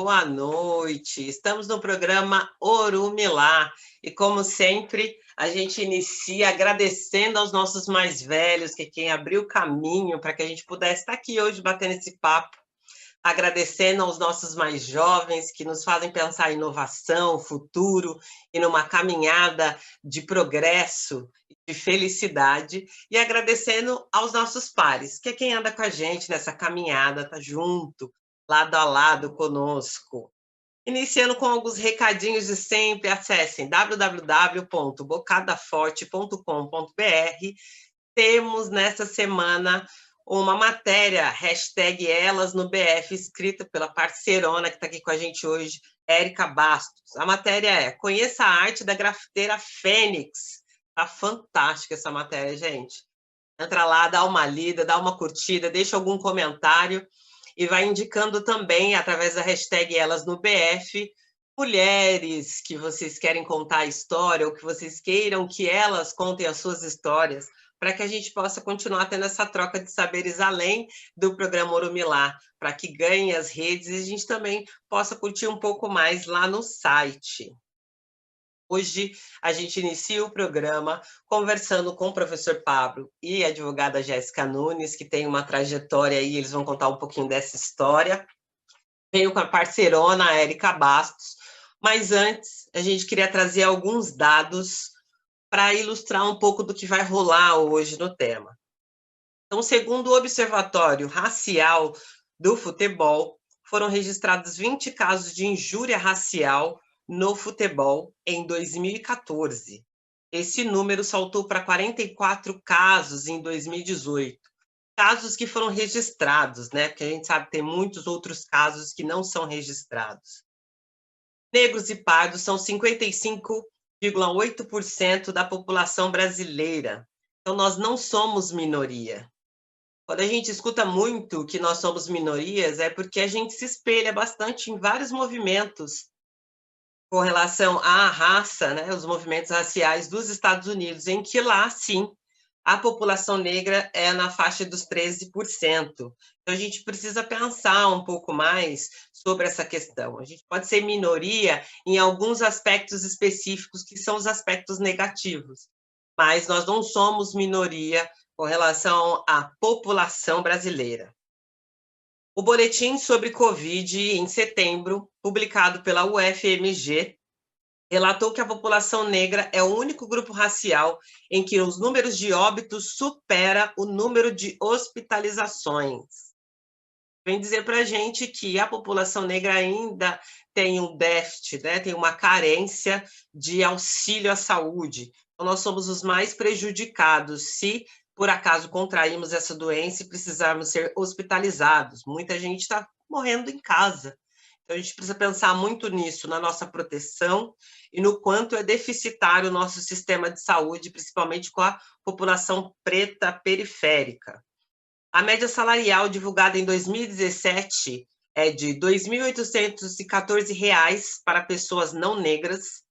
boa noite. Estamos no programa Orumilá e, como sempre, a gente inicia agradecendo aos nossos mais velhos, que é quem abriu o caminho para que a gente pudesse estar aqui hoje batendo esse papo, agradecendo aos nossos mais jovens que nos fazem pensar em inovação, futuro e numa caminhada de progresso, de felicidade, e agradecendo aos nossos pares, que é quem anda com a gente nessa caminhada, está junto, lado a lado conosco. Iniciando com alguns recadinhos de sempre, acessem www.bocadaforte.com.br. Temos nessa semana uma matéria, hashtag Elas no BF, escrita pela parceirona que está aqui com a gente hoje, Érica Bastos. A matéria é: conheça a arte da grafiteira Fênix. Tá fantástica essa matéria, gente. Entra lá, dá uma lida, dá uma curtida, deixa algum comentário e vai indicando também, através da hashtag Elas no BF, mulheres que vocês querem contar a história ou que vocês queiram que elas contem as suas histórias, para que a gente possa continuar tendo essa troca de saberes além do programa Orumilá, para que ganhe as redes e a gente também possa curtir um pouco mais lá no site. Hoje a gente inicia o programa conversando com o professor Pablo e a advogada Jéssica Nunes, que tem uma trajetória aí, eles vão contar um pouquinho dessa história. Venho com a parceirona, a Érica Bastos, mas antes a gente queria trazer alguns dados para ilustrar um pouco do que vai rolar hoje no tema. Então, segundo o Observatório Racial do Futebol, foram registrados 20 casos de injúria racial no futebol em 2014. Esse número saltou para 44 casos em 2018. Casos que foram registrados, né? Porque a gente sabe que tem muitos outros casos que não são registrados. Negros e pardos são 55,8% da população brasileira. Então, nós não somos minoria. Quando a gente escuta muito que nós somos minorias, é porque a gente se espelha bastante em vários movimentos com relação à raça, né, os movimentos raciais dos Estados Unidos, em que lá, sim, a população negra é na faixa dos 13%. Então, a gente precisa pensar um pouco mais sobre essa questão. A gente pode ser minoria em alguns aspectos específicos, que são os aspectos negativos, mas nós não somos minoria com relação à população brasileira. O boletim sobre Covid, em setembro, publicado pela UFMG, relatou que a população negra é o único grupo racial em que os números de óbitos supera o número de hospitalizações. Vem dizer para a gente que a população negra ainda tem um déficit, né? Tem uma carência de auxílio à saúde. Então, nós somos os mais prejudicados se, por acaso, contraímos essa doença e precisarmos ser hospitalizados. Muita gente está morrendo em casa. Então, a gente precisa pensar muito nisso, na nossa proteção e no quanto é deficitário o nosso sistema de saúde, principalmente com a população preta periférica. A média salarial divulgada em 2017 é de R$ 2.814 para pessoas não negras,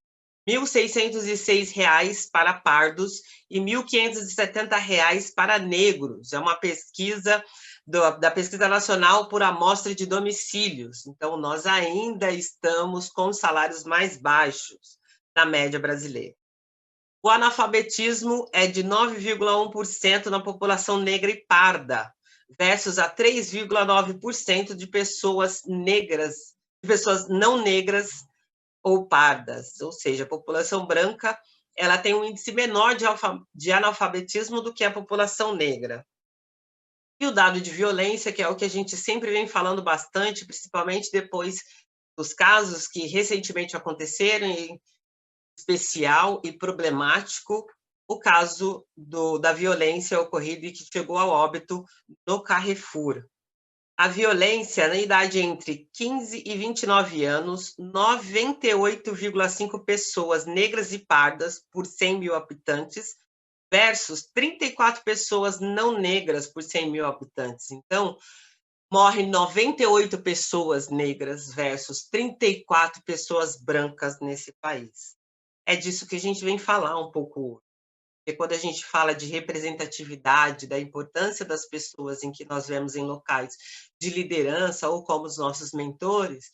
R$ 1.606 para pardos e R$ 1.570 para negros. É uma pesquisa da Pesquisa Nacional por Amostra de Domicílios. Então, nós ainda estamos com salários mais baixos na média brasileira. O analfabetismo é de 9,1% na população negra e parda, versus a 3,9% de pessoas negras, de pessoas não negras ou pardas, ou seja, a população branca ela tem um índice menor de analfabetismo do que a população negra. E o dado de violência, que é o que a gente sempre vem falando bastante, principalmente depois dos casos que recentemente aconteceram, em especial e problemático, o caso da violência ocorrida e que chegou ao óbito no Carrefour. A violência, na idade entre 15 e 29 anos, 98,5 pessoas negras e pardas por 100 mil habitantes, versus 34 pessoas não negras por 100 mil habitantes. Então, morrem 98 pessoas negras versus 34 pessoas brancas nesse país. É disso que a gente vem falar um pouco hoje. Porque quando a gente fala de representatividade, da importância das pessoas em que nós vemos em locais de liderança ou como os nossos mentores,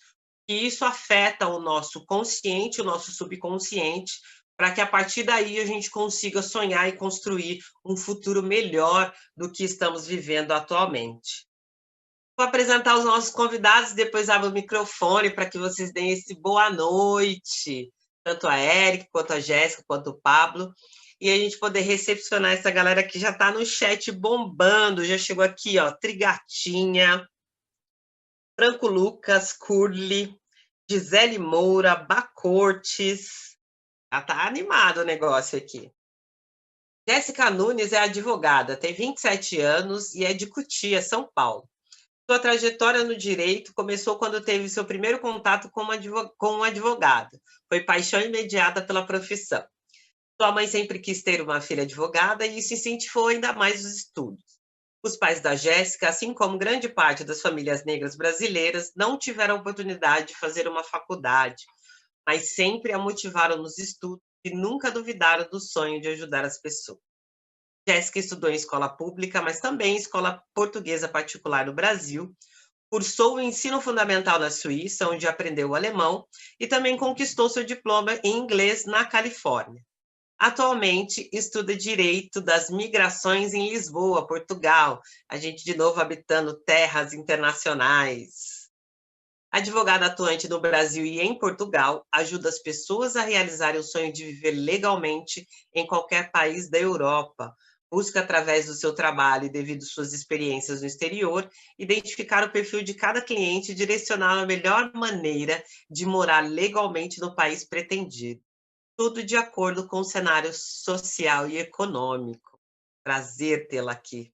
E isso afeta o nosso consciente, o nosso subconsciente, para que a partir daí a gente consiga sonhar e construir um futuro melhor do que estamos vivendo atualmente. Vou apresentar os nossos convidados, depois abro o microfone para que vocês deem esse boa noite, tanto a Érica, quanto a Jéssica, quanto o Pablo, e a gente poder recepcionar essa galera que já está no chat bombando, já chegou aqui, ó, Trigatinha, Franco Lucas, Curly, Gisele Moura, Bacortes, já está animado o negócio aqui. Jéssica Nunes é advogada, tem 27 anos e é de Cotia, São Paulo. Sua trajetória no direito começou quando teve seu primeiro contato com um advogado. Foi paixão imediata pela profissão. Sua mãe sempre quis ter uma filha advogada e isso incentivou ainda mais os estudos. Os pais da Jéssica, assim como grande parte das famílias negras brasileiras, não tiveram a oportunidade de fazer uma faculdade, mas sempre a motivaram nos estudos e nunca duvidaram do sonho de ajudar as pessoas. Jéssica estudou em escola pública, mas também em escola portuguesa particular no Brasil, cursou o ensino fundamental na Suíça, onde aprendeu o alemão, e também conquistou seu diploma em inglês na Califórnia. Atualmente, estuda Direito das Migrações em Lisboa, Portugal. A gente, de novo, habitando terras internacionais. Advogada atuante no Brasil e em Portugal, ajuda as pessoas a realizarem o sonho de viver legalmente em qualquer país da Europa. Busca, através do seu trabalho e devido suas experiências no exterior, identificar o perfil de cada cliente e direcionar a melhor maneira de morar legalmente no país pretendido. Tudo de acordo com o cenário social e econômico. Prazer tê-la aqui.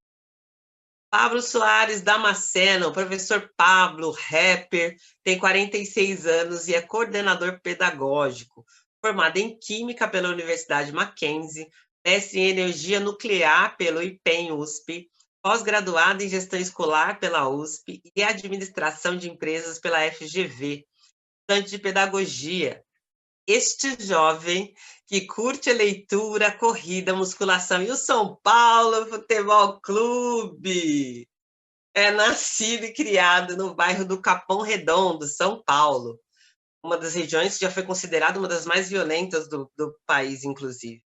Pablo Soares Damasceno, professor Pablo, rapper, tem 46 anos e é coordenador pedagógico, formado em Química pela Universidade Mackenzie, mestre em Energia Nuclear pelo IPEM-USP, pós-graduado em Gestão Escolar pela USP e Administração de Empresas pela FGV, estudante de Pedagogia. Este jovem que curte a leitura, corrida, musculação e o São Paulo Futebol Clube. É nascido e criado no bairro do Capão Redondo, São Paulo, uma das regiões que já foi considerada uma das mais violentas do país, inclusive.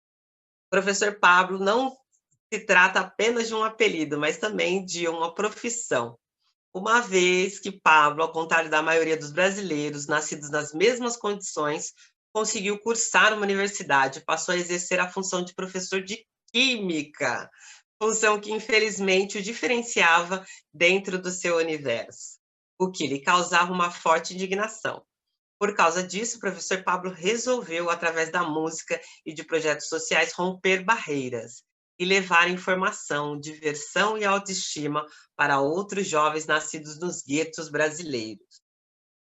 O professor Pablo não se trata apenas de um apelido, mas também de uma profissão. Uma vez que Pablo, ao contrário da maioria dos brasileiros, nascidos nas mesmas condições, conseguiu cursar uma universidade, passou a exercer a função de professor de Química, função que, infelizmente, o diferenciava dentro do seu universo, o que lhe causava uma forte indignação. Por causa disso, o professor Pablo resolveu, através da música e de projetos sociais, romper barreiras e levar informação, diversão e autoestima para outros jovens nascidos nos guetos brasileiros.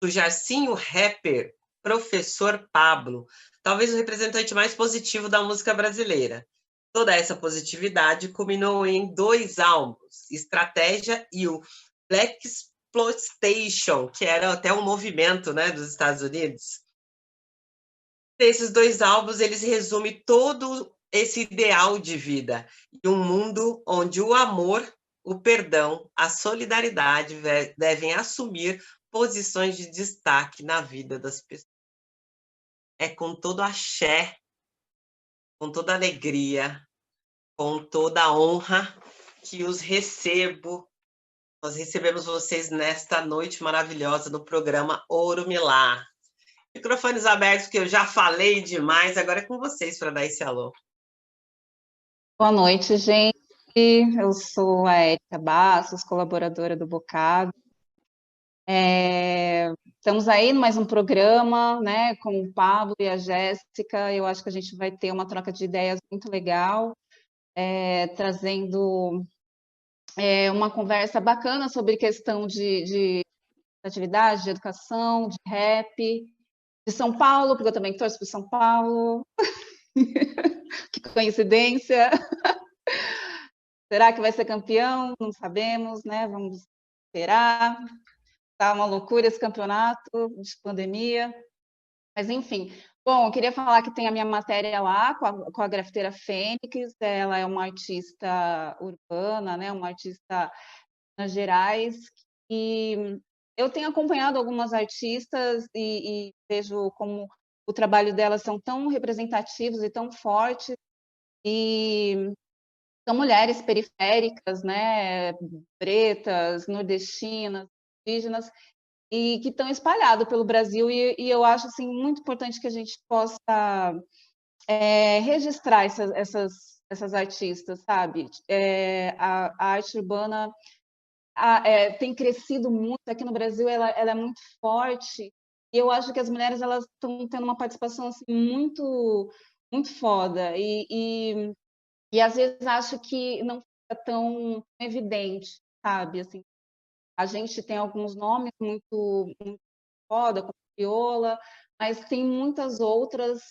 O Jairzinho rapper, professor Pablo, talvez o representante mais positivo da música brasileira. Toda essa positividade culminou em 2 álbuns, Estratégia e o Black Exploitation, que era até um movimento, né, dos Estados Unidos. Esses 2 álbuns, eles resumem todo esse ideal de vida, e um mundo onde o amor, o perdão, a solidariedade devem assumir posições de destaque na vida das pessoas. É com todo axé, com toda alegria, com toda a honra que os recebo. Nós recebemos vocês nesta noite maravilhosa no programa Ouro Milá. Microfones abertos, que eu já falei demais, agora é com vocês para dar esse alô. Boa noite, gente. Eu sou a Érica Bastos, colaboradora do Bocado. Estamos aí em mais um programa, né, com o Pablo e a Jéssica. Eu acho que a gente vai ter uma troca de ideias muito legal, trazendo uma conversa bacana sobre questão de atividade, de educação, de rap, de São Paulo, porque eu também torço para São Paulo. Que coincidência! Será que vai ser campeão? Não sabemos, né? Vamos esperar. Tá uma loucura esse campeonato de pandemia. Mas, enfim. Bom, eu queria falar que tem a minha matéria lá com a grafiteira Fênix. Ela é uma artista urbana, né? Uma artista de Minas Gerais, que eu tenho acompanhado algumas artistas e vejo como o trabalho delas são tão representativos e tão fortes, e são mulheres periféricas, né, pretas, nordestinas, indígenas, e que estão espalhados pelo Brasil, e eu acho assim, muito importante que a gente possa registrar essas artistas, sabe? A arte urbana tem crescido muito aqui no Brasil, ela é muito forte, e eu acho que as mulheres elas estão tendo uma participação assim, muito foda, e às vezes acho que não fica tão evidente, sabe? Assim, a gente tem alguns nomes muito foda, como Viola, mas tem muitas outras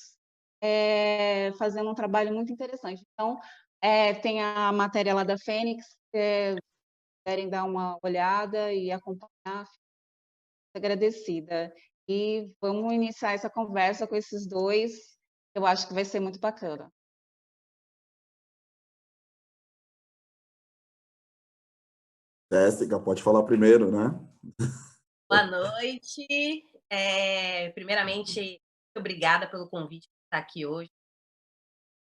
fazendo um trabalho muito interessante. Então, tem a matéria lá da Fênix, se quiserem dar uma olhada e acompanhar, fico agradecida. E vamos iniciar essa conversa com esses dois, eu acho que vai ser muito bacana. Jéssica, pode falar primeiro, né? Boa noite. Primeiramente, muito obrigada pelo convite de estar aqui hoje.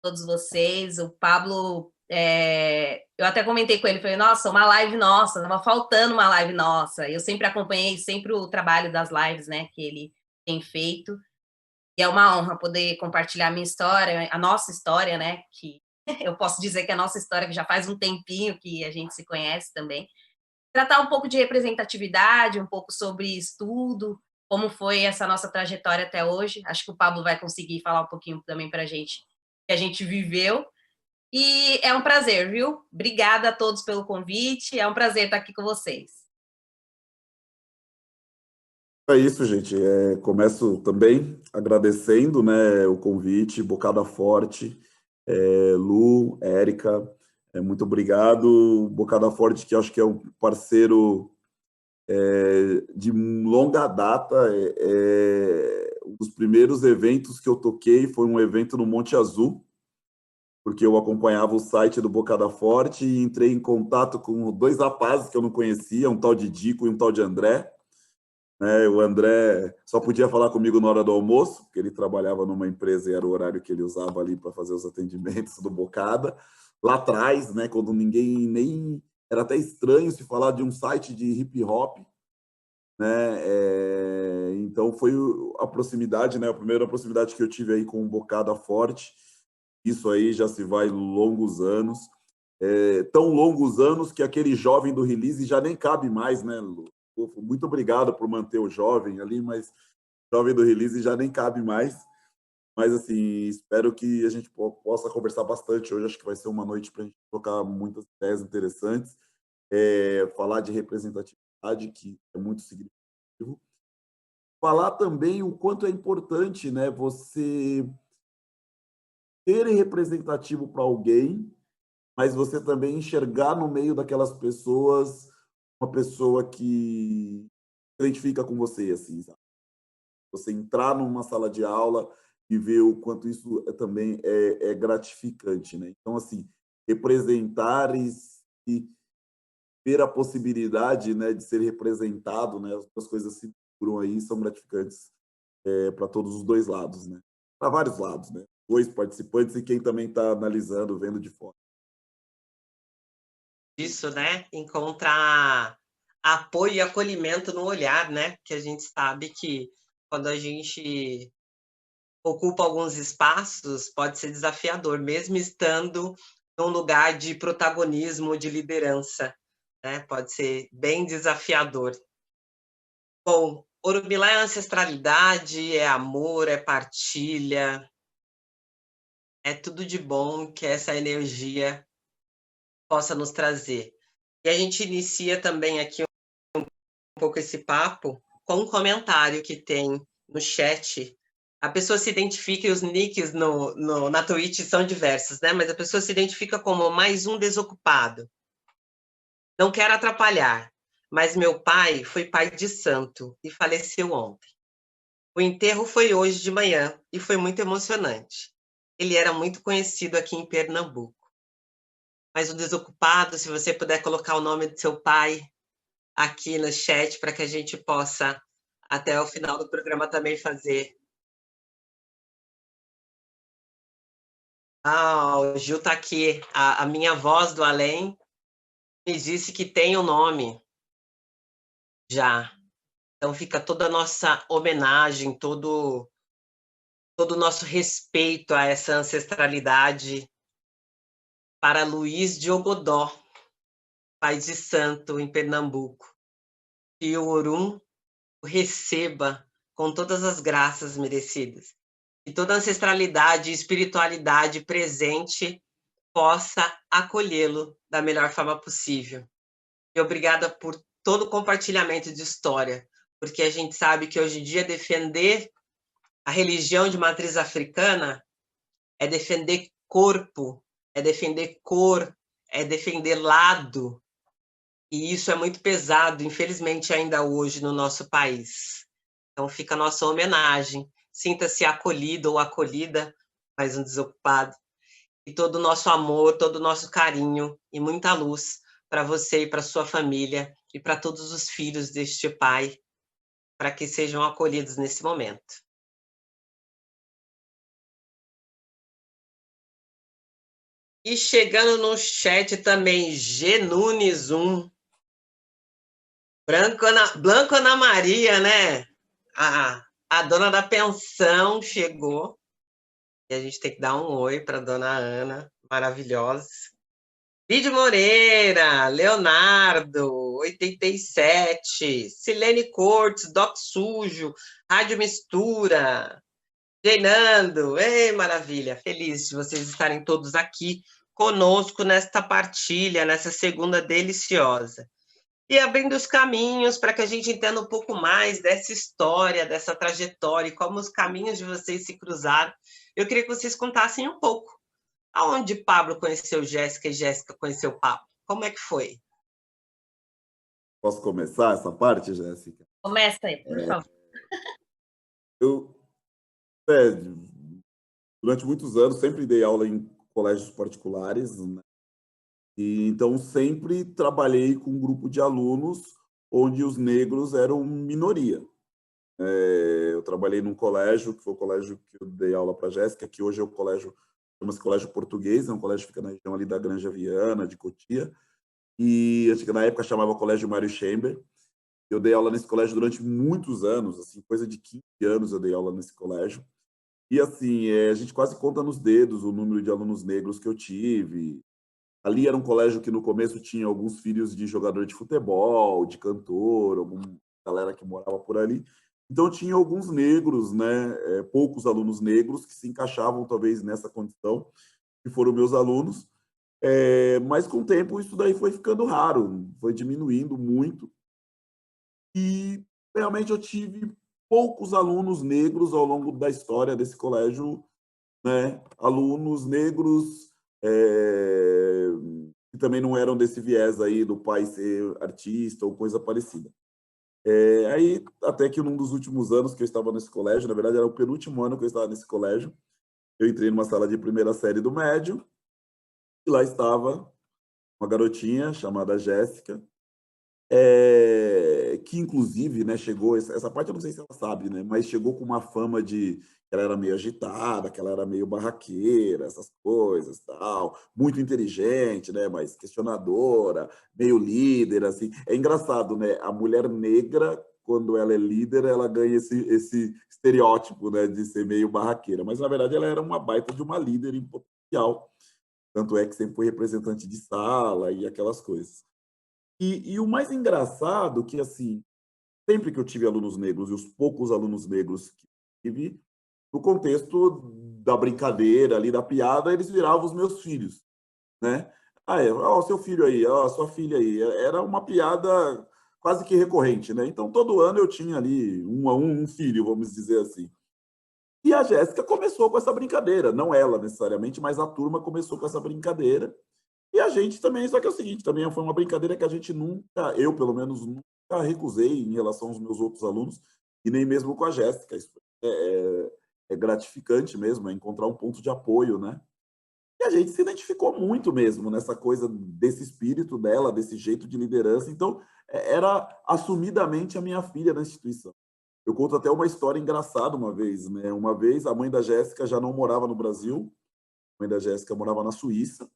Todos vocês, o Pablo, eu até comentei com ele, falei, nossa, uma live nossa, estava faltando uma live nossa. Eu sempre acompanhei sempre o trabalho das lives, né, que ele tem feito. E é uma honra poder compartilhar a minha história, a nossa história, né, que eu posso dizer que é a nossa história, que já faz um tempinho que a gente se conhece também. Tratar um pouco de representatividade, um pouco sobre estudo, como foi essa nossa trajetória até hoje. Acho que o Pablo vai conseguir falar um pouquinho também para a gente, que a gente viveu. E é um prazer, viu? Obrigada a todos pelo convite, é um prazer estar aqui com vocês. É isso, gente. Começo também agradecendo, né, o convite, Bocada Forte, Lu, Érica, muito obrigado. Bocada Forte, que acho que é um parceiro de longa data. Um dos primeiros eventos que eu toquei foi um evento no Monte Azul, porque eu acompanhava o site do Bocada Forte e entrei em contato com dois rapazes que eu não conhecia, um tal de Dico e um tal de André. O André só podia falar comigo na hora do almoço, porque ele trabalhava numa empresa e era o horário que ele usava ali para fazer os atendimentos do Bocada. Lá atrás, né, quando ninguém nem... Era até estranho se falar de um site de hip hop, né? Então foi a proximidade, né? A primeira proximidade que eu tive aí com o Bocada Forte. Isso aí já se vai longos anos. Tão longos anos que aquele jovem do release já nem cabe mais, né, Lu? Muito obrigado por manter o jovem ali, mas o jovem do release já nem cabe mais. Mas, assim, espero que a gente possa conversar bastante hoje. Acho que vai ser uma noite para a gente trocar muitas ideias interessantes. Falar de representatividade, que é muito significativo. Falar também o quanto é importante, né, você ser representativo para alguém, mas você também enxergar no meio daquelas pessoas uma pessoa que se identifica com você, assim, sabe? Você entrar numa sala de aula e ver o quanto isso também é gratificante, né? Então, assim, representar e ver a possibilidade, né, de ser representado, né? As duas coisas se misturam aí, são gratificantes para todos os dois lados, né? Para vários lados, né? Dois participantes e quem também está analisando, vendo de fora. Isso, né? Encontrar apoio e acolhimento no olhar, né? Que a gente sabe que quando a gente ocupa alguns espaços, pode ser desafiador, mesmo estando num lugar de protagonismo, de liderança, né? Pode ser bem desafiador. Bom, Orumilá é ancestralidade, é amor, é partilha, é tudo de bom que essa energia possa nos trazer. E a gente inicia também aqui um pouco esse papo com um comentário que tem no chat. A pessoa se identifica, e os nicks na Twitch são diversos, né? Mas a pessoa se identifica como mais um desocupado. Não quero atrapalhar, mas meu pai foi pai de santo e faleceu ontem. O enterro foi hoje de manhã e foi muito emocionante. Ele era muito conhecido aqui em Pernambuco. Mas o desocupado, se você puder colocar o nome do seu pai aqui no chat para que a gente possa, até o final do programa, também fazer. O Gil está aqui. A minha voz do além me disse que tem um nome já. Então fica toda a nossa homenagem, todo o nosso respeito a essa ancestralidade para Luiz de Ogodó, pai de santo em Pernambuco. Que o Orum o receba com todas as graças merecidas. E toda a ancestralidade e espiritualidade presente possa acolhê-lo da melhor forma possível. E obrigada por todo o compartilhamento de história, porque a gente sabe que hoje em dia defender a religião de matriz africana é defender corpo, é defender cor, é defender lado, e isso é muito pesado, infelizmente, ainda hoje no nosso país. Então fica a nossa homenagem, sinta-se acolhido ou acolhida, mais um desocupado, e todo o nosso amor, todo o nosso carinho e muita luz para você e para sua família e para todos os filhos deste pai, para que sejam acolhidos nesse momento. E chegando no chat também, G Nunes 1. Blanco Ana Maria, né? A dona da pensão chegou. E a gente tem que dar um oi para a dona Ana, maravilhosa. Lídio Moreira, Leonardo, 87, Silene Cortes, Doc Sujo, Rádio Mistura, Reinando, ei, maravilha, feliz de vocês estarem todos aqui conosco nesta partilha, nessa segunda deliciosa. E abrindo os caminhos para que a gente entenda um pouco mais dessa história, dessa trajetória, e como os caminhos de vocês se cruzaram, eu queria que vocês contassem um pouco. Aonde Pablo conheceu Jéssica e Jéssica conheceu Pablo? Como é que foi? Posso começar essa parte, Jéssica? Começa aí, por favor. Durante muitos anos, sempre dei aula em colégios particulares, né? E então sempre trabalhei com um grupo de alunos onde os negros eram minoria. Eu trabalhei num colégio, que foi o colégio que eu dei aula para a Jéssica, que hoje é o colégio, chama-se Colégio Português, é um colégio que fica na região ali da Granja Viana, de Cotia, e na época chamava Colégio Mário Chamber. Eu dei aula nesse colégio durante muitos anos, assim, coisa de 15 anos eu dei aula nesse colégio. E assim, a gente quase conta nos dedos o número de alunos negros que eu tive. Ali era um colégio que no começo tinha alguns filhos de jogador de futebol, de cantor, alguma galera que morava por ali. Então tinha alguns negros, né, poucos alunos negros que se encaixavam talvez nessa condição, que foram meus alunos. Mas com o tempo isso daí foi ficando raro, foi diminuindo muito. E realmente eu tive poucos alunos negros ao longo da história desse colégio, né? Alunos negros que também não eram desse viés aí do pai ser artista ou coisa parecida. Aí, até que num dos últimos anos que eu estava nesse colégio, na verdade era o penúltimo ano que eu estava nesse colégio, eu entrei numa sala de primeira série do médio, e lá estava uma garotinha chamada Jéssica, que inclusive, né, chegou, essa parte eu não sei se ela sabe, né, mas chegou com uma fama de que ela era meio agitada, que ela era meio barraqueira, essas coisas, tal, muito inteligente, né, mas questionadora, meio líder, assim. É engraçado, né, a mulher negra, quando ela é líder, ela ganha esse estereótipo, né, de ser meio barraqueira, mas na verdade ela era uma baita de uma líder em potencial, tanto é que sempre foi representante de sala e aquelas coisas. E o mais engraçado que, assim, sempre que eu tive alunos negros, e os poucos alunos negros que tive, no contexto da brincadeira ali, da piada, eles viravam os meus filhos, né? Ó, seu filho aí, ó, sua filha aí. Era uma piada quase que recorrente, né? Então, todo ano eu tinha ali um filho, vamos dizer assim. E a Jéssica começou com essa brincadeira, não ela necessariamente, mas a turma começou com essa brincadeira. E a gente também, só que é o seguinte, também foi uma brincadeira que a gente nunca, eu pelo menos, nunca recusei em relação aos meus outros alunos, e nem mesmo com a Jéssica. Isso é gratificante mesmo, é encontrar um ponto de apoio, né? E a gente se identificou muito mesmo nessa coisa desse espírito dela, desse jeito de liderança. Então, era assumidamente a minha filha na instituição. Eu conto até uma história engraçada uma vez, né? Uma vez a mãe da Jéssica já não morava no Brasil, a mãe da Jéssica morava na Suíça.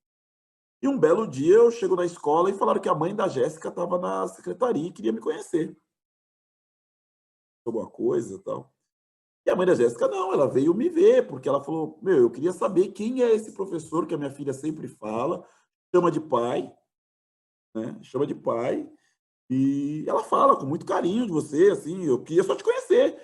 E um belo dia eu chego na escola e falaram que a mãe da Jéssica estava na secretaria e queria me conhecer. Alguma coisa e tal. E a mãe da Jéssica, não, ela veio me ver, porque ela falou, eu queria saber quem é esse professor que a minha filha sempre fala, chama de pai, né? Chama de pai, e ela fala com muito carinho de você, assim, eu queria só te conhecer,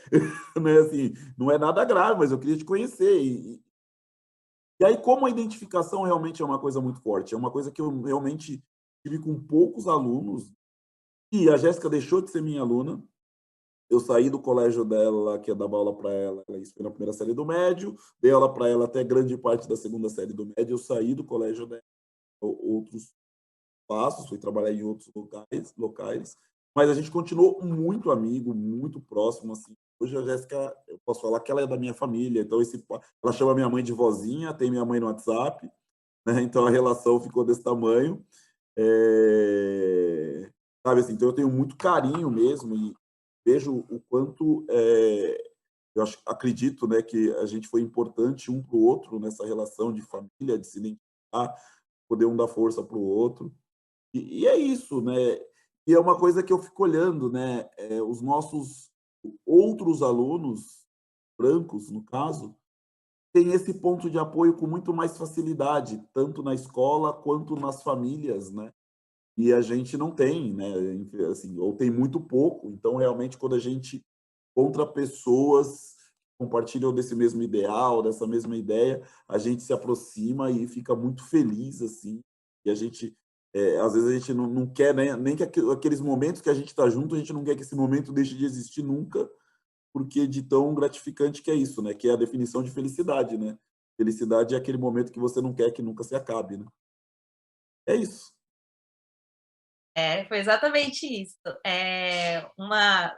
né? Assim, não é nada grave, mas eu queria te conhecer. E aí, como a identificação realmente é uma coisa muito forte, é uma coisa que eu realmente tive com poucos alunos, e a Jéssica deixou de ser minha aluna. Eu saí do colégio dela, que eu dava aula para ela, isso foi na primeira série do médio, dei aula para ela até grande parte da segunda série do médio, eu saí do colégio dela, outros passos, fui trabalhar em outros locais, mas a gente continuou muito amigo, muito próximo, assim. Hoje a Jéssica, eu posso falar que ela é da minha família, então ela chama minha mãe de vozinha, tem minha mãe no WhatsApp, né? Então a relação ficou desse tamanho. Sabe assim, então eu tenho muito carinho mesmo e vejo o quanto acredito, né, que a gente foi importante um para o outro nessa relação de família, de se identificar, poder um dar força para o outro. E é isso, né? E é uma coisa que eu fico olhando, né? Os nossos outros alunos, brancos, no caso, têm esse ponto de apoio com muito mais facilidade, tanto na escola quanto nas famílias, né? E a gente não tem, né? Assim, ou tem muito pouco. Então, realmente, quando a gente encontra pessoas que compartilham desse mesmo ideal, dessa mesma ideia, a gente se aproxima e fica muito feliz, assim. E a gente, às vezes, a gente não quer, né? Nem que aqueles momentos que a gente está junto, a gente não quer que esse momento deixe de existir nunca, porque de tão gratificante que é isso, né? Que é a definição de felicidade, né? Felicidade é aquele momento que você não quer que nunca se acabe, né? É isso. Foi exatamente isso.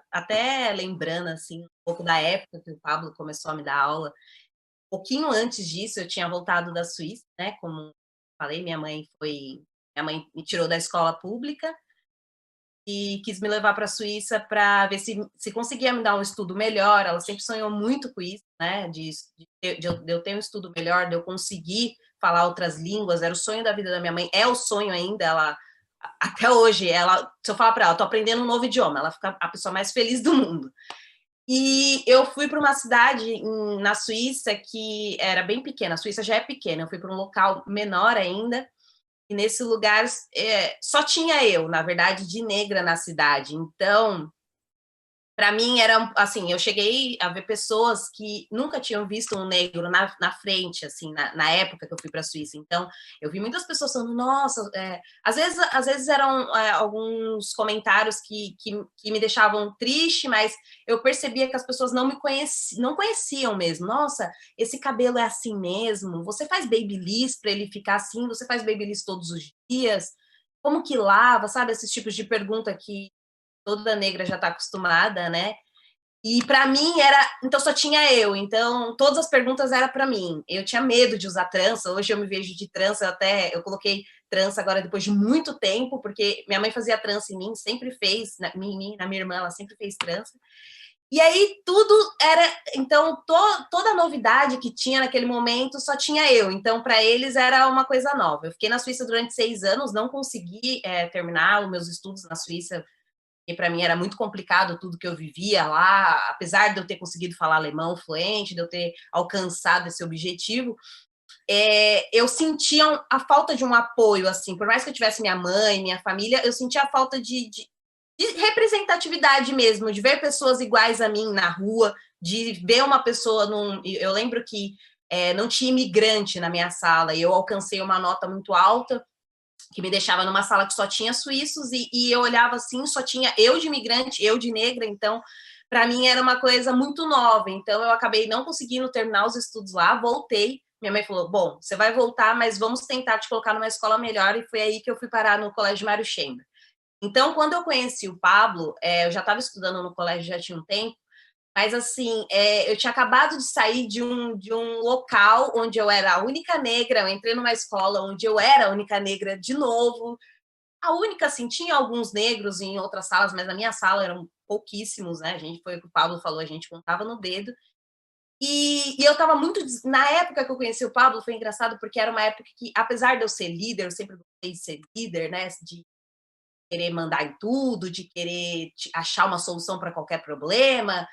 Até lembrando assim, um pouco da época que o Pablo começou a me dar aula, um pouquinho antes disso, eu tinha voltado da Suíça, né? Como falei, minha mãe me tirou da escola pública e quis me levar para a Suíça para ver se conseguia me dar um estudo melhor. Ela sempre sonhou muito com isso, né? De eu ter um estudo melhor, de eu conseguir falar outras línguas. Era o sonho da vida da minha mãe, é o sonho ainda. Ela até hoje, se eu falar para ela, tô aprendendo um novo idioma, ela fica a pessoa mais feliz do mundo. E eu fui para uma cidade na Suíça que era bem pequena, a Suíça já é pequena, eu fui para um local menor ainda, e nesse lugar só tinha eu, na verdade, de negra na cidade. Então, para mim era assim, eu cheguei a ver pessoas que nunca tinham visto um negro na frente, assim, na época que eu fui para a Suíça. Então, eu vi muitas pessoas falando, nossa, às vezes eram alguns comentários que me deixavam triste, mas eu percebia que as pessoas não conheciam mesmo. Nossa, esse cabelo é assim mesmo? Você faz babyliss para ele ficar assim? Você faz babyliss todos os dias? Como que lava? Sabe, esses tipos de pergunta que toda negra já está acostumada, né? E para mim então só tinha eu, então todas as perguntas eram para mim. Eu tinha medo de usar trança, hoje eu me vejo de trança, eu coloquei trança agora depois de muito tempo, porque minha mãe fazia trança em mim, sempre fez, na minha irmã, ela sempre fez trança. E aí tudo então toda a novidade que tinha naquele momento só tinha eu, então para eles era uma coisa nova. Eu fiquei na Suíça durante 6 anos, não consegui terminar os meus estudos na Suíça, porque para mim era muito complicado tudo que eu vivia lá, apesar de eu ter conseguido falar alemão fluente, de eu ter alcançado esse objetivo, eu sentia a falta de um apoio, assim, por mais que eu tivesse minha mãe, minha família, eu sentia a falta de representatividade mesmo, de ver pessoas iguais a mim na rua, de ver uma pessoa eu lembro que não tinha imigrante na minha sala, e eu alcancei uma nota muito alta, que me deixava numa sala que só tinha suíços, e eu olhava assim, só tinha eu de imigrante, eu de negra, então, para mim era uma coisa muito nova, então eu acabei não conseguindo terminar os estudos lá, voltei, minha mãe falou, bom, você vai voltar, mas vamos tentar te colocar numa escola melhor, e foi aí que eu fui parar no Colégio Mário Chamber. Então, quando eu conheci o Pablo, eu já estava estudando no colégio já tinha um tempo, Mas, assim, eu tinha acabado de sair de um local onde eu era a única negra, eu entrei numa escola onde eu era a única negra de novo. A única, assim, tinha alguns negros em outras salas, mas na minha sala eram pouquíssimos, né? A gente, foi o que o Pablo falou, a gente contava no dedo. E eu estava muito... Na época que eu conheci o Pablo, foi engraçado, porque era uma época que, apesar de eu ser líder, eu sempre gostei de ser líder, né? De querer mandar em tudo, de querer achar uma solução para qualquer problema,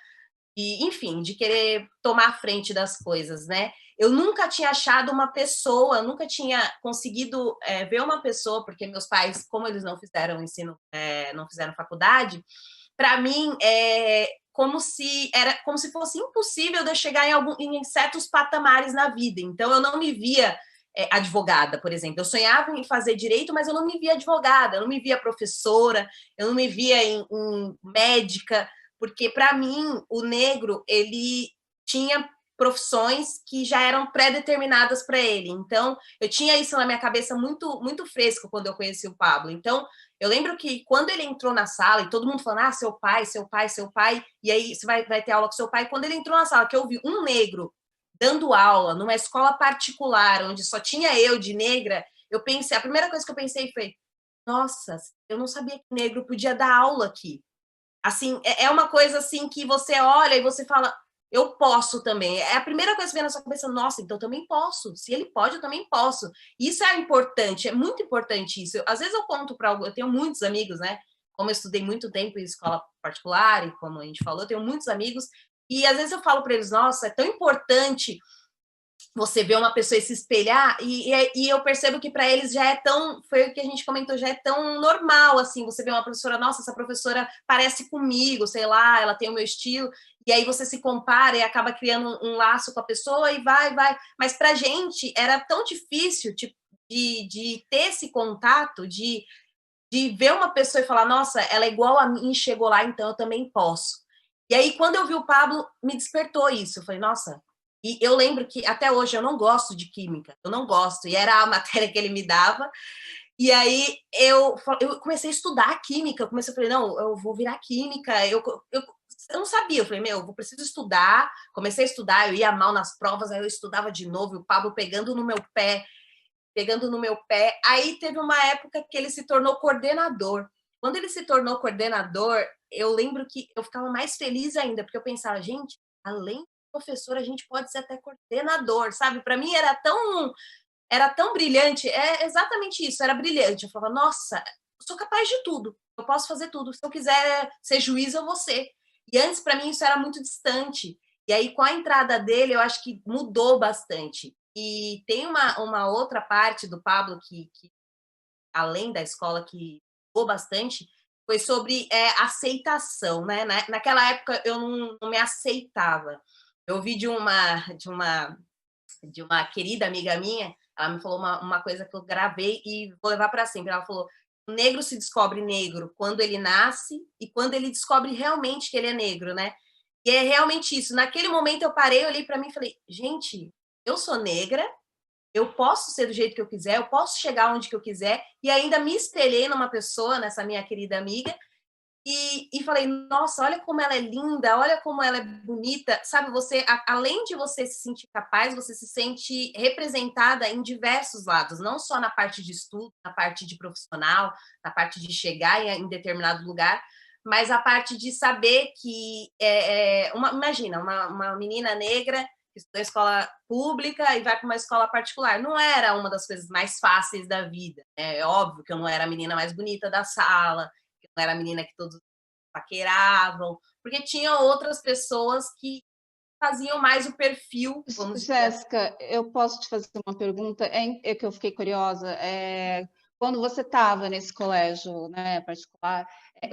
e, enfim, de querer tomar a frente das coisas, né? Eu nunca tinha achado uma pessoa, nunca tinha conseguido ver uma pessoa, porque meus pais, como eles não fizeram ensino, não fizeram faculdade, para mim como se fosse impossível de eu chegar em certos patamares na vida. Então, eu não me via advogada, por exemplo. Eu sonhava em fazer direito, mas eu não me via advogada, eu não me via professora, eu não me via em médica, porque, para mim, o negro, ele tinha profissões que já eram pré-determinadas para ele. Então, eu tinha isso na minha cabeça muito, muito fresco quando eu conheci o Pablo. Então, eu lembro que quando ele entrou na sala, e todo mundo falando, seu pai, seu pai, seu pai, e aí você vai ter aula com seu pai. Quando ele entrou na sala, que eu vi um negro dando aula numa escola particular, onde só tinha eu de negra, a primeira coisa que eu pensei foi, nossa, eu não sabia que negro podia dar aula aqui. Assim, é uma coisa assim que você olha e você fala, eu posso também. É a primeira coisa que vem na sua cabeça, nossa, então eu também posso. Se ele pode, eu também posso. Isso é importante, é muito importante isso. Às vezes eu conto para eu tenho muitos amigos, né? Como eu estudei muito tempo em escola particular, e como a gente falou, eu tenho muitos amigos, e às vezes eu falo para eles, nossa, é tão importante você vê uma pessoa e se espelhar, e eu percebo que para eles já é tão, foi o que a gente comentou, já é tão normal, assim, você vê uma professora, nossa, essa professora parece comigo, sei lá, ela tem o meu estilo, e aí você se compara e acaba criando um laço com a pessoa e vai, mas pra gente era tão difícil de ter esse contato, de ver uma pessoa e falar, nossa, ela é igual a mim, chegou lá, então eu também posso. E aí, quando eu vi o Pablo, me despertou isso, eu falei, nossa. E eu lembro que até hoje eu não gosto de química, eu não gosto, e era a matéria que ele me dava. E aí eu comecei a estudar química, eu falei, não, eu vou virar química. Eu não sabia, eu falei, eu preciso estudar. Comecei a estudar, eu ia mal nas provas, aí eu estudava de novo, e o Pablo pegando no meu pé. Aí teve uma época que ele se tornou coordenador. Quando ele se tornou coordenador, eu lembro que eu ficava mais feliz ainda, porque eu pensava, gente, além professor, a gente pode ser até coordenador, sabe? Para mim era tão brilhante, é exatamente isso, era brilhante. Eu falava, nossa, eu sou capaz de tudo, eu posso fazer tudo. Se eu quiser ser juiz, eu vou ser. E antes, para mim, isso era muito distante. E aí, com a entrada dele, eu acho que mudou bastante. E tem uma outra parte do Pablo que além da escola, que mudou bastante, foi sobre aceitação, né? Naquela época, eu não me aceitava. Eu ouvi de uma querida amiga minha, ela me falou uma coisa que eu gravei e vou levar para sempre. Ela falou, o negro se descobre negro quando ele nasce e quando ele descobre realmente que ele é negro, né? E é realmente isso. Naquele momento eu parei, olhei para mim e falei, gente, eu sou negra, eu posso ser do jeito que eu quiser, eu posso chegar onde que eu quiser, e ainda me espelhei numa pessoa, nessa minha querida amiga, e falei, nossa, olha como ela é linda, olha como ela é bonita, sabe, você, além de você se sentir capaz, você se sente representada em diversos lados, não só na parte de estudo, na parte de profissional, na parte de chegar em determinado lugar, mas a parte de saber que, imagina, uma menina negra que estudou em escola pública e vai para uma escola particular, não era uma das coisas mais fáceis da vida, né? É óbvio que eu não era a menina mais bonita da sala, não era a menina que todos paqueravam, porque tinha outras pessoas que faziam mais o perfil, vamos dizer. Jéssica, eu posso te fazer uma pergunta? É que eu fiquei curiosa. Quando você estava nesse colégio, né, particular,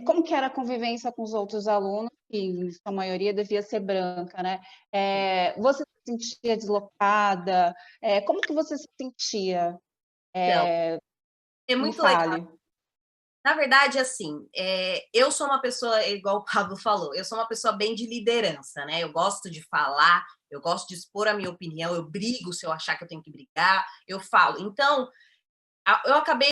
como que era a convivência com os outros alunos, que em sua maioria devia ser branca, né? Você se sentia deslocada? Como que você se sentia? Então, é Me muito fale. legal. Na verdade, assim, eu sou uma pessoa, igual o Pablo falou, eu sou uma pessoa bem de liderança, né? Eu gosto de falar, eu gosto de expor a minha opinião, eu brigo se eu achar que eu tenho que brigar, eu falo. Então, eu acabei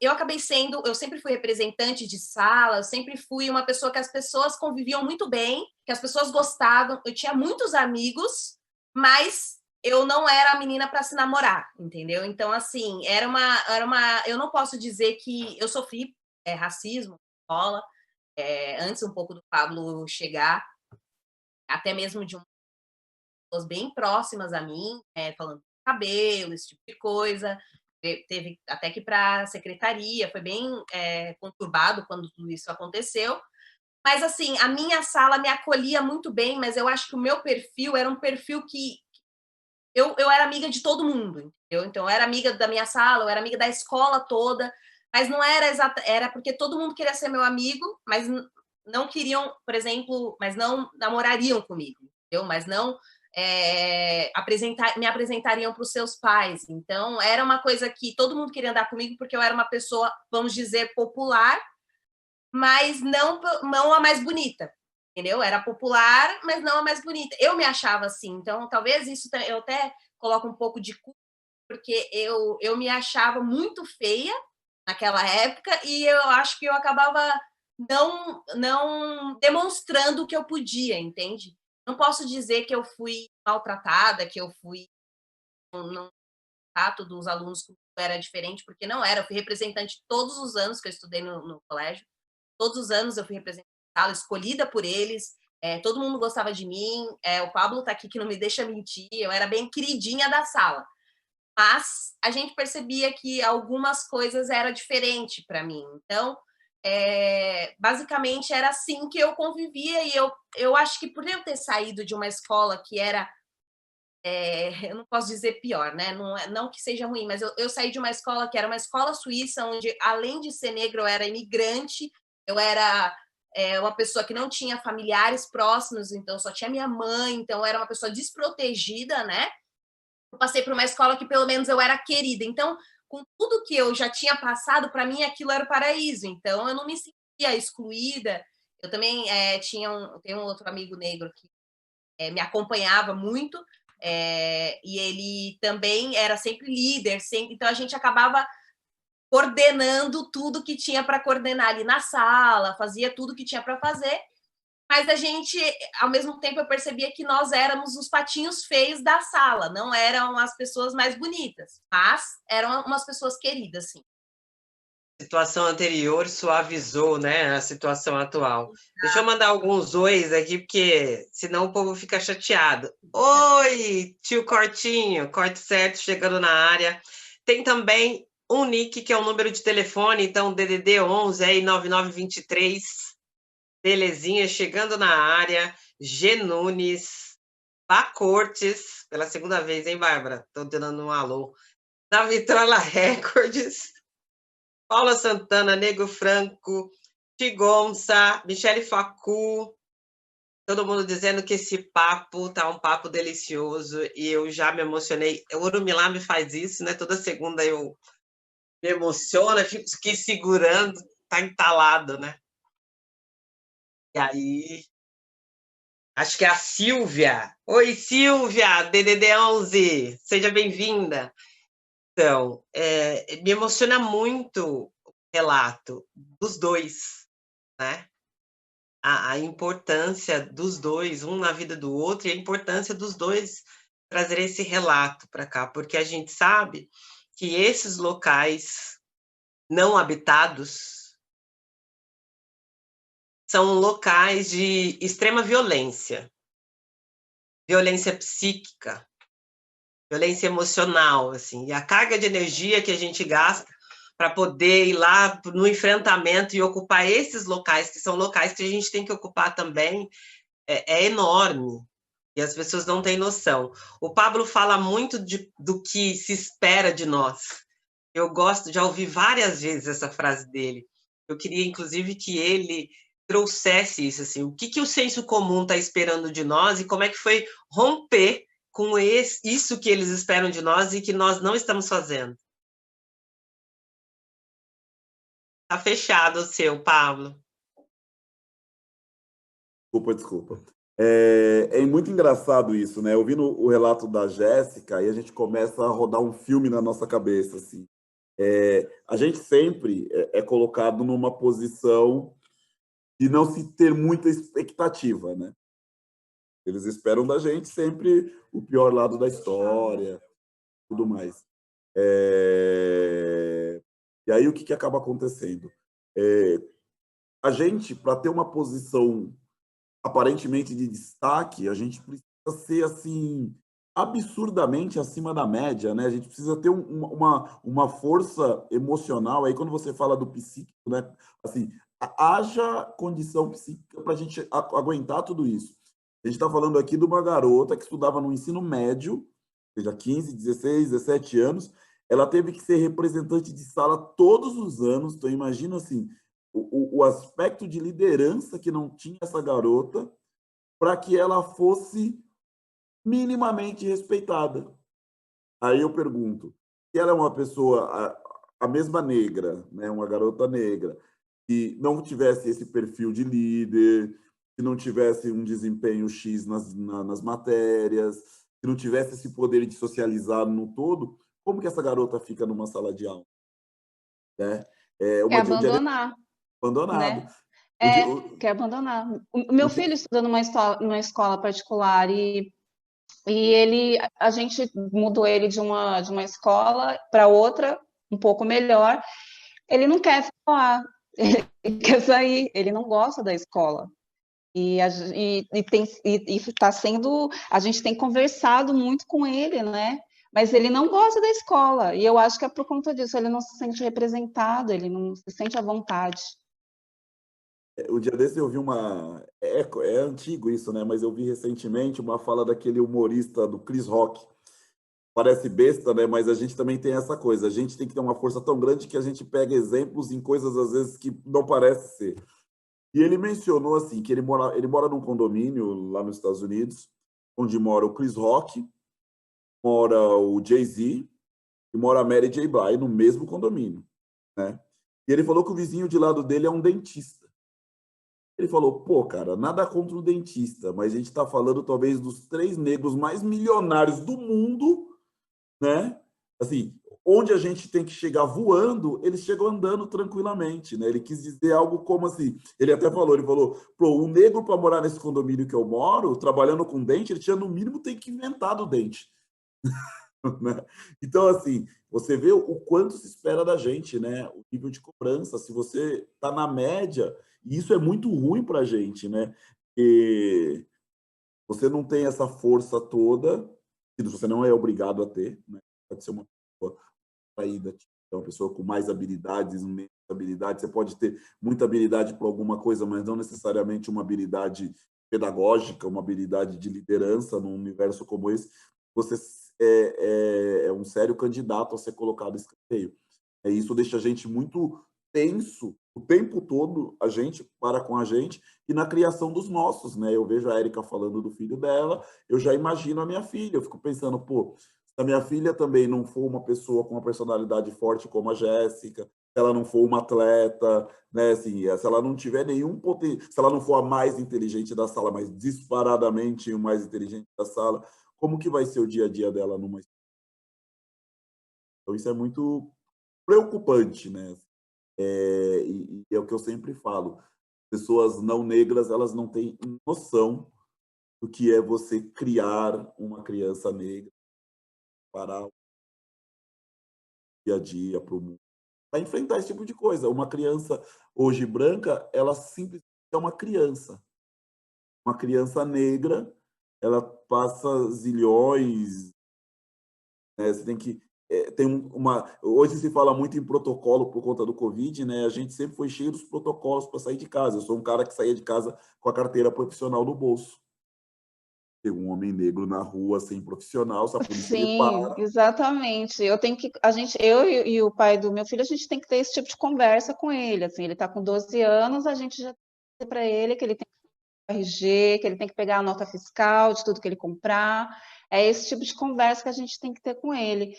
eu acabei sendo, eu sempre fui representante de sala, eu sempre fui uma pessoa que as pessoas conviviam muito bem, que as pessoas gostavam, eu tinha muitos amigos, mas eu não era a menina para se namorar, entendeu? Então, assim, eu não posso dizer que eu sofri racismo na escola, antes um pouco do Pablo chegar, até mesmo de pessoas bem próximas a mim, falando de cabelo, esse tipo de coisa. Teve até que para a secretaria, foi bem conturbado quando tudo isso aconteceu. Mas, assim, a minha sala me acolhia muito bem, mas eu acho que o meu perfil era um perfil que eu era amiga de todo mundo, entendeu? Então, eu era amiga da minha sala, eu era amiga da escola toda, mas não era era porque todo mundo queria ser meu amigo, mas não queriam, por exemplo, mas não namorariam comigo, entendeu? Mas não me apresentariam para os seus pais. Então, era uma coisa que todo mundo queria andar comigo porque eu era uma pessoa, vamos dizer, popular, mas não a mais bonita, entendeu? Era popular, mas não a mais bonita. Eu me achava assim, então talvez isso eu até coloco um pouco de culpa, porque eu me achava muito feia naquela época e eu acho que eu acabava não demonstrando o que eu podia, entende? Não posso dizer que eu fui maltratada, que eu fui no trato dos alunos era diferente, porque não era. Eu fui representante todos os anos que eu estudei no colégio. Todos os anos eu fui representada, escolhida por eles. Todo mundo gostava de mim. O Pablo está aqui que não me deixa mentir. Eu era bem queridinha da sala. Mas a gente percebia que algumas coisas eram diferentes para mim. Então, basicamente, era assim que eu convivia. E eu acho que por eu ter saído de uma escola que era... eu não posso dizer pior, né? Não que seja ruim, mas eu saí de uma escola que era uma escola suíça, onde, além de ser negra, eu era imigrante, eu era uma pessoa que não tinha familiares próximos, então só tinha minha mãe, então eu era uma pessoa desprotegida, né? Eu passei por uma escola que pelo menos eu era querida. Então, com tudo que eu já tinha passado, para mim aquilo era o paraíso. Então, eu não me sentia excluída. Eu também tenho um outro amigo negro que me acompanhava muito, e ele também era sempre líder, então a gente acabava coordenando tudo que tinha para coordenar ali na sala, fazia tudo que tinha para fazer, mas a gente, ao mesmo tempo, eu percebia que nós éramos os patinhos feios da sala, não eram as pessoas mais bonitas, mas eram umas pessoas queridas, sim. A situação anterior suavizou, né, a situação atual. Deixa eu mandar alguns ois aqui, porque senão o povo fica chateado. Oi, tio Cortinho, corte certo, chegando na área. Tem também um nick, que é o número de telefone, então DDD 11, aí 9923. Belezinha, chegando na área. G. Nunes, Bacortes, pela segunda vez, hein, Bárbara? Estou dando um alô. Na Vitrola Records. Paula Santana, Nego Franco, Tigonça, Michele Facu, todo mundo dizendo que esse papo tá um papo delicioso e eu já me emocionei. O Urumilá me faz isso, né? Toda segunda eu me emociono, fico aqui segurando, tá entalado, né? E aí, acho que é a Silvia. Oi, Silvia, DDD 11, seja bem-vinda. Então, me emociona muito o relato dos dois, né? A importância dos dois, um na vida do outro, e a importância dos dois trazer esse relato para cá, porque a gente sabe que esses locais não habitados são locais de extrema violência, violência psíquica, violência emocional, assim, e a carga de energia que a gente gasta para poder ir lá no enfrentamento e ocupar esses locais, que são locais que a gente tem que ocupar também, é enorme, e as pessoas não têm noção. O Pablo fala muito do que se espera de nós. Eu gosto, já ouvi várias vezes essa frase dele. Eu queria, inclusive, que ele trouxesse isso, assim, o que o senso comum está esperando de nós e como é que foi romper com isso que eles esperam de nós e que nós não estamos fazendo. Está fechado o seu, Pablo. Desculpa. É muito engraçado isso, né? Ouvindo o relato da Jéssica, aí a gente começa a rodar um filme na nossa cabeça, assim. A gente sempre é colocado numa posição de não se ter muita expectativa, né? Eles esperam da gente sempre o pior lado da história, tudo mais. E aí o que acaba acontecendo? A gente, para ter uma posição aparentemente de destaque, a gente precisa ser assim absurdamente acima da média, né? A gente precisa ter uma força emocional. Aí quando você fala do psíquico, né? Assim, haja condição psíquica para a gente aguentar tudo isso. A gente está falando aqui de uma garota que estudava no ensino médio, ou seja, 15, 16, 17 anos. Ela teve que ser representante de sala todos os anos. Então, imagina assim, o aspecto de liderança que não tinha essa garota para que ela fosse minimamente respeitada. Aí eu pergunto, se ela é uma pessoa, a mesma negra, né, uma garota negra, que não tivesse esse perfil de líder, que não tivesse um desempenho X nas matérias, que não tivesse esse poder de socializar no todo, como que essa garota fica numa sala de aula? Né? Abandonar, Abandonado. né? Quer abandonar. O meu filho estuda numa escola particular e a gente mudou ele de uma escola para outra, um pouco melhor. Ele não quer ficar lá, ele quer sair, ele não gosta da escola. Tá sendo, a gente tem conversado muito com ele, né? Mas ele não gosta da escola, e eu acho que é por conta disso, ele não se sente representado, ele não se sente à vontade. O dia desse eu vi é antigo isso, né? Mas eu vi recentemente uma fala daquele humorista do Chris Rock. Parece besta, né? Mas a gente também tem essa coisa. A gente tem que ter uma força tão grande que a gente pega exemplos em coisas, às vezes, que não parece ser. E ele mencionou, assim, que ele mora num condomínio lá nos Estados Unidos, onde mora o Chris Rock, mora o Jay-Z e mora a Mary J. Blige no mesmo condomínio, né? E ele falou que o vizinho de lado dele é um dentista. Ele falou, pô, cara, nada contra o dentista, mas a gente está falando talvez dos 3 negros mais milionários do mundo, né? Assim, onde a gente tem que chegar voando, eles chegam andando tranquilamente, né? Ele quis dizer algo como assim, ele falou, pô, um negro para morar nesse condomínio que eu moro, trabalhando com dente, ele tinha no mínimo tem que inventar o dente. Né? Então, assim, você vê o quanto se espera da gente, né? O nível de cobrança, se você está na média, e isso é muito ruim para a gente, né? E você não tem essa força toda, que você não é obrigado a ter, né? Pode ser uma pessoa traída, uma pessoa com mais habilidades, menos habilidades. Você pode ter muita habilidade para alguma coisa, mas não necessariamente uma habilidade pedagógica, uma habilidade de liderança num universo como esse. Você é um sério candidato a ser colocado em escanteio. Isso deixa a gente muito tenso o tempo todo, a gente para com a gente, e na criação dos nossos, né? Eu vejo a Érica falando do filho dela, eu já imagino a minha filha, eu fico pensando, pô, se a minha filha também não for uma pessoa com uma personalidade forte como a Jéssica, se ela não for uma atleta, né, assim, se ela não tiver nenhum potencial, se ela não for a mais inteligente da sala, mas disparadamente o mais inteligente da sala, como que vai ser o dia a dia dela numa escola? Então isso é muito preocupante, né? E é o que eu sempre falo, pessoas não negras, elas não têm noção do que é você criar uma criança negra para o dia a dia, para o mundo, para enfrentar esse tipo de coisa. Uma criança hoje branca, ela simplesmente é uma criança. Uma criança negra, ela passa zilhões, né? Você tem que hoje se fala muito em protocolo por conta do Covid, né? A gente sempre foi cheio dos protocolos para sair de casa. Eu sou um cara que saía de casa com a carteira profissional no bolso. Tem um homem negro na rua sem profissional, se a polícia me Sim, para. exatamente. Eu e o pai do meu filho, a gente tem que ter esse tipo de conversa com ele. Assim, ele está com 12 anos, a gente já diz para ele que ele tem que RG, que ele tem que pegar a nota fiscal de tudo que ele comprar. É esse tipo de conversa que a gente tem que ter com ele.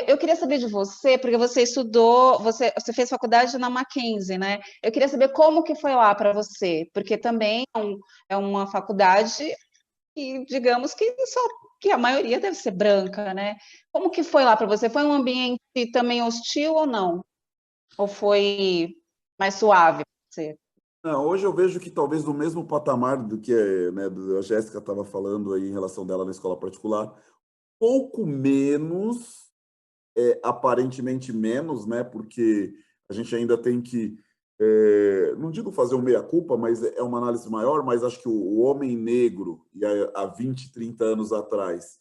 Eu queria saber de você, porque você estudou, você fez faculdade na Mackenzie, né? Eu queria saber como que foi lá para você, porque também é uma faculdade que, digamos que só que a maioria deve ser branca, né? Como que foi lá para você? Foi um ambiente também hostil ou não? Ou foi mais suave para você? Não, hoje eu vejo que talvez no mesmo patamar do que, né, a Jéssica estava falando aí em relação dela na escola particular, pouco menos, aparentemente menos, né? Porque a gente ainda tem que, não digo fazer um meia-culpa, mas é uma análise maior, mas acho que o homem negro, e há 20, 30 anos atrás,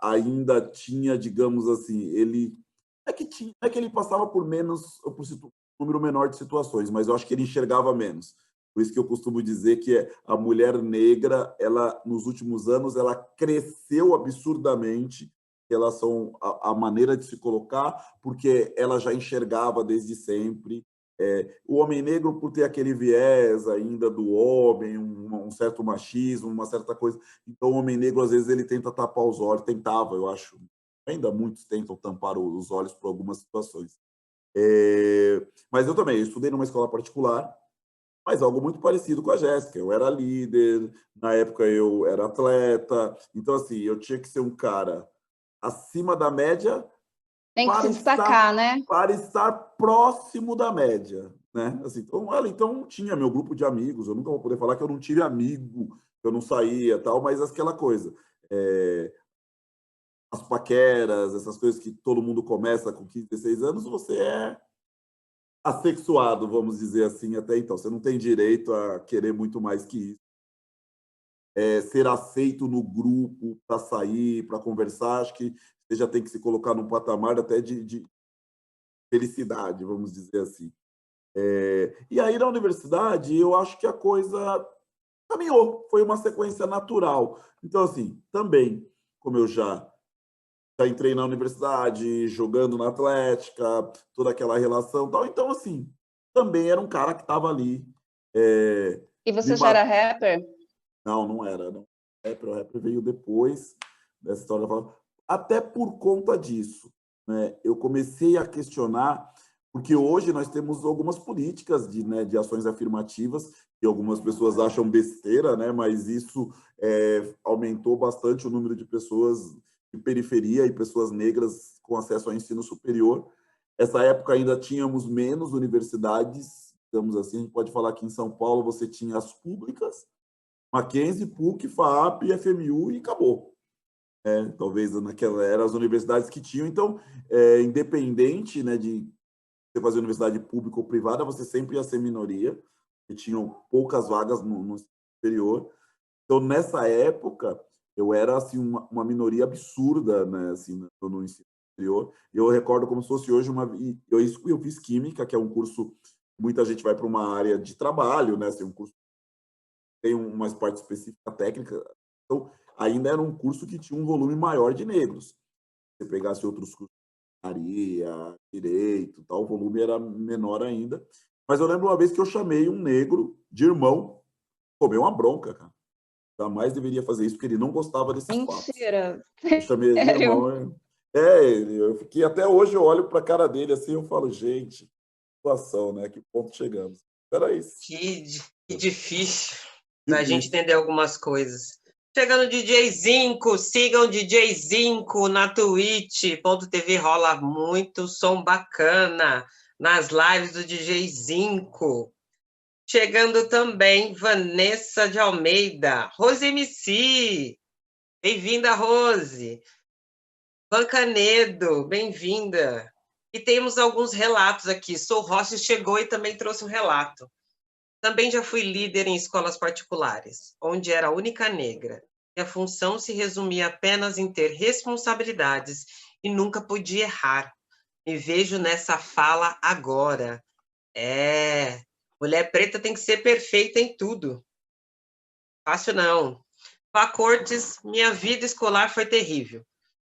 ainda tinha, digamos assim, ele não é que ele passava por menos, por número menor de situações, mas eu acho que ele enxergava menos. Por isso que eu costumo dizer que a mulher negra, ela nos últimos anos, ela cresceu absurdamente em relação à maneira de se colocar, porque ela já enxergava desde sempre. O homem negro, por ter aquele viés ainda do homem, um certo machismo, uma certa coisa. Então, o homem negro, às vezes, ele tenta tapar os olhos, tentava, eu acho. Ainda muitos tentam tampar os olhos por algumas situações. Mas eu também estudei numa escola particular, mas algo muito parecido com a Jéssica. Eu era líder, na época eu era atleta, então, assim, eu tinha que ser um cara acima da média Tem que se destacar, né? para estar próximo da média, né? Assim, então tinha meu grupo de amigos, eu nunca vou poder falar que eu não tive amigo, que eu não saía, tal, mas aquela coisa, as paqueras, essas coisas que todo mundo começa com 15, 16 anos, você é assexuado, vamos dizer assim, até então. Você não tem direito a querer muito mais que isso. Ser aceito no grupo para sair, para conversar, acho que você já tem que se colocar num patamar até de felicidade, vamos dizer assim. E aí, na universidade, eu acho que a coisa caminhou, foi uma sequência natural. Então, assim, também, como eu já entrei na universidade, jogando na Atlética, toda aquela relação tal. Então, assim, também era um cara que estava ali. E você já era rapper? Não, não era. Não. O rapper veio depois dessa história. Até por conta disso, né? Eu comecei a questionar, porque hoje nós temos algumas políticas de ações afirmativas, que algumas pessoas acham besteira, né? Mas isso aumentou bastante o número de pessoas de periferia e pessoas negras com acesso ao ensino superior. Essa época ainda tínhamos menos universidades, digamos assim, a gente pode falar que em São Paulo você tinha as públicas, Mackenzie, PUC, FAAP, FMU e acabou. Talvez naquela era as universidades que tinham. Então, independente, né, de você fazer universidade pública ou privada, você sempre ia ser minoria, e tinham poucas vagas no superior. Então, nessa época, eu era assim uma minoria absurda, né, assim, no ensino superior. Eu recordo como se fosse hoje eu fiz química, que é um curso muita gente vai para uma área de trabalho, né, assim, um curso tem uma parte específica técnica. Então, ainda era um curso que tinha um volume maior de negros. Se você pegasse outros cursos, engenharia, direito, tal, o volume era menor ainda. Mas eu lembro uma vez que eu chamei um negro de irmão, tomei uma bronca, cara. Jamais deveria fazer isso, porque ele não gostava desses papos. Mentira! Eu chamei ele de irmão. Eu fiquei, até hoje eu olho para a cara dele assim, eu falo, gente, situação, né? Que ponto chegamos. Era isso. Que difícil para a gente entender algumas coisas. Chegando o DJ Zinco, sigam o DJ Zinco na twitch.tv, rola muito som bacana nas lives do DJ Zinco. Chegando também Vanessa de Almeida, Rose MC, bem-vinda, Rose. Vancanedo, bem-vinda. E temos alguns relatos aqui. Sou Rossi chegou e também trouxe um relato. Também já fui líder em escolas particulares, onde era a única negra. E a função se resumia apenas em ter responsabilidades e nunca podia errar. Me vejo nessa fala agora. Mulher preta tem que ser perfeita em tudo. Fácil não. Vá Cortes, minha vida escolar foi terrível.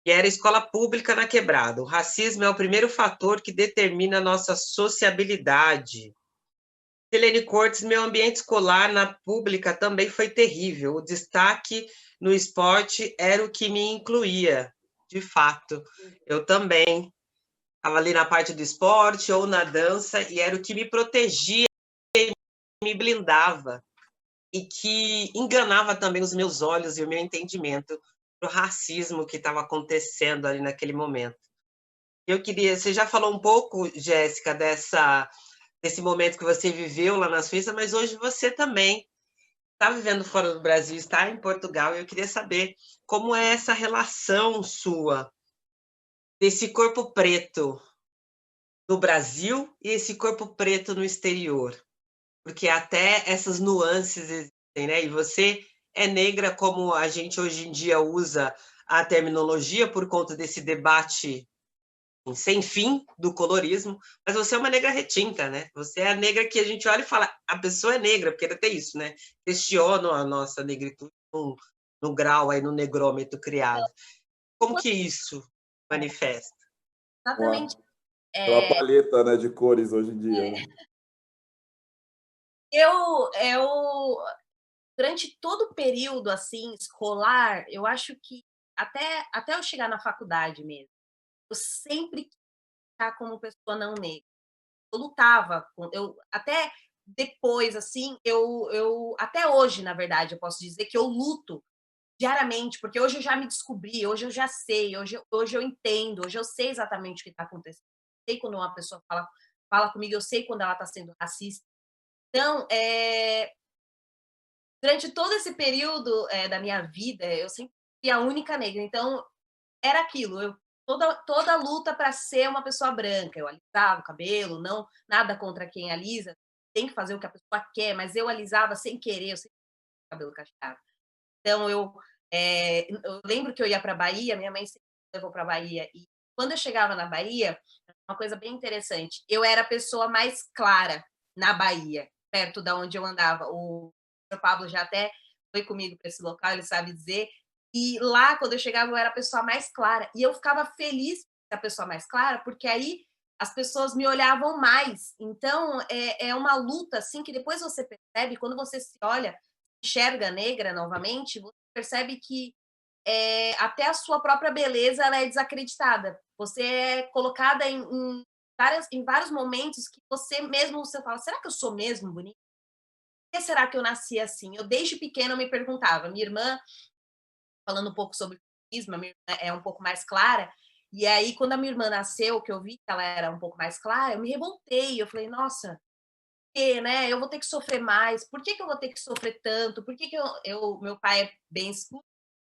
E era escola pública na Quebrada. O racismo é o primeiro fator que determina a nossa sociabilidade. Helene Cortes, meu ambiente escolar na pública também foi terrível. O destaque no esporte era o que me incluía. De fato, eu também estava ali na parte do esporte ou na dança e era o que me protegia e me blindava e que enganava também os meus olhos e o meu entendimento para o racismo que estava acontecendo ali naquele momento. Eu queria, você já falou um pouco, Jéssica, desse momento que você viveu lá na Suíça, mas hoje você também está vivendo fora do Brasil, está em Portugal, e eu queria saber como é essa relação sua desse corpo preto no Brasil e esse corpo preto no exterior, porque até essas nuances existem, né? E você é negra, como a gente hoje em dia usa a terminologia por conta desse debate sem fim do colorismo, mas você é uma negra retinta, né? Você é a negra que a gente olha e fala, a pessoa é negra, porque tem isso, né? Questionam a nossa negritude no grau aí, no negrômetro criado. Como que isso manifesta? Exatamente. Uma palheta, né, de cores hoje em dia. Né? Durante todo o período assim escolar, eu acho que até eu chegar na faculdade mesmo, eu sempre quis ficar como pessoa não negra. Eu lutava, até depois, assim, até hoje, na verdade, eu posso dizer que eu luto diariamente, porque hoje eu já me descobri, hoje eu já sei, hoje eu entendo, hoje eu sei exatamente o que está acontecendo. Eu sei quando uma pessoa fala comigo, eu sei quando ela está sendo racista. Então, durante todo esse período da minha vida, eu sempre fui a única negra. Então, era aquilo, toda luta para ser uma pessoa branca. Eu alisava o cabelo, não nada contra quem alisa, tem que fazer o que a pessoa quer, mas eu alisava sem querer, eu sempre tinha cabelo cacheado. Então, eu lembro que eu ia para a Bahia, minha mãe sempre me levou para a Bahia, e quando eu chegava na Bahia, uma coisa bem interessante, eu era a pessoa mais clara na Bahia, perto da onde eu andava. O Pablo já até foi comigo para esse local, ele sabe dizer. E lá, quando eu chegava, eu era a pessoa mais clara. E eu ficava feliz ser a pessoa mais clara, porque aí as pessoas me olhavam mais. Então, é uma luta, assim, que depois você percebe, quando você se olha, enxerga negra novamente, você percebe que até a sua própria beleza ela é desacreditada. Você é colocada em vários momentos que você fala, será que eu sou mesmo bonita? Por que será que eu nasci assim? Eu, desde pequena, eu me perguntava. Minha irmã, falando um pouco sobre feminismo, a minha irmã é um pouco mais clara, e aí, quando a minha irmã nasceu, que eu vi que ela era um pouco mais clara, eu me revoltei. Eu falei, nossa, né? Eu vou ter que sofrer mais. Por que eu vou ter que sofrer tanto? Por que meu pai é bem escuro?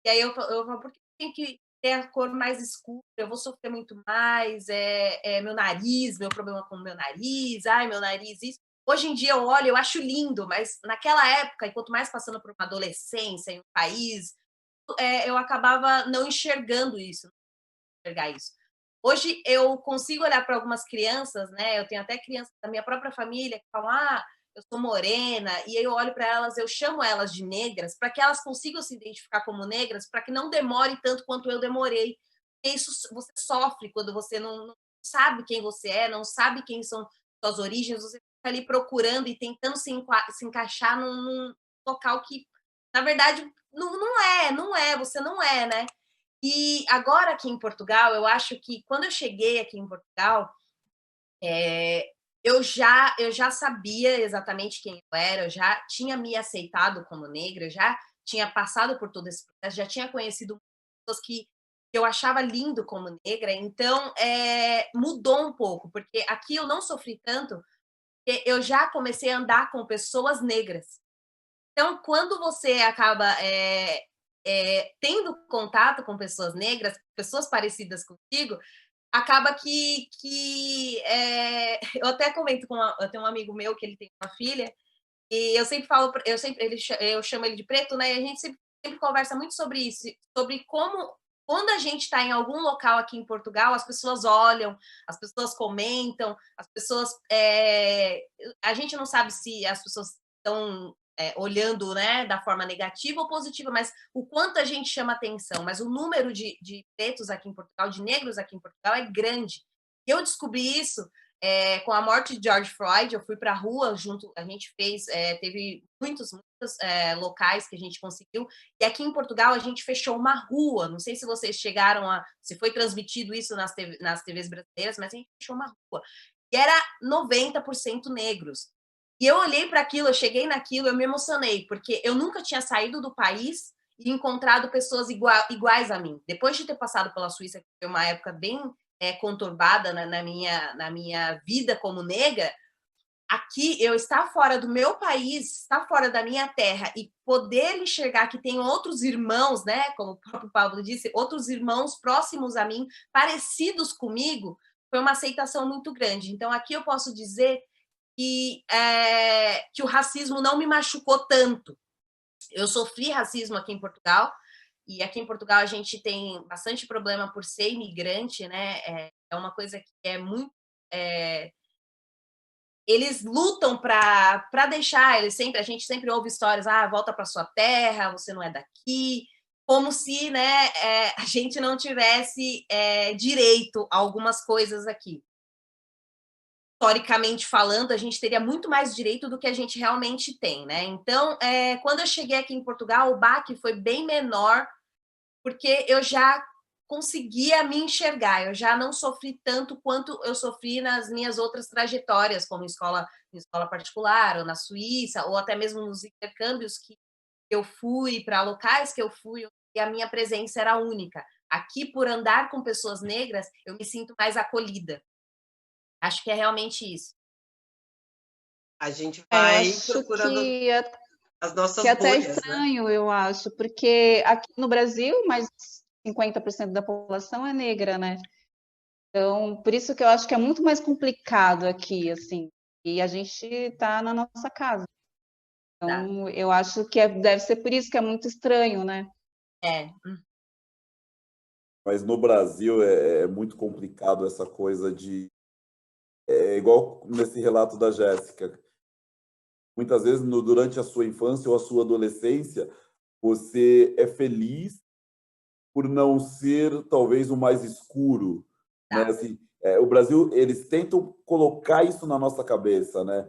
E aí eu falo, por que tem que ter a cor mais escura? Eu vou sofrer muito mais. Meu nariz, meu problema com o meu nariz. Ai, meu nariz, isso. Hoje em dia eu olho, eu acho lindo, mas naquela época, e quanto mais passando por uma adolescência em um país, eu acabava não enxergando isso, não enxergar isso. Hoje eu consigo olhar para algumas crianças, né? Eu tenho até crianças da minha própria família que falam, eu sou morena, e aí eu olho para elas, eu chamo elas de negras, para que elas consigam se identificar como negras, para que não demore tanto quanto eu demorei. Porque isso você sofre quando você não sabe quem você é, não sabe quem são suas origens, você fica ali procurando e tentando se encaixar num local que, na verdade, não é, você não é, né? E agora aqui em Portugal, eu acho que quando eu cheguei aqui em Portugal, eu já sabia exatamente quem eu era, eu já tinha me aceitado como negra, eu já tinha passado por todo esse processo, já tinha conhecido pessoas que eu achava lindo como negra, então mudou um pouco, porque aqui eu não sofri tanto, porque eu já comecei a andar com pessoas negras. Então, quando você acaba tendo contato com pessoas negras, pessoas parecidas contigo, acaba que eu até comento eu tenho um amigo meu que ele tem uma filha, e eu sempre falo, eu chamo ele de preto, né? E a gente sempre conversa muito sobre isso, sobre como quando a gente está em algum local aqui em Portugal, as pessoas olham, as pessoas comentam, as pessoas. A gente não sabe se as pessoas estão olhando, né, da forma negativa ou positiva, mas o quanto a gente chama atenção. Mas o número de pretos aqui em Portugal, de negros aqui em Portugal, é grande. E eu descobri isso com a morte de George Floyd. Eu fui para a rua junto, a gente teve muitos locais que a gente conseguiu, e aqui em Portugal a gente fechou uma rua, não sei se vocês se foi transmitido isso nas TVs brasileiras, mas a gente fechou uma rua, e era 90% negros. E eu olhei para aquilo, eu cheguei naquilo, eu me emocionei, porque eu nunca tinha saído do país e encontrado pessoas iguais a mim. Depois de ter passado pela Suíça, que foi uma época bem conturbada na minha vida como negra, aqui eu estar fora do meu país, estar fora da minha terra e poder enxergar que tem outros irmãos, né, como o próprio Pablo disse, outros irmãos próximos a mim, parecidos comigo, foi uma aceitação muito grande. Então, aqui eu posso dizer que o racismo não me machucou tanto. Eu sofri racismo aqui em Portugal, e aqui em Portugal a gente tem bastante problema por ser imigrante, né? É uma coisa que é muito... eles lutam para deixar, a gente sempre ouve histórias, volta para sua terra, você não é daqui, como se, né, a gente não tivesse direito a algumas coisas aqui. Historicamente falando, a gente teria muito mais direito do que a gente realmente tem, né? Então, quando eu cheguei aqui em Portugal, o baque foi bem menor, porque eu já conseguia me enxergar, eu já não sofri tanto quanto eu sofri nas minhas outras trajetórias, como em escola particular, ou na Suíça, ou até mesmo nos intercâmbios que eu fui, para locais que eu fui, e a minha presença era única. Aqui, por andar com pessoas negras, eu me sinto mais acolhida. Acho que é realmente isso. A gente vai acho procurando as nossas que é até bolhas, estranho, né? Eu acho, porque aqui no Brasil, mais 50% da população é negra, né? Então, por isso que eu acho que é muito mais complicado aqui, assim. E a gente está na nossa casa. Então, eu acho que deve ser por isso que é muito estranho, né? Mas no Brasil é muito complicado essa coisa de... É igual nesse relato da Jéssica. Muitas vezes, durante a sua infância ou a sua adolescência, você é feliz por não ser, talvez, o mais escuro. Né? Assim, o Brasil, eles tentam colocar isso na nossa cabeça, né?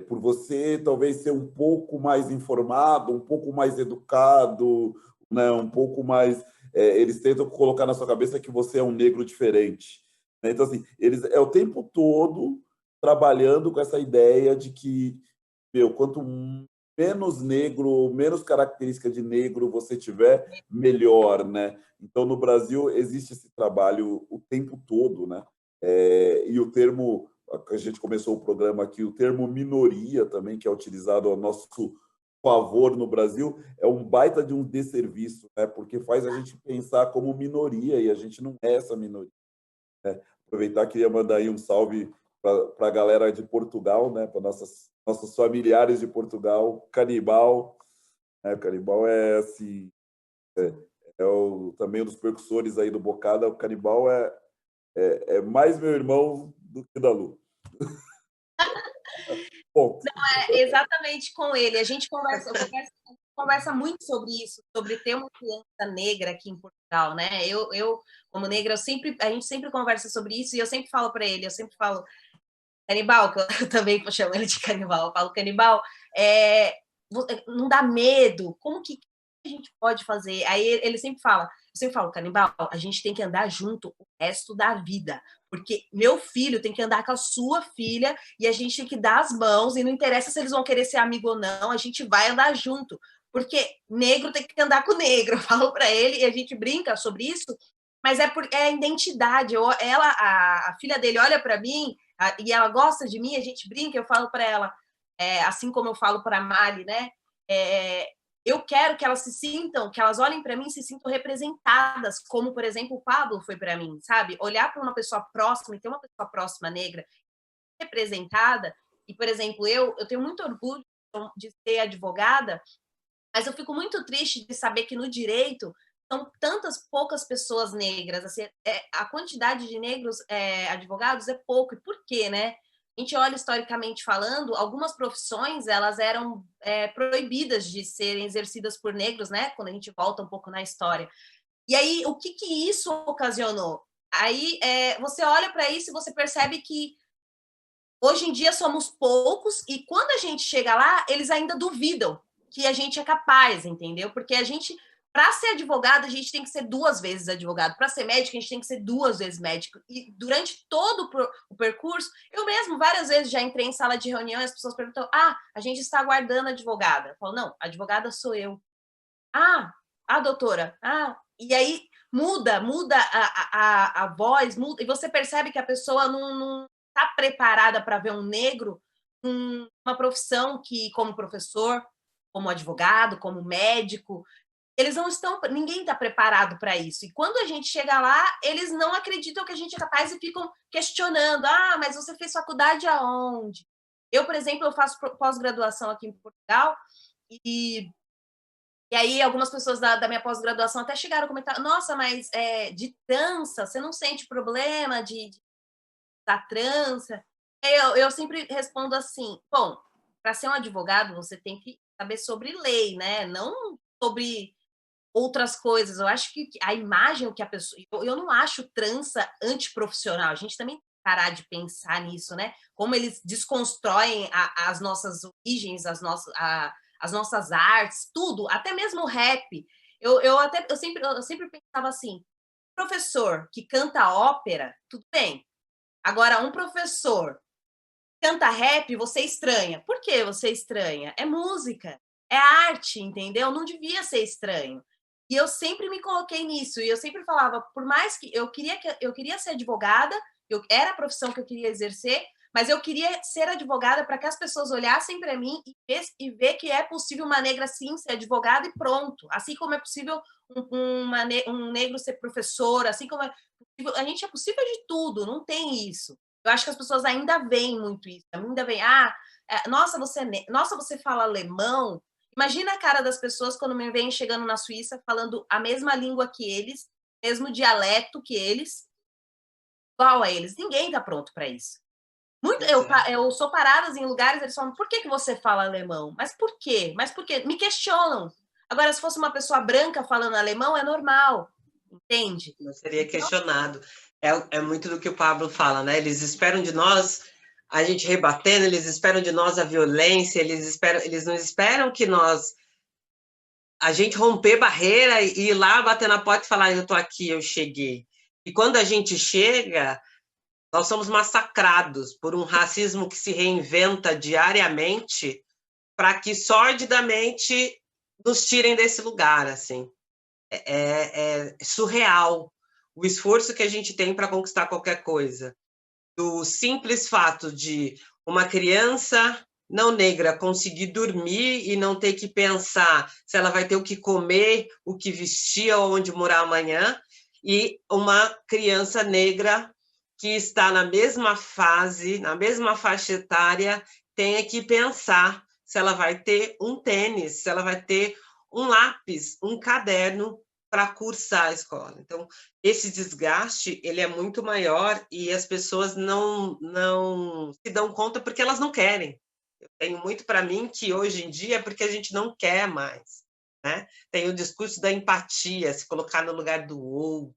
Por você, talvez, ser um pouco mais informado, um pouco mais educado, né? Um pouco mais... eles tentam colocar na sua cabeça que você é um negro diferente. Né? Então, assim, eles o tempo todo trabalhando com essa ideia de que, quanto menos negro, menos característica de negro você tiver, melhor, né? Então, no Brasil, existe esse trabalho o tempo todo, né? E o termo, a gente começou o programa aqui, o termo minoria também, que é utilizado ao nosso favor no Brasil, é um baita de um desserviço, né? Porque faz a gente pensar como minoria, e a gente não é essa minoria. Né? Aproveitar, queria mandar aí um salve para a galera de Portugal, né? Para nossos familiares de Portugal, Canibal. O Canibal é assim, também um dos percussores aí do Bocada. O Canibal é mais meu irmão do que da Lu. Ponto. Não, exatamente com ele. A gente conversa muito sobre isso, sobre ter uma criança negra aqui em Portugal, né? Eu como negra, a gente sempre conversa sobre isso, e eu sempre falo para ele, Canibal, que eu também chamo ele de Canibal, eu falo, Canibal, não dá medo? Como que a gente pode fazer? Aí ele sempre fala, eu sempre falo, Canibal, a gente tem que andar junto o resto da vida, porque meu filho tem que andar com a sua filha e a gente tem que dar as mãos, e não interessa se eles vão querer ser amigo ou não, a gente vai andar junto, porque negro tem que andar com negro, eu falo para ele, e a gente brinca sobre isso, mas é a identidade. A filha dele olha para mim e ela gosta de mim, a gente brinca, eu falo para ela, assim como eu falo para a Mali, né? Eu quero que elas se sintam, que elas olhem para mim e se sintam representadas, como, por exemplo, o Pablo foi para mim, sabe? Olhar para uma pessoa próxima e ter uma pessoa próxima negra representada. E, por exemplo, eu tenho muito orgulho de ser advogada, mas eu fico muito triste de saber que no direito são tantas poucas pessoas negras. Assim, a quantidade de negros advogados é pouco. E por quê, né? A gente olha historicamente falando, algumas profissões elas eram proibidas de serem exercidas por negros, né? Quando a gente volta um pouco na história. E aí, o que isso ocasionou? Aí você olha para isso e você percebe que hoje em dia somos poucos, e quando a gente chega lá, eles ainda duvidam que a gente é capaz, entendeu? Porque a gente, para ser advogado, a gente tem que ser 2 vezes advogado. Para ser médico, a gente tem que ser 2 vezes médico. E durante todo o percurso, eu mesmo várias vezes já entrei em sala de reunião e as pessoas perguntam: a gente está aguardando a advogada. Eu falo, não, a advogada sou eu. a doutora, e aí muda a voz, muda, e você percebe que a pessoa não está preparada para ver um negro uma profissão que, como professor, como advogado, como médico, eles não estão, ninguém está preparado para isso. E quando a gente chega lá, eles não acreditam que a gente é capaz e ficam questionando: mas você fez faculdade aonde? Eu, por exemplo, eu faço pós-graduação aqui em Portugal e aí algumas pessoas da minha pós-graduação até chegaram a comentar: nossa, mas de trança, você não sente problema da trança? Eu sempre respondo assim: bom, para ser um advogado, você tem que saber sobre lei, né? Não sobre outras coisas. Eu acho que a imagem que a pessoa... Eu não acho trança antiprofissional. A gente também tem que parar de pensar nisso, né? Como eles desconstroem as nossas origens, as nossas artes, tudo, até mesmo o rap. Eu sempre pensava assim: professor que canta ópera, tudo bem. Agora, um professor canta rap, você estranha. Por que você estranha? É música, é arte, entendeu? Não devia ser estranho. E eu sempre me coloquei nisso, e eu sempre falava, por mais que eu queria ser advogada, era a profissão que eu queria exercer, mas eu queria ser advogada para que as pessoas olhassem para mim e ver que é possível uma negra sim ser advogada e pronto. Assim como é possível um negro ser professor, assim como a gente é possível de tudo, não tem isso. Eu acho que as pessoas ainda veem muito isso, ainda veem, nossa, você fala alemão. Imagina a cara das pessoas quando me vêm chegando na Suíça falando a mesma língua que eles, mesmo dialeto que eles, igual a eles. Ninguém está pronto para isso. Eu sou parada em lugares, eles falam: por que você fala alemão? Mas por quê? Me questionam. Agora, se fosse uma pessoa branca falando alemão, é normal, entende? Não seria questionado. É muito do que o Pablo fala, né? Eles esperam de nós a gente rebatendo, eles esperam de nós a violência, eles não esperam que a gente romper barreira e ir lá bater na porta e falar: eu estou aqui, eu cheguei. E quando a gente chega, nós somos massacrados por um racismo que se reinventa diariamente para que sordidamente nos tirem desse lugar, assim. É surreal o esforço que a gente tem para conquistar qualquer coisa. Do simples fato de uma criança não negra conseguir dormir e não ter que pensar se ela vai ter o que comer, o que vestir ou onde morar amanhã, e uma criança negra que está na mesma fase, na mesma faixa etária, tenha que pensar se ela vai ter um tênis, se ela vai ter um lápis, um caderno para cursar a escola. Então, esse desgaste ele é muito maior e as pessoas não se dão conta porque elas não querem. Eu tenho muito para mim que hoje em dia é porque a gente não quer mais, né? Tem o discurso da empatia, se colocar no lugar do outro,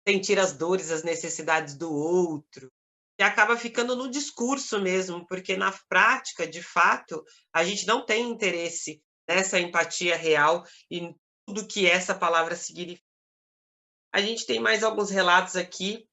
sentir as dores, as necessidades do outro, e acaba ficando no discurso mesmo, porque na prática, de fato, a gente não tem interesse nessa empatia real e tudo que essa palavra significa. A gente tem mais alguns relatos aqui.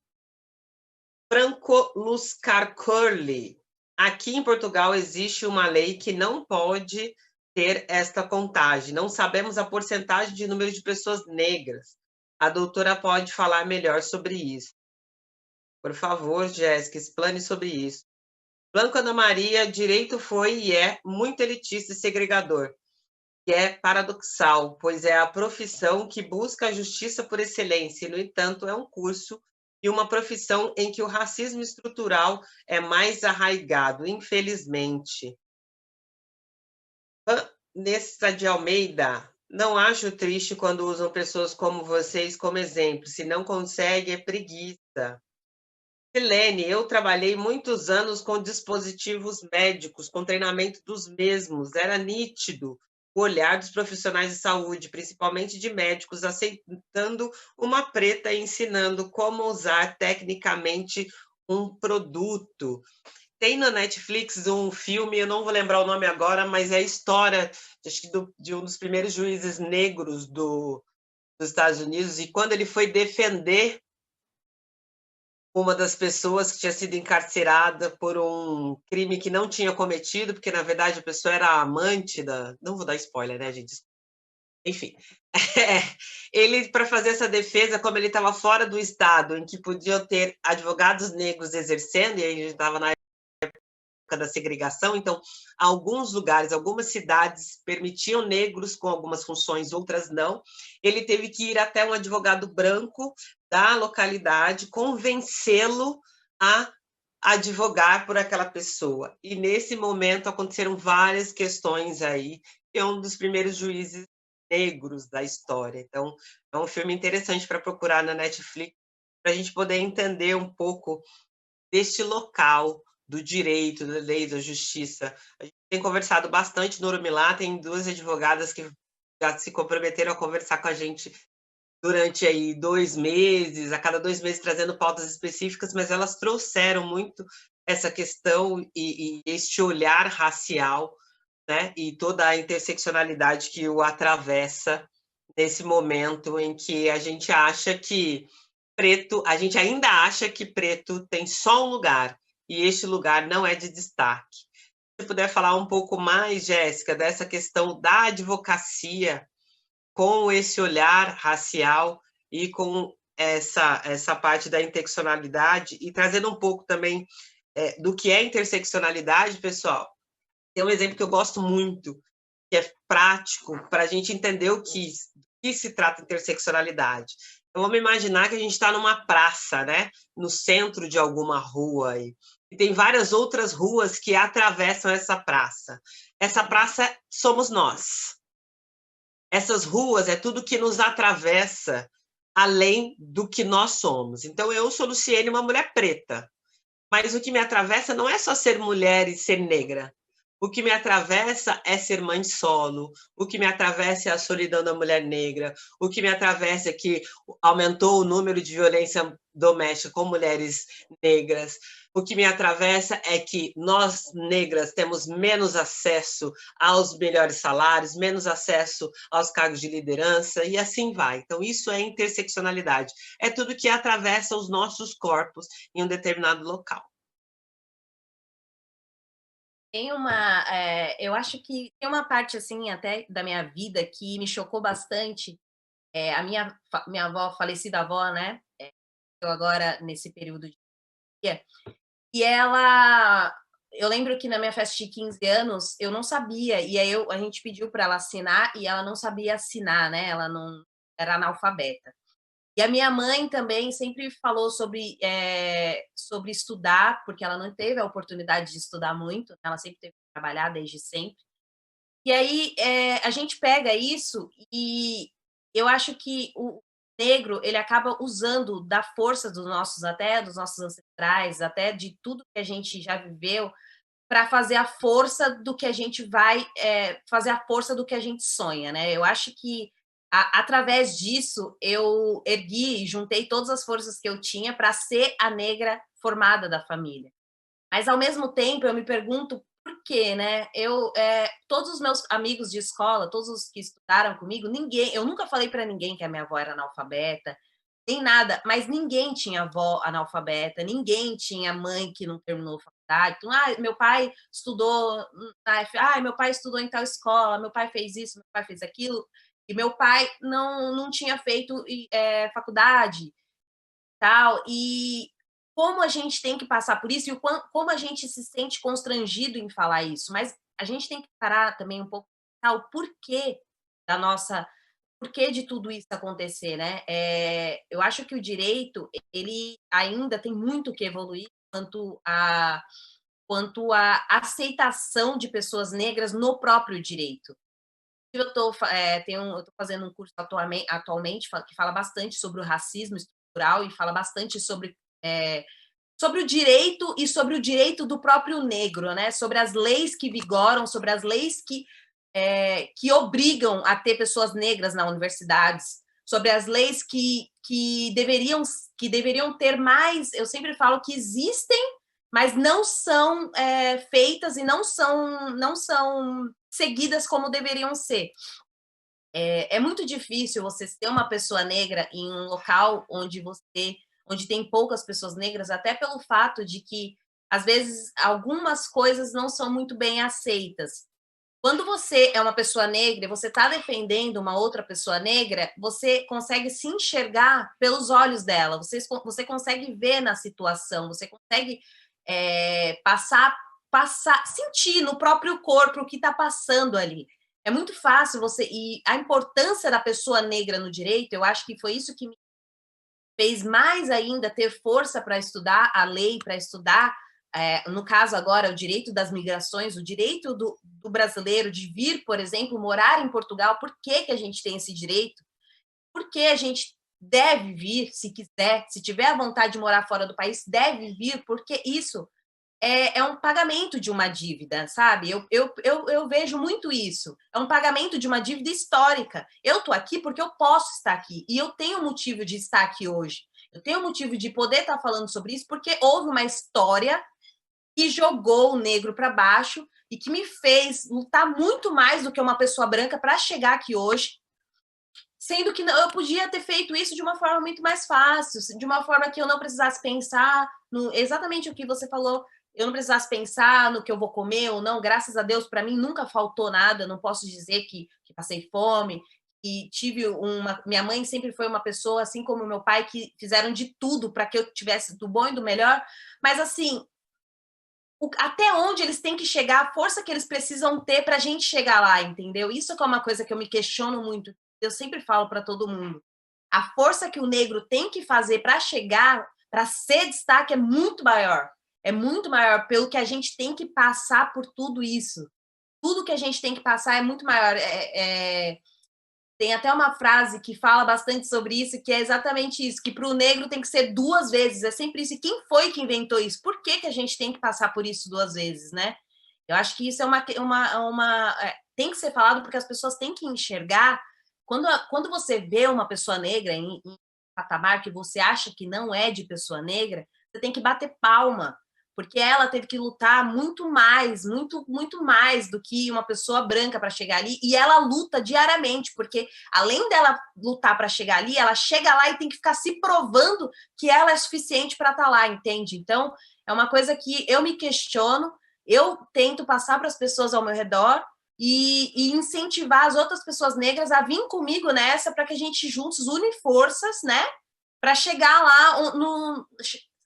Franco Luscar Curly. Aqui em Portugal existe uma lei que não pode ter esta contagem. Não sabemos a porcentagem de número de pessoas negras. A doutora pode falar melhor sobre isso. Por favor, Jéssica, explane sobre isso. Blanco Ana Maria, direito foi e é muito elitista e segregador. Que é paradoxal, pois é a profissão que busca a justiça por excelência, e, no entanto, é um curso e uma profissão em que o racismo estrutural é mais arraigado, infelizmente. Vanessa de Almeida, não acho triste quando usam pessoas como vocês como exemplo, se não consegue é preguiça. Silene, eu trabalhei muitos anos com dispositivos médicos, com treinamento dos mesmos, era nítido o olhar dos profissionais de saúde, principalmente de médicos, aceitando uma preta e ensinando como usar tecnicamente um produto. Tem na Netflix um filme, eu não vou lembrar o nome agora, mas é a história acho que de um dos primeiros juízes negros dos Estados Unidos, e quando ele foi defender uma das pessoas que tinha sido encarcerada por um crime que não tinha cometido, porque, na verdade, a pessoa era amante da... Não vou dar spoiler, né, gente? enfim, ele, para fazer essa defesa, como ele estava fora do estado em que podiam ter advogados negros exercendo, e aí a gente estava na da segregação, então alguns lugares, algumas cidades permitiam negros com algumas funções, outras não. Ele teve que ir até um advogado branco da localidade, convencê-lo a advogar por aquela pessoa. E nesse momento aconteceram várias questões aí, que é um dos primeiros juízes negros da história. Então, é um filme interessante para procurar na Netflix, para a gente poder entender um pouco deste local do direito, da lei, da justiça. A gente tem conversado bastante no Urumilá, tem 2 advogadas que já se comprometeram a conversar com a gente durante aí 2 meses, a cada 2 meses trazendo pautas específicas, mas elas trouxeram muito essa questão e este olhar racial, né, e toda a interseccionalidade que o atravessa nesse momento em que a gente acha que preto, a gente ainda acha que preto tem só um lugar, e este lugar não é de destaque. Se você puder falar um pouco mais, Jéssica, dessa questão da advocacia com esse olhar racial e com essa parte da interseccionalidade, e trazendo um pouco também do que é interseccionalidade, pessoal. Tem um exemplo que eu gosto muito, que é prático, para a gente entender o que se trata de interseccionalidade. Então, vamos imaginar que a gente está numa praça, né? No centro de alguma rua. E tem várias outras ruas que atravessam essa praça. Essa praça somos nós. Essas ruas é tudo que nos atravessa além do que nós somos. Então, eu sou Luciene, uma mulher preta. Mas o que me atravessa não é só ser mulher e ser negra. O que me atravessa é ser mãe solo, o que me atravessa é a solidão da mulher negra, o que me atravessa é que aumentou o número de violência doméstica com mulheres negras, o que me atravessa é que nós, negras, temos menos acesso aos melhores salários, menos acesso aos cargos de liderança, e assim vai. Então, isso é interseccionalidade. É tudo que atravessa os nossos corpos em um determinado local. Tem eu acho que tem uma parte, assim, até da minha vida que me chocou bastante. A minha avó, falecida avó, né, eu agora nesse período de dia, e eu lembro que na minha festa de 15 anos, eu não sabia, e aí a gente pediu para ela assinar, e ela não sabia assinar, né, ela não era analfabeta. E a minha mãe também sempre falou sobre estudar, porque ela não teve a oportunidade de estudar muito, né? Ela sempre teve que trabalhar desde sempre. E aí a gente pega isso e eu acho que o negro ele acaba usando da força dos nossos ancestrais, até de tudo que a gente já viveu, para fazer a força do que a gente vai fazer a força do que a gente sonha, né? Eu acho que através disso eu ergui e juntei todas as forças que eu tinha para ser a negra formada da família. Mas ao mesmo tempo eu me pergunto por quê, né? Todos os meus amigos de escola, todos os que estudaram comigo, eu nunca falei para ninguém que a minha avó era analfabeta, nem nada, mas ninguém tinha avó analfabeta, ninguém tinha mãe que não terminou faculdade. Então, meu pai estudou meu pai estudou em tal escola, meu pai fez isso, meu pai fez aquilo, e meu pai não tinha feito faculdade, tal. E como a gente tem que passar por isso e como a gente se sente constrangido em falar isso, mas a gente tem que parar também um pouco o porquê porquê de tudo isso acontecer, né? Eu acho que o direito ele ainda tem muito que evoluir quanto à aceitação de pessoas negras no próprio direito. Eu estou fazendo um curso atualmente que fala bastante sobre o racismo estrutural e fala bastante sobre o direito e sobre o direito do próprio negro, né? Sobre as leis que vigoram, sobre as leis que obrigam a ter pessoas negras nas universidades, sobre as leis que deveriam ter mais. Eu sempre falo que existem, mas não são feitas e não são seguidas como deveriam ser. É muito difícil você ter uma pessoa negra em um local onde tem poucas pessoas negras, até pelo fato de que, às vezes, algumas coisas não são muito bem aceitas. quando você é uma pessoa negra e você está defendendo uma outra pessoa negra, você consegue se enxergar pelos olhos dela, você consegue ver na situação, você consegue sentir no próprio corpo o que está passando ali. É muito fácil e a importância da pessoa negra no direito, eu acho que foi isso que me fez mais ainda ter força para estudar a lei, para estudar, no caso agora, o direito das migrações, o direito do brasileiro de vir, por exemplo, morar em Portugal. Por que a gente tem esse direito? Porque a gente deve vir, se quiser, se tiver a vontade de morar fora do país, deve vir, porque isso é um pagamento de uma dívida, sabe? Eu vejo muito isso. É um pagamento de uma dívida histórica. Eu estou aqui porque eu posso estar aqui. E eu tenho motivo de estar aqui hoje. Eu tenho motivo de poder estar falando sobre isso porque houve uma história que jogou o negro para baixo e que me fez lutar muito mais do que uma pessoa branca para chegar aqui hoje. Sendo que eu podia ter feito isso de uma forma muito mais fácil, de uma forma que eu não precisasse pensar exatamente o que você falou. Eu não precisasse pensar no que eu vou comer ou não. Graças a Deus, para mim, nunca faltou nada. Não posso dizer que passei fome. E minha mãe sempre foi uma pessoa, assim como meu pai, que fizeram de tudo para que eu tivesse do bom e do melhor. Mas, assim, até onde eles têm que chegar, a força que eles precisam ter para a gente chegar lá, entendeu? Isso é uma coisa que eu me questiono muito. Eu sempre falo para todo mundo. A força que o negro tem que fazer para chegar, para ser destaque, é muito maior. É muito maior pelo que a gente tem que passar por tudo isso. Tudo que a gente tem que passar é muito maior. Tem até uma frase que fala bastante sobre isso, que é exatamente isso, que para o negro tem que ser 2 vezes. É sempre isso. E quem foi que inventou isso? Por que a gente tem que passar por isso 2 vezes, né? Eu acho que isso tem que ser falado porque as pessoas têm que enxergar. Quando você vê uma pessoa negra em patamar que você acha que não é de pessoa negra, você tem que bater palma, porque ela teve que lutar muito mais do que uma pessoa branca para chegar ali, e ela luta diariamente, porque além dela lutar para chegar ali, ela chega lá e tem que ficar se provando que ela é suficiente para estar lá, entende? Então, é uma coisa que eu me questiono, eu tento passar para as pessoas ao meu redor e incentivar as outras pessoas negras a vir comigo nessa, para que a gente juntos une forças, né? Para chegar lá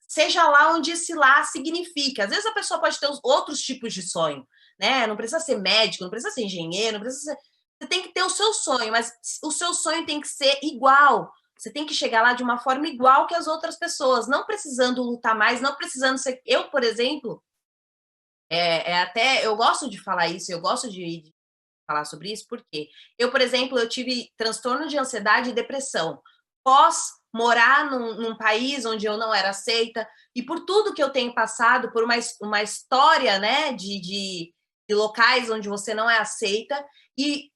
seja lá onde esse lá significa. Às vezes a pessoa pode ter outros tipos de sonho, né? Não precisa ser médico, não precisa ser engenheiro, não precisa ser... Você tem que ter o seu sonho, mas o seu sonho tem que ser igual. Você tem que chegar lá de uma forma igual que as outras pessoas, não precisando lutar mais, não precisando ser... Eu, por exemplo, até eu gosto de falar isso, eu gosto de falar sobre isso, porque eu, por exemplo, eu tive transtorno de ansiedade e depressão pós morar num país onde eu não era aceita, e por tudo que eu tenho passado, por uma história, né, de locais onde você não é aceita, e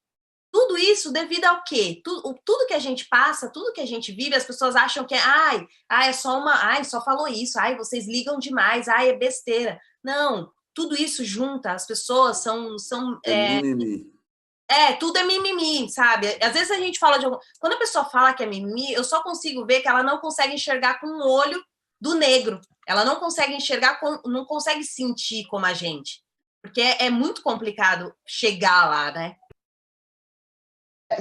tudo isso devido ao quê? Tudo que a gente passa, tudo que a gente vive, as pessoas acham que é só só falou isso, vocês ligam demais, é besteira. Não, tudo isso junta, as pessoas são mimimi. Tudo é mimimi, sabe? Às vezes a gente fala quando a pessoa fala que é mimimi, eu só consigo ver que ela não consegue enxergar com o olho do negro. Ela não consegue enxergar, não consegue sentir como a gente. Porque é muito complicado chegar lá, né?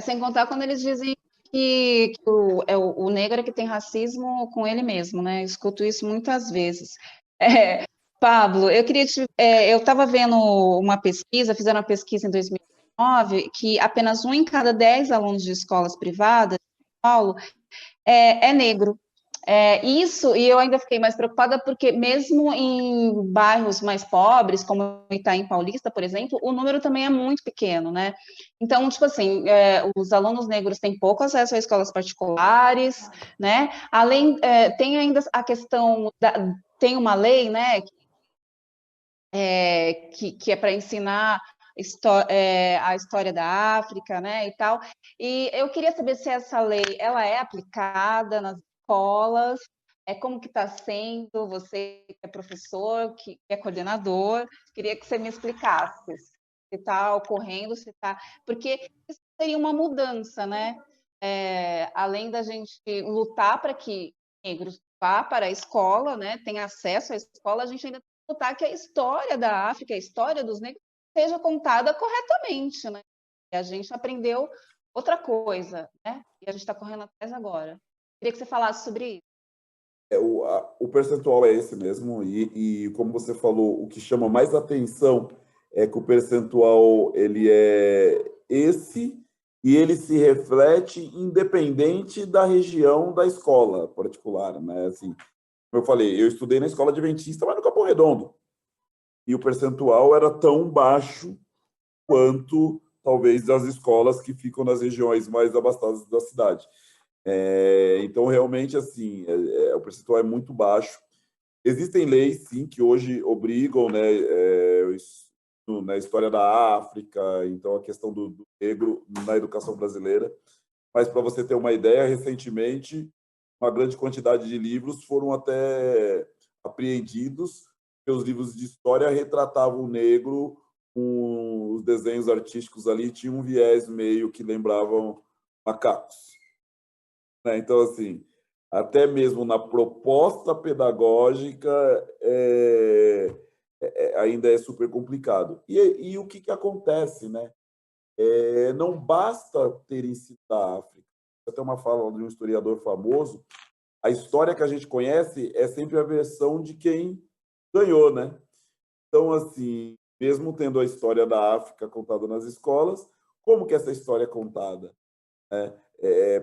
Sem contar quando eles dizem que o negro é que tem racismo com ele mesmo, né? Eu escuto isso muitas vezes. Pablo, eu estava vendo uma pesquisa, fizeram uma pesquisa em 2009, que apenas 1 em cada 10 alunos de escolas privadas de São Paulo é negro. E eu ainda fiquei mais preocupada porque mesmo em bairros mais pobres, como Itaim Paulista, por exemplo, o número também é muito pequeno, né? Então, tipo assim, os alunos negros têm pouco acesso a escolas particulares, né? Tem ainda a questão tem uma lei, né, que é para ensinar a história da África, né, e tal. E eu queria saber se essa lei ela é aplicada nas escolas, como que está sendo, você que é professor, que é coordenador, queria que você me explicasse se está ocorrendo, se está... Porque isso seria uma mudança, né? Além da gente lutar para que negros vá para a escola, né, tenha acesso à escola, a gente ainda tem que lutar que a história da África, a história dos negros seja contada corretamente, né? E a gente aprendeu outra coisa, né? E a gente está correndo atrás agora. Queria que você falasse sobre isso. O percentual é esse mesmo, e como você falou, o que chama mais atenção é que o percentual ele é esse, e ele se reflete independente da região da escola particular, né? Assim, como eu falei, eu estudei na escola adventista, mas no Capão Redondo, e o percentual era tão baixo quanto talvez das escolas que ficam nas regiões mais abastadas da cidade. Então, realmente, assim, o percentual é muito baixo. Existem leis, sim, que hoje obrigam, né, na história da África, então a questão do negro na educação brasileira. Mas, para você ter uma ideia, recentemente, uma grande quantidade de livros foram até apreendidos, porque os livros de história retratavam o negro com os desenhos artísticos ali, tinham um viés meio que lembravam macacos. Então, assim, até mesmo na proposta pedagógica ainda é super complicado. E o que acontece, né? Não basta ter ensino da África. Até uma fala de um historiador famoso, a história que a gente conhece é sempre a versão de quem ganhou, né? Então, assim, mesmo tendo a história da África contada nas escolas, como que essa história é contada?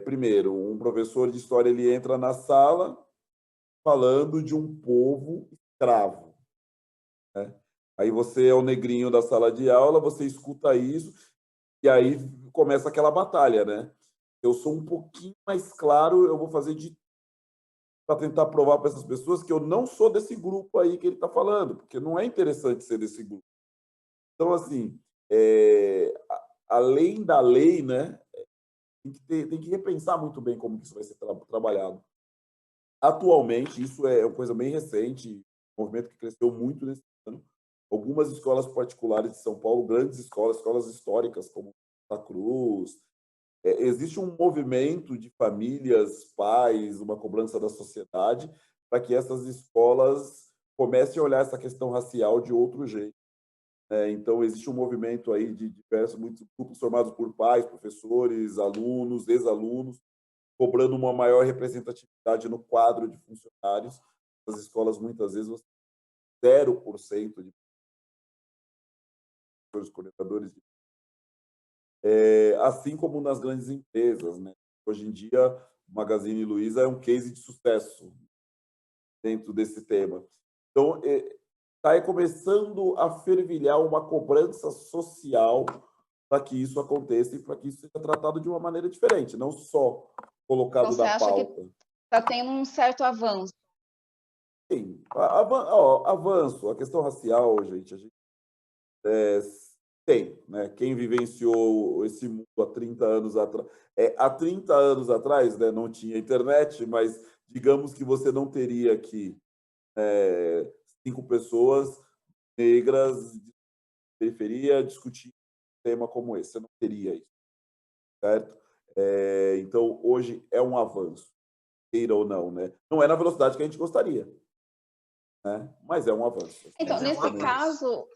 Primeiro, um professor de história ele entra na sala falando de um povo escravo, né? Aí você é o negrinho da sala de aula, você escuta isso e aí começa aquela batalha, né? Eu sou um pouquinho mais claro, eu vou fazer de para tentar provar para essas pessoas que eu não sou desse grupo aí que ele está falando, porque não é interessante ser desse grupo. Então, assim, além da lei, né, tem que repensar muito bem como que isso vai ser trabalhado. Atualmente, isso é uma coisa bem recente, um movimento que cresceu muito nesse ano. Algumas escolas particulares de São Paulo, grandes escolas, escolas históricas, como Santa Cruz, existe um movimento de famílias, pais, uma cobrança da sociedade para que essas escolas comecem a olhar essa questão racial de outro jeito. Então, existe um movimento aí de muitos grupos formados por pais, professores, alunos, ex-alunos, cobrando uma maior representatividade no quadro de funcionários. As escolas, muitas vezes, 0% de coordenadores, assim como nas grandes empresas, né? Hoje em dia, o Magazine Luiza é um case de sucesso dentro desse tema. Então, está começando a fervilhar uma cobrança social para que isso aconteça e para que isso seja tratado de uma maneira diferente, não só colocado Então, você na acha que pauta. está tendo um certo avanço? Sim, avanço. A questão racial, gente, a gente tem, né? Quem vivenciou esse mundo há 30 anos atrás. Há 30 anos atrás, né, não tinha internet, mas digamos que você não teria aqui 5 pessoas negras de periferia discutindo um tema como esse. Você não teria isso, certo? Então, hoje é um avanço, queira ou não, né? Não é na velocidade que a gente gostaria, né? Mas é um avanço. Então, Mas é um nesse avanço. caso,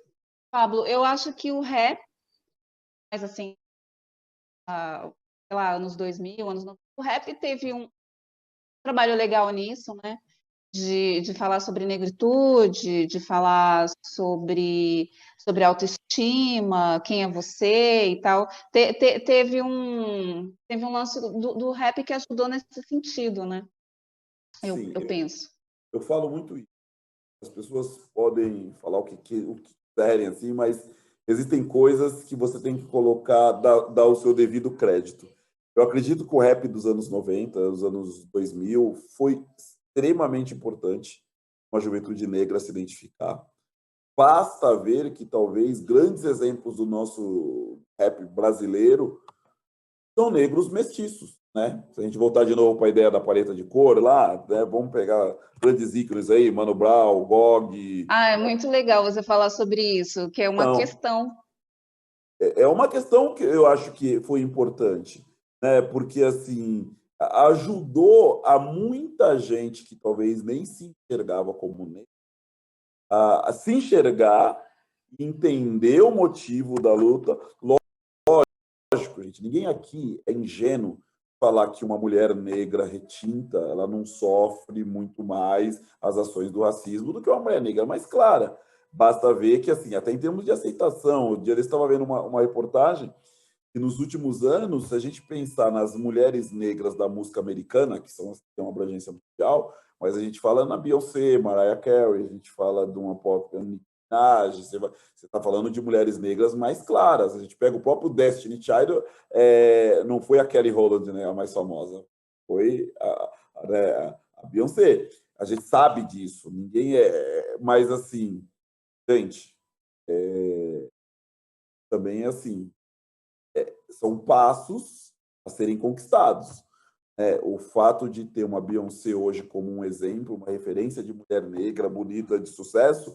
Pablo, eu acho que o rap, mas assim, sei lá, anos 2000, anos 90, o rap teve um trabalho legal nisso, né? De falar sobre negritude, de falar sobre autoestima, quem é você e tal. Teve um lance do rap que ajudou nesse sentido, né? Sim, Eu penso. eu falo muito isso. As pessoas podem falar o que quiserem, assim, mas existem coisas que você tem que colocar, dar o seu devido crédito. Eu acredito que o rap dos anos 90, dos anos 2000, foi extremamente importante para a juventude negra se identificar. Basta ver que talvez grandes exemplos do nosso rap brasileiro são negros mestiços, né? Se a gente voltar de novo para a ideia da paleta de cor lá, né? Vamos pegar grandes ícones aí, Mano Brown, Gog. É muito legal você falar sobre isso, que é uma questão. É uma questão que eu acho que foi importante, né? Porque assim ajudou a muita gente que talvez nem se enxergava como negro a se enxergar entender o motivo da luta. Lógico, gente, ninguém aqui é ingênuo falar que uma mulher negra retinta, ela não sofre muito mais as ações do racismo do que uma mulher negra mais clara. Basta ver que, assim, até em termos de aceitação, o dia eu estava vendo uma reportagem que nos últimos anos, se a gente pensar nas mulheres negras da música americana, que são, têm uma abrangência mundial, mas a gente fala na Beyoncé, Mariah Carey, a gente fala de uma pop Minaj, você está falando de mulheres negras mais claras. A gente pega o próprio Destiny Child, não foi a Kelly Rowland, né, a mais famosa, foi a Beyoncé. A gente sabe disso, ninguém mas assim, gente, também assim, são passos a serem conquistados. O fato de ter uma Beyoncé hoje como um exemplo, uma referência de mulher negra, bonita, de sucesso,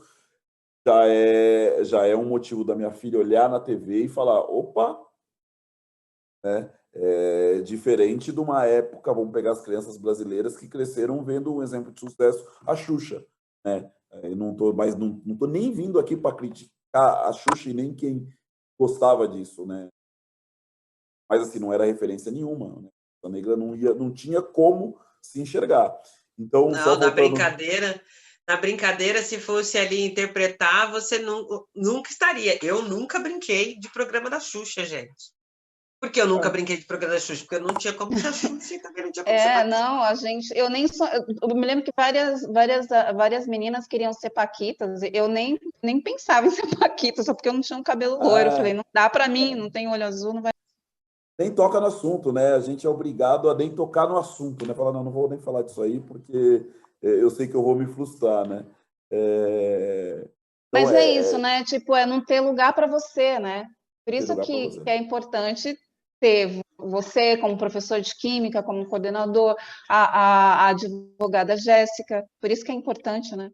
já é um motivo da minha filha olhar na TV e falar, opa, né? Diferente de uma época, vamos pegar as crianças brasileiras que cresceram vendo um exemplo de sucesso, a Xuxa, né? Eu não tô nem vindo aqui para criticar a Xuxa e nem quem gostava disso, né? Mas assim, não era referência nenhuma, né? A negra não tinha como se enxergar. Então, Não, só voltando... na brincadeira, se fosse ali interpretar, você nunca estaria. Eu nunca brinquei de programa da Xuxa, gente. Por que eu nunca brinquei de programa da Xuxa? Porque eu não tinha como ser Xuxa e também não tinha como ser Paquita. Não, eu nem sou, eu me lembro que várias meninas queriam ser Paquitas, eu nem pensava em ser Paquita, só porque eu não tinha um cabelo loiro, eu falei, não dá para mim, não tenho olho azul, não vai. Nem toca no assunto, né? A gente é obrigado a nem tocar no assunto, né? Falar, não vou nem falar disso aí, porque eu sei que eu vou me frustrar, né? Então, Mas é isso, né? Tipo, não ter lugar para você, né? Por isso que é importante ter você como professor de química, como coordenador, a advogada Jéssica, por isso que é importante, né?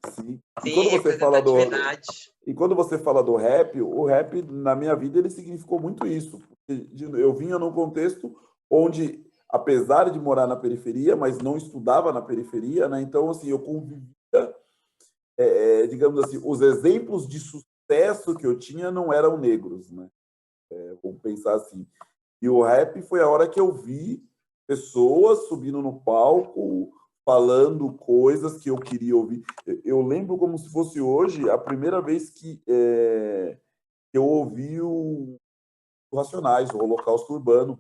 Sim. Representatividade. E quando você fala do rap, o rap, na minha vida, ele significou muito isso. Porque eu vinha num contexto onde, apesar de morar na periferia, mas não estudava na periferia, né? Então, assim, eu convivia, digamos assim, os exemplos de sucesso que eu tinha não eram negros, né? Vamos pensar assim. E o rap foi a hora que eu vi pessoas subindo no palco, falando coisas que eu queria ouvir. Eu lembro como se fosse hoje a primeira vez que eu ouvi o Racionais, o Holocausto Urbano,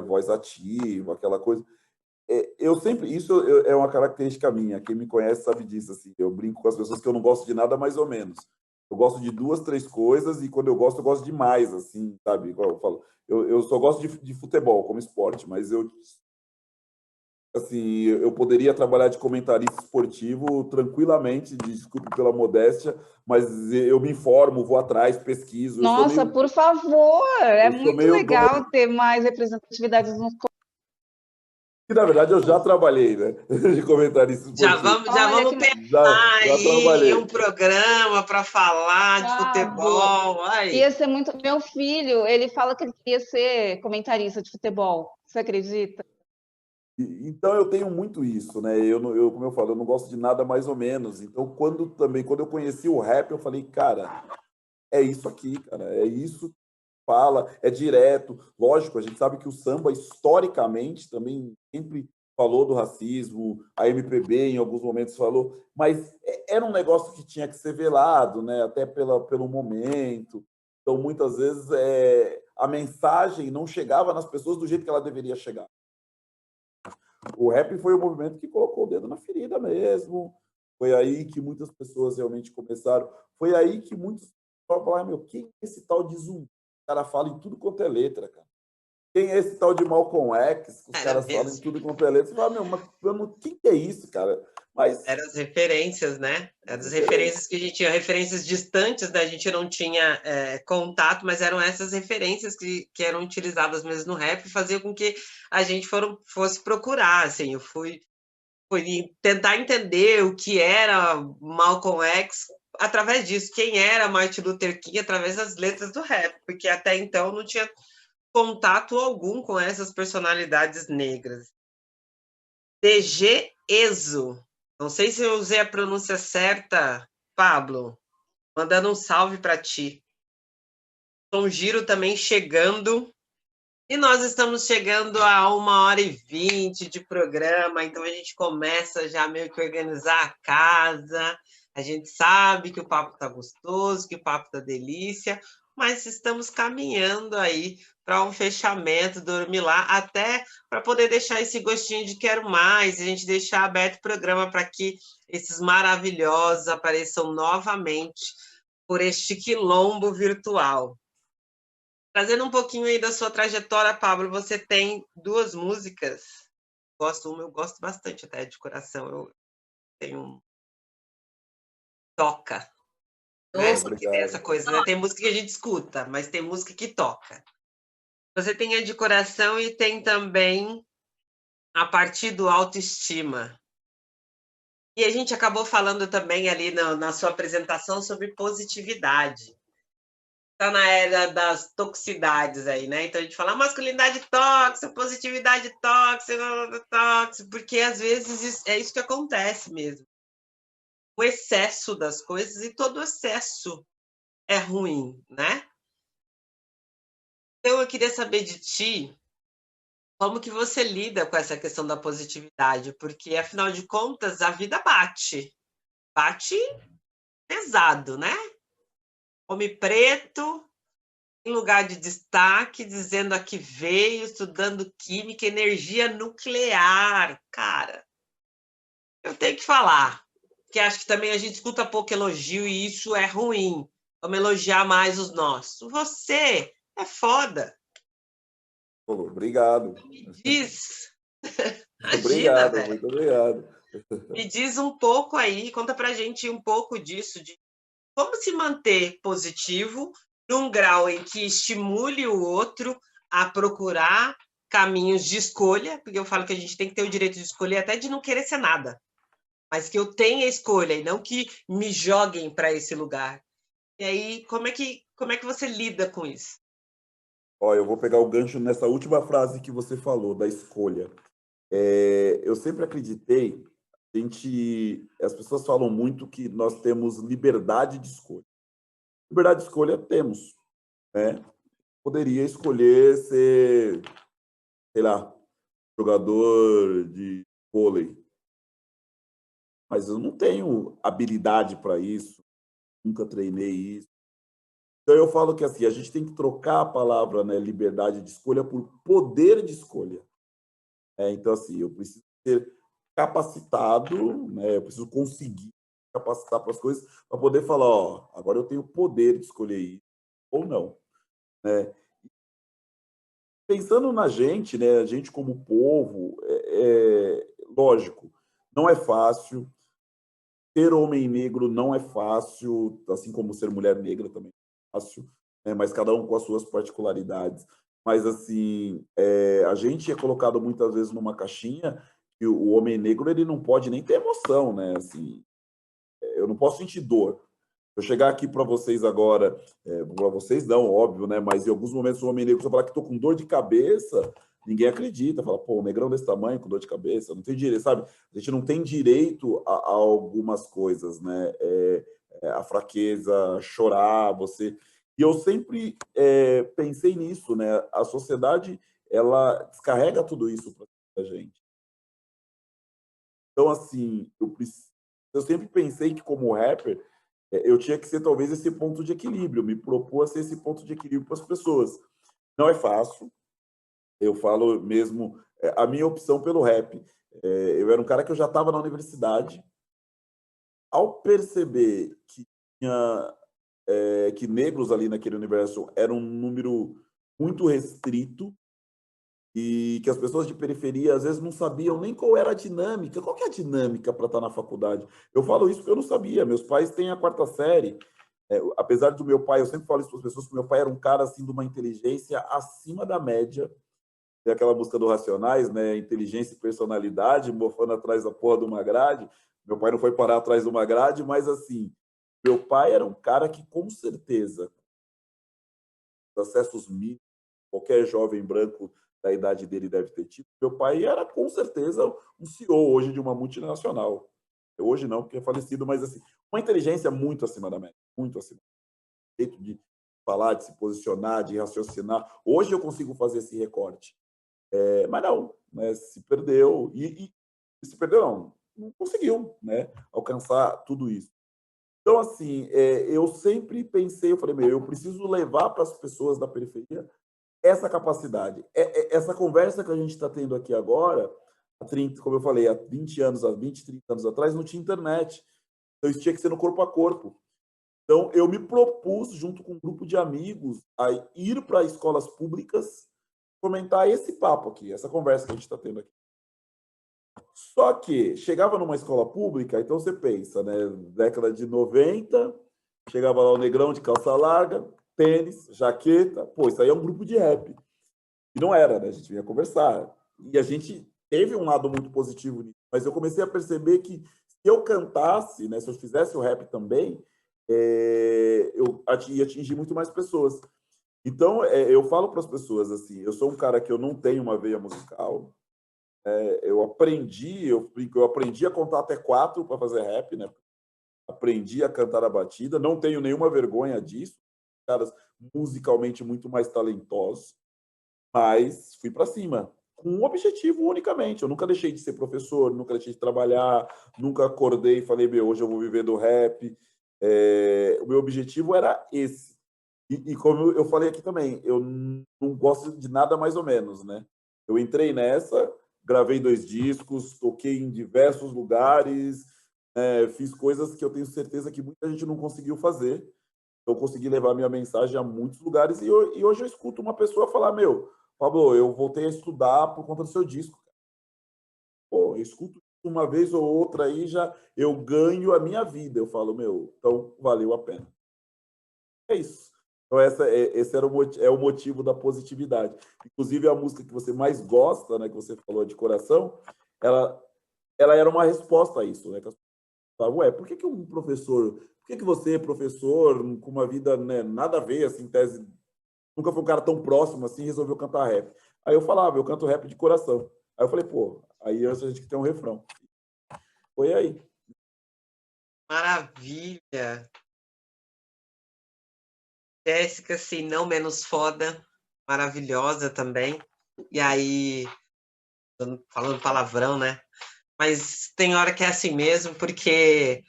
voz ativa, aquela coisa. Eu sempre, isso é uma característica minha, quem me conhece sabe disso, assim, eu brinco com as pessoas que eu não gosto de nada mais ou menos. Eu gosto de 2, 3 coisas e quando eu gosto demais, assim, sabe? Igual eu falo, eu só gosto de futebol como esporte, mas assim, eu poderia trabalhar de comentarista esportivo tranquilamente, desculpe pela modéstia, mas eu me informo, vou atrás, pesquiso. Nossa, por favor, é muito legal ter mais representatividade nos. Que, na verdade, eu já trabalhei, né? De comentarista esportivo. Já vamos pensar aí em um programa para falar de futebol. Ai. Ia ser muito. Meu filho, ele fala que ele queria ser comentarista de futebol. Você acredita? Então eu tenho muito isso, né? Como eu falo, eu não gosto de nada mais ou menos. Então quando eu conheci o rap, eu falei, cara, é isso aqui, cara, é isso que fala, é direto. Lógico, a gente sabe que o samba historicamente também sempre falou do racismo, a MPB em alguns momentos falou, mas era um negócio que tinha que ser velado, né? Até pelo momento. Então muitas vezes a mensagem não chegava nas pessoas do jeito que ela deveria chegar. O rap foi o movimento que colocou o dedo na ferida mesmo. Foi aí que muitas pessoas realmente começaram. Foi aí que muitos falaram, meu, quem é esse tal de Zumbi? O cara fala em tudo quanto é letra, cara. Quem é esse tal de Malcolm X? Os caras falam em tudo quanto é letra. Você fala, meu, mas quem que é isso, cara? Mas... Eram as referências, né? Eram as referências que a gente tinha, referências distantes, né? A gente não tinha contato, mas eram essas referências que eram utilizadas mesmo no rap e faziam com que a gente fosse procurar, assim. Eu fui tentar entender o que era Malcolm X através disso, quem era Martin Luther King através das letras do rap, porque até então não tinha contato algum com essas personalidades negras. DG Ezo. Não sei se eu usei a pronúncia certa, Pablo. mandando um salve para ti. Tom Giro também chegando. E nós estamos chegando a 1h20 de programa, então a gente começa já meio que organizar a casa. A gente sabe que o papo está gostoso, que o papo está delícia, mas estamos caminhando aí para um fechamento, dormir lá, até para poder deixar esse gostinho de quero mais, a gente deixar aberto o programa para que esses maravilhosos apareçam novamente por este quilombo virtual. Trazendo um pouquinho aí da sua trajetória, Pablo, você tem 2 músicas. Eu gosto bastante até de coração. Eu tenho um toca, né? Porque tem essa coisa, né? Tem música que a gente escuta, mas tem música que toca. Você tem a de coração e tem também a partir do autoestima. E a gente acabou falando também ali na sua apresentação sobre positividade. Está na era das toxicidades aí, né? Então a gente fala masculinidade tóxica, positividade tóxica, porque às vezes é isso que acontece mesmo. O excesso das coisas, e todo excesso é ruim, né? Então eu queria saber de ti como que você lida com essa questão da positividade, porque afinal de contas a vida bate pesado, né? Homem preto, em lugar de destaque, dizendo a que veio, estudando química, energia nuclear. Cara, eu tenho que falar, que acho que também a gente escuta pouco elogio e isso é ruim. Vamos elogiar mais os nossos. Você é foda. Obrigado. Me diz. Imagina, Obrigado, velho. muito obrigado. Me diz um pouco aí, conta pra gente um pouco disso, de como se manter positivo num grau em que estimule o outro a procurar caminhos de escolha, porque eu falo que a gente tem que ter o direito de escolher até de não querer ser nada, mas que eu tenha escolha e não que me joguem para esse lugar. E aí, como é que você lida com isso? Ó, eu vou pegar o gancho nessa última frase que você falou, da escolha. Eu sempre acreditei, as pessoas falam muito que nós temos liberdade de escolha. Liberdade de escolha temos, né? Poderia escolher ser, sei lá, jogador de vôlei, mas eu não tenho habilidade para isso, nunca treinei isso. Então eu falo que assim, a gente tem que trocar a palavra, né, liberdade de escolha por poder de escolha. Então assim, eu preciso ser capacitado, né, eu preciso conseguir capacitar para as coisas para poder falar, ó, agora eu tenho o poder de escolher isso ou não, né? Pensando na gente, né, a gente como povo, lógico, não é fácil. Ser homem negro não é fácil, assim como ser mulher negra também não é fácil, né? Mas cada um com as suas particularidades. Mas, assim, a gente é colocado muitas vezes numa caixinha que o homem negro ele não pode nem ter emoção, né? Assim, eu não posso sentir dor. Eu chegar aqui para vocês agora, para vocês não, óbvio, né? Mas em alguns momentos o homem negro, se eu falar que estou com dor de cabeça, ninguém acredita. Fala, pô, um negrão desse tamanho com dor de cabeça, não tem direito, sabe? A gente não tem direito a algumas coisas, né? A fraqueza, chorar, você. E eu sempre pensei nisso, né? A sociedade ela descarrega tudo isso para a gente. Então, assim, eu sempre pensei que como rapper eu tinha que ser talvez esse ponto de equilíbrio, me propor a ser esse ponto de equilíbrio para as pessoas. Não é fácil, eu falo mesmo, a minha opção pelo rap. Eu era um cara que eu já estava na universidade, ao perceber que tinha que negros ali naquele universo era um número muito restrito, e que as pessoas de periferia às vezes não sabiam nem qual era a dinâmica. Qual que é a dinâmica para estar na faculdade? Eu falo isso porque eu não sabia. Meus pais têm a 4ª série. Apesar do meu pai, eu sempre falo isso para as pessoas, que meu pai era um cara assim de uma inteligência acima da média. Tem aquela música do Racionais, né? Inteligência e personalidade, mofando atrás da porra de uma grade. Meu pai não foi parar atrás de uma grade, mas assim, meu pai era um cara que com certeza, os acessos mínimos, qualquer jovem branco da idade dele deve ter tido. Meu pai era, com certeza, um CEO hoje de uma multinacional. hoje não, porque é falecido, mas assim, uma inteligência muito acima da média, muito acima. Jeito de falar, de se posicionar, de raciocinar. Hoje eu consigo fazer esse recorte. Mas não, né, se perdeu, e se perdeu não conseguiu, né, alcançar tudo isso. Então, assim, eu sempre pensei, eu falei, eu preciso levar para as pessoas da periferia essa capacidade. Essa conversa que a gente está tendo aqui agora, há 30, como eu falei, há 20 anos, há 20, 30 anos atrás, não tinha internet. Então, isso tinha que ser no corpo a corpo. Então, eu me propus, junto com um grupo de amigos, a ir para escolas públicas comentar esse papo aqui, essa conversa que a gente está tendo aqui. Só que chegava numa escola pública, então você pensa, né? Década de 90, chegava lá o negrão de calça larga, tênis, jaqueta, pô, isso aí é um grupo de rap. E não era, né? A gente vinha conversar. E a gente teve um lado muito positivo nisso, mas eu comecei a perceber que se eu cantasse, né, se eu fizesse o rap também, eu ia atingir muito mais pessoas. Então, eu falo para as pessoas assim, eu sou um cara que eu não tenho uma veia musical, eu aprendi a contar até 4 para fazer rap, né? Aprendi a cantar a batida, não tenho nenhuma vergonha disso, caras musicalmente muito mais talentosos, mas fui para cima, com um objetivo unicamente. Eu nunca deixei de ser professor, nunca deixei de trabalhar, nunca acordei e falei, hoje eu vou viver do rap. O meu objetivo era esse. E como eu falei aqui também, eu não gosto de nada mais ou menos, né? Eu entrei nessa, gravei 2 discos, toquei em diversos lugares, fiz coisas que eu tenho certeza que muita gente não conseguiu fazer. Eu consegui levar minha mensagem a muitos lugares e hoje eu escuto uma pessoa falar, Pablo, eu voltei a estudar por conta do seu disco. Pô, eu escuto uma vez ou outra aí, já eu ganho a minha vida. Eu falo, então valeu a pena. É isso. Então, esse é o motivo da positividade. Inclusive, a música que você mais gosta, né, que você falou de coração, ela era uma resposta a isso, né? Que as pessoas falavam, por que um professor, por que você, professor, com uma vida, né, nada a ver, assim, tese, nunca foi um cara tão próximo assim, resolveu cantar rap? Aí eu falava, eu canto rap de coração. Aí eu falei, aí a gente tem um refrão. Foi aí. Maravilha! Jéssica, assim, não menos foda, maravilhosa também. E aí, falando palavrão, né? Mas tem hora que é assim mesmo, porque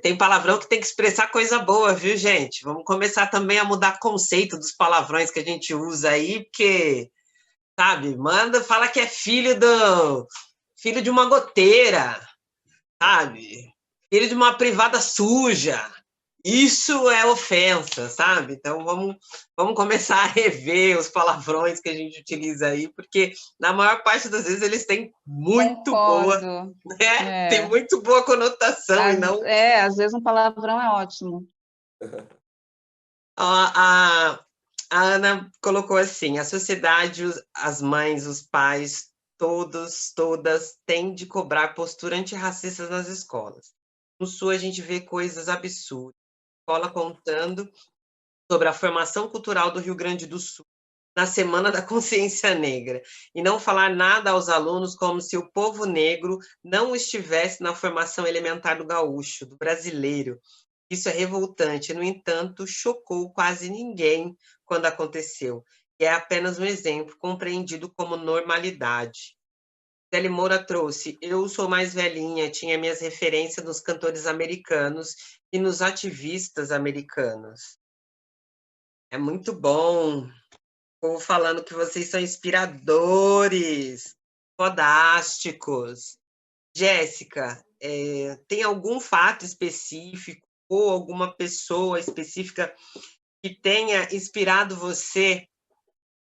tem palavrão que tem que expressar coisa boa, viu, gente? Vamos começar também a mudar o conceito dos palavrões que a gente usa aí, porque, sabe, fala que é filho de uma goteira, sabe? Filho de uma privada suja. Isso é ofensa, sabe? Então vamos começar a rever os palavrões que a gente utiliza aí, porque na maior parte das vezes eles têm muito boa, né? Tem muito boa conotação e não. Às vezes um palavrão é ótimo. A Ana colocou assim: a sociedade, as mães, os pais, todas têm de cobrar postura antirracista nas escolas. No Sul a gente vê coisas absurdas. Escola contando sobre a formação cultural do Rio Grande do Sul na Semana da Consciência Negra e não falar nada aos alunos como se o povo negro não estivesse na formação elementar do gaúcho, do brasileiro. Isso é revoltante, no entanto, chocou quase ninguém quando aconteceu. E é apenas um exemplo compreendido como normalidade. Célia Moura trouxe, eu sou mais velhinha, tinha minhas referências nos cantores americanos e nos ativistas americanos. É muito bom. O povo falando que vocês são inspiradores, fodásticos. Jéssica, tem algum fato específico ou alguma pessoa específica que tenha inspirado você?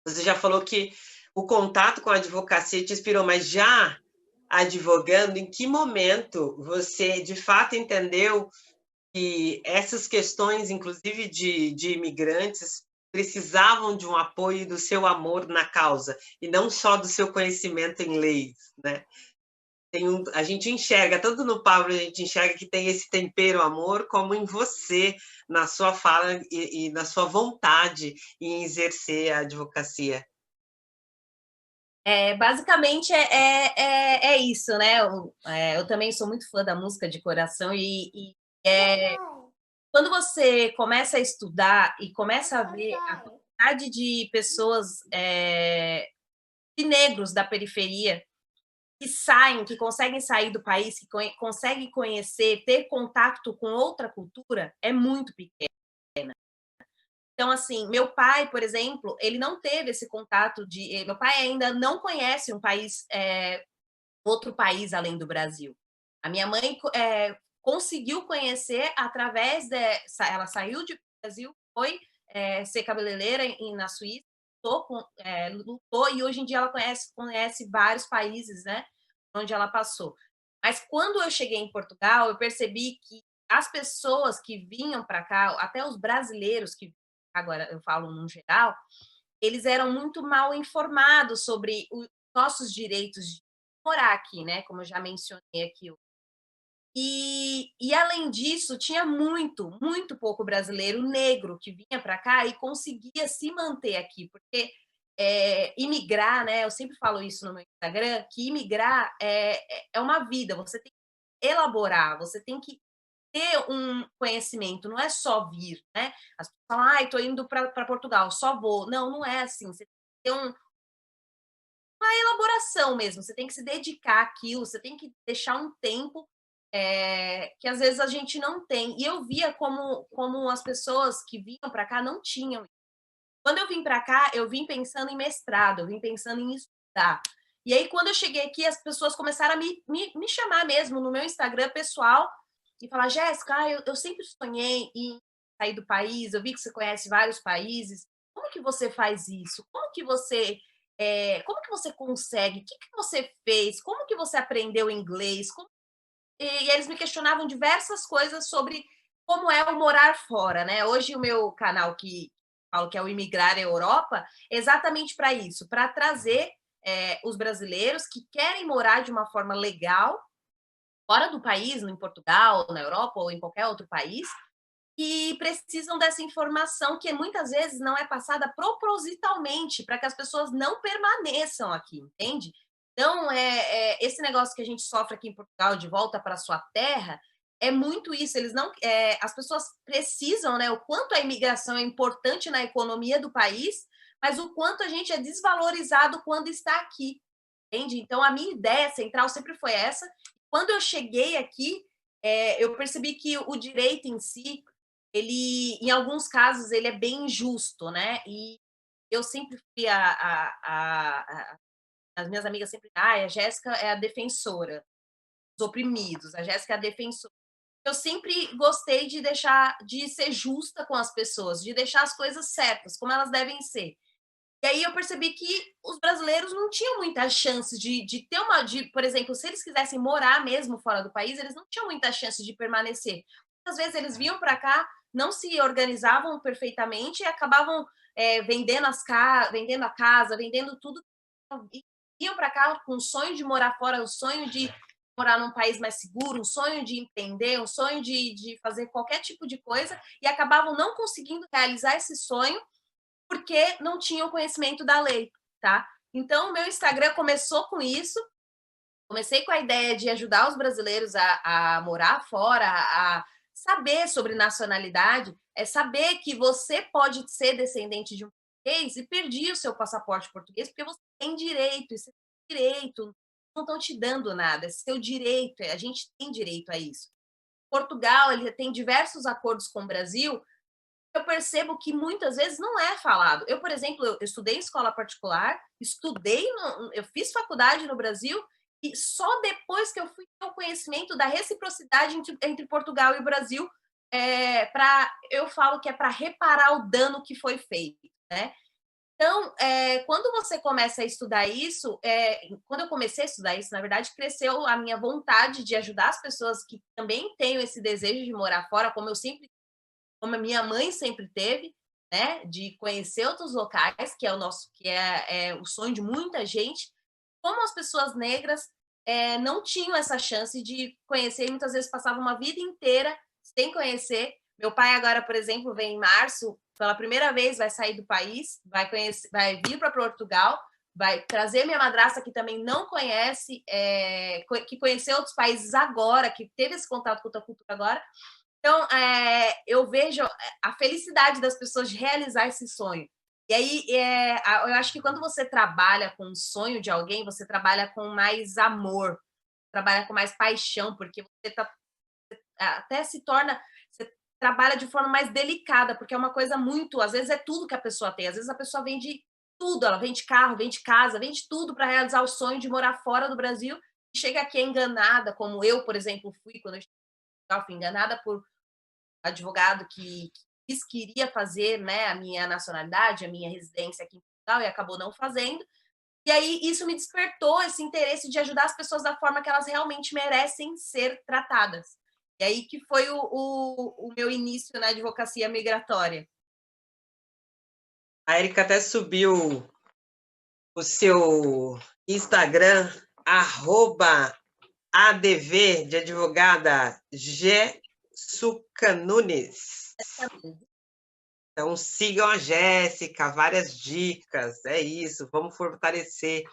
Você já falou que o contato com a advocacia te inspirou, mas já advogando, em que momento você de fato entendeu que essas questões, inclusive de imigrantes, precisavam de um apoio do seu amor na causa e não só do seu conhecimento em leis, né? A gente enxerga, tanto no Pablo, a gente enxerga que tem esse tempero amor, como em você, na sua fala e na sua vontade em exercer a advocacia. Basicamente é isso, né? Eu também sou muito fã da música de coração quando você começa a estudar e começa a ver a quantidade de pessoas, de negros da periferia que saem, que conseguem sair do país, que conseguem conhecer, ter contato com outra cultura, é muito pequeno. Então, assim, meu pai, por exemplo, ele não teve esse contato meu pai ainda não conhece outro país além do Brasil. A minha mãe conseguiu conhecer através ela saiu do Brasil, foi ser cabeleireira na Suíça, lutou e hoje em dia ela conhece vários países, né, onde ela passou. Mas quando eu cheguei em Portugal, eu percebi que as pessoas que vinham para cá, até os brasileiros que agora eu falo no geral, eles eram muito mal informados sobre os nossos direitos de morar aqui, né? Como eu já mencionei aqui. E além disso, tinha muito, muito pouco brasileiro negro que vinha para cá e conseguia se manter aqui, porque imigrar, né? Eu sempre falo isso no meu Instagram, que imigrar é uma vida, você tem que elaborar, você tem que ter um conhecimento, não é só vir, né? As pessoas falam, estou indo para Portugal, só vou. Não, não é assim. Você tem que ter uma elaboração mesmo, você tem que se dedicar àquilo, você tem que deixar um tempo que às vezes a gente não tem. E eu via como as pessoas que vinham para cá não tinham. Quando eu vim para cá, eu vim pensando em mestrado, eu vim pensando em estudar. E aí, quando eu cheguei aqui, as pessoas começaram a me chamar mesmo no meu Instagram pessoal e falar, Jéssica, eu sempre sonhei em sair do país, eu vi que você conhece vários países, como que você faz isso? Como que você consegue? O que você fez? Como que você aprendeu inglês? E eles me questionavam diversas coisas sobre como é o morar fora, né? Hoje o meu canal que falo que é o Imigrar Europa, é exatamente para isso, para trazer os brasileiros que querem morar de uma forma legal fora do país, em Portugal, na Europa ou em qualquer outro país, e precisam dessa informação que muitas vezes não é passada propositalmente para que as pessoas não permaneçam aqui, entende? Então, esse negócio que a gente sofre aqui em Portugal de volta para a sua terra é muito isso. Eles não, as pessoas precisam, né? O quanto a imigração é importante na economia do país, mas o quanto a gente é desvalorizado quando está aqui, entende? Então, a minha ideia central sempre foi essa. Quando eu cheguei aqui, eu percebi que o direito em si, ele, em alguns casos, ele é bem injusto, né? E eu sempre fui as minhas amigas sempre, a Jéssica é a defensora dos oprimidos, a Jéssica é a defensora. Eu sempre gostei de ser justa com as pessoas, de deixar as coisas certas, como elas devem ser. E aí eu percebi que os brasileiros não tinham muita chance de ter por exemplo, se eles quisessem morar mesmo fora do país, eles não tinham muita chance de permanecer. Muitas vezes eles vinham para cá, não se organizavam perfeitamente e acabavam vendendo a casa, vendendo tudo. E vinham para cá com o sonho de morar fora, o sonho de morar num país mais seguro, um sonho de empreender, um sonho de fazer qualquer tipo de coisa, e acabavam não conseguindo realizar esse sonho porque não tinham conhecimento da lei, tá? Então, o meu Instagram começou com isso. Comecei com a ideia de ajudar os brasileiros a morar fora, a saber sobre nacionalidade, saber que você pode ser descendente de um português e perder o seu passaporte português, porque você tem direito, isso é direito, não estão te dando nada, é seu direito, a gente tem direito a isso. Portugal, ele tem diversos acordos com o Brasil, eu percebo que muitas vezes não é falado. Eu, por exemplo, eu estudei em escola particular, eu fiz faculdade no Brasil e só depois que eu fui ter o conhecimento da reciprocidade entre Portugal e o Brasil, eu falo que é para reparar o dano que foi feito, né? Então, quando você começa a estudar isso, quando eu comecei a estudar isso, na verdade, cresceu a minha vontade de ajudar as pessoas que também têm esse desejo de morar fora, como a minha mãe sempre teve, né, de conhecer outros locais, que é o sonho de muita gente, como as pessoas negras não tinham essa chance de conhecer e muitas vezes passavam uma vida inteira sem conhecer. Meu pai agora, por exemplo, vem em março, pela primeira vez vai sair do país, vai vir para Portugal, vai trazer minha madrasta, que também não conhece, que conheceu outros países agora, que teve esse contato com outra cultura agora. Então, eu vejo a felicidade das pessoas de realizar esse sonho. E aí, eu acho que quando você trabalha com o sonho de alguém, você trabalha com mais amor, trabalha com mais paixão, porque você até se torna... Você trabalha de forma mais delicada, porque é uma coisa muito... Às vezes é tudo que a pessoa tem. Às vezes a pessoa vende tudo. Ela vende carro, vende casa, vende tudo para realizar o sonho de morar fora do Brasil. E chega aqui enganada, como eu, por exemplo, fui quando eu fui enganada por advogado que queria fazer, né, a minha nacionalidade, a minha residência aqui em Portugal, e acabou não fazendo. E aí isso me despertou esse interesse de ajudar as pessoas da forma que elas realmente merecem ser tratadas. E aí que foi o meu início na advocacia migratória. A Érica até subiu o seu Instagram, @adv, de advogada Jéssica Nunes. Então, sigam a Jéssica, várias dicas, é isso, vamos fortalecer.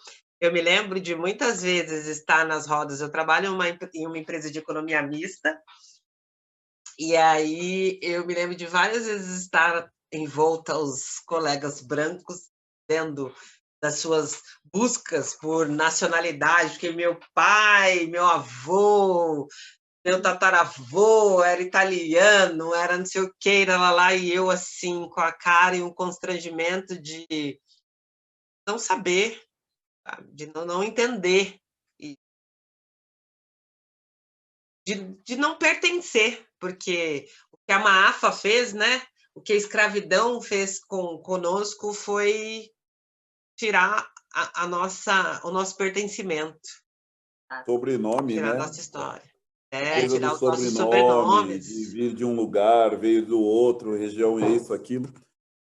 Eu me lembro de muitas vezes estar nas rodas, eu trabalho em uma empresa de economia mista, e aí eu me lembro de várias vezes estar em volta aos colegas brancos, vendo das suas buscas por nacionalidade, porque meu pai, meu avô, meu tataravô era italiano, era não sei o que, lá, e eu assim, com a cara e um constrangimento de não saber, de não entender, de não pertencer, porque o que a Maafa fez, né? O que a escravidão fez conosco foi tirar o nosso pertencimento. Sobrenome, Tirar a né? nossa história. Coisa do Tirar os nossos sobrenome, de sobrenomes. vir de um lugar, veio do outro, região, isso, aquilo.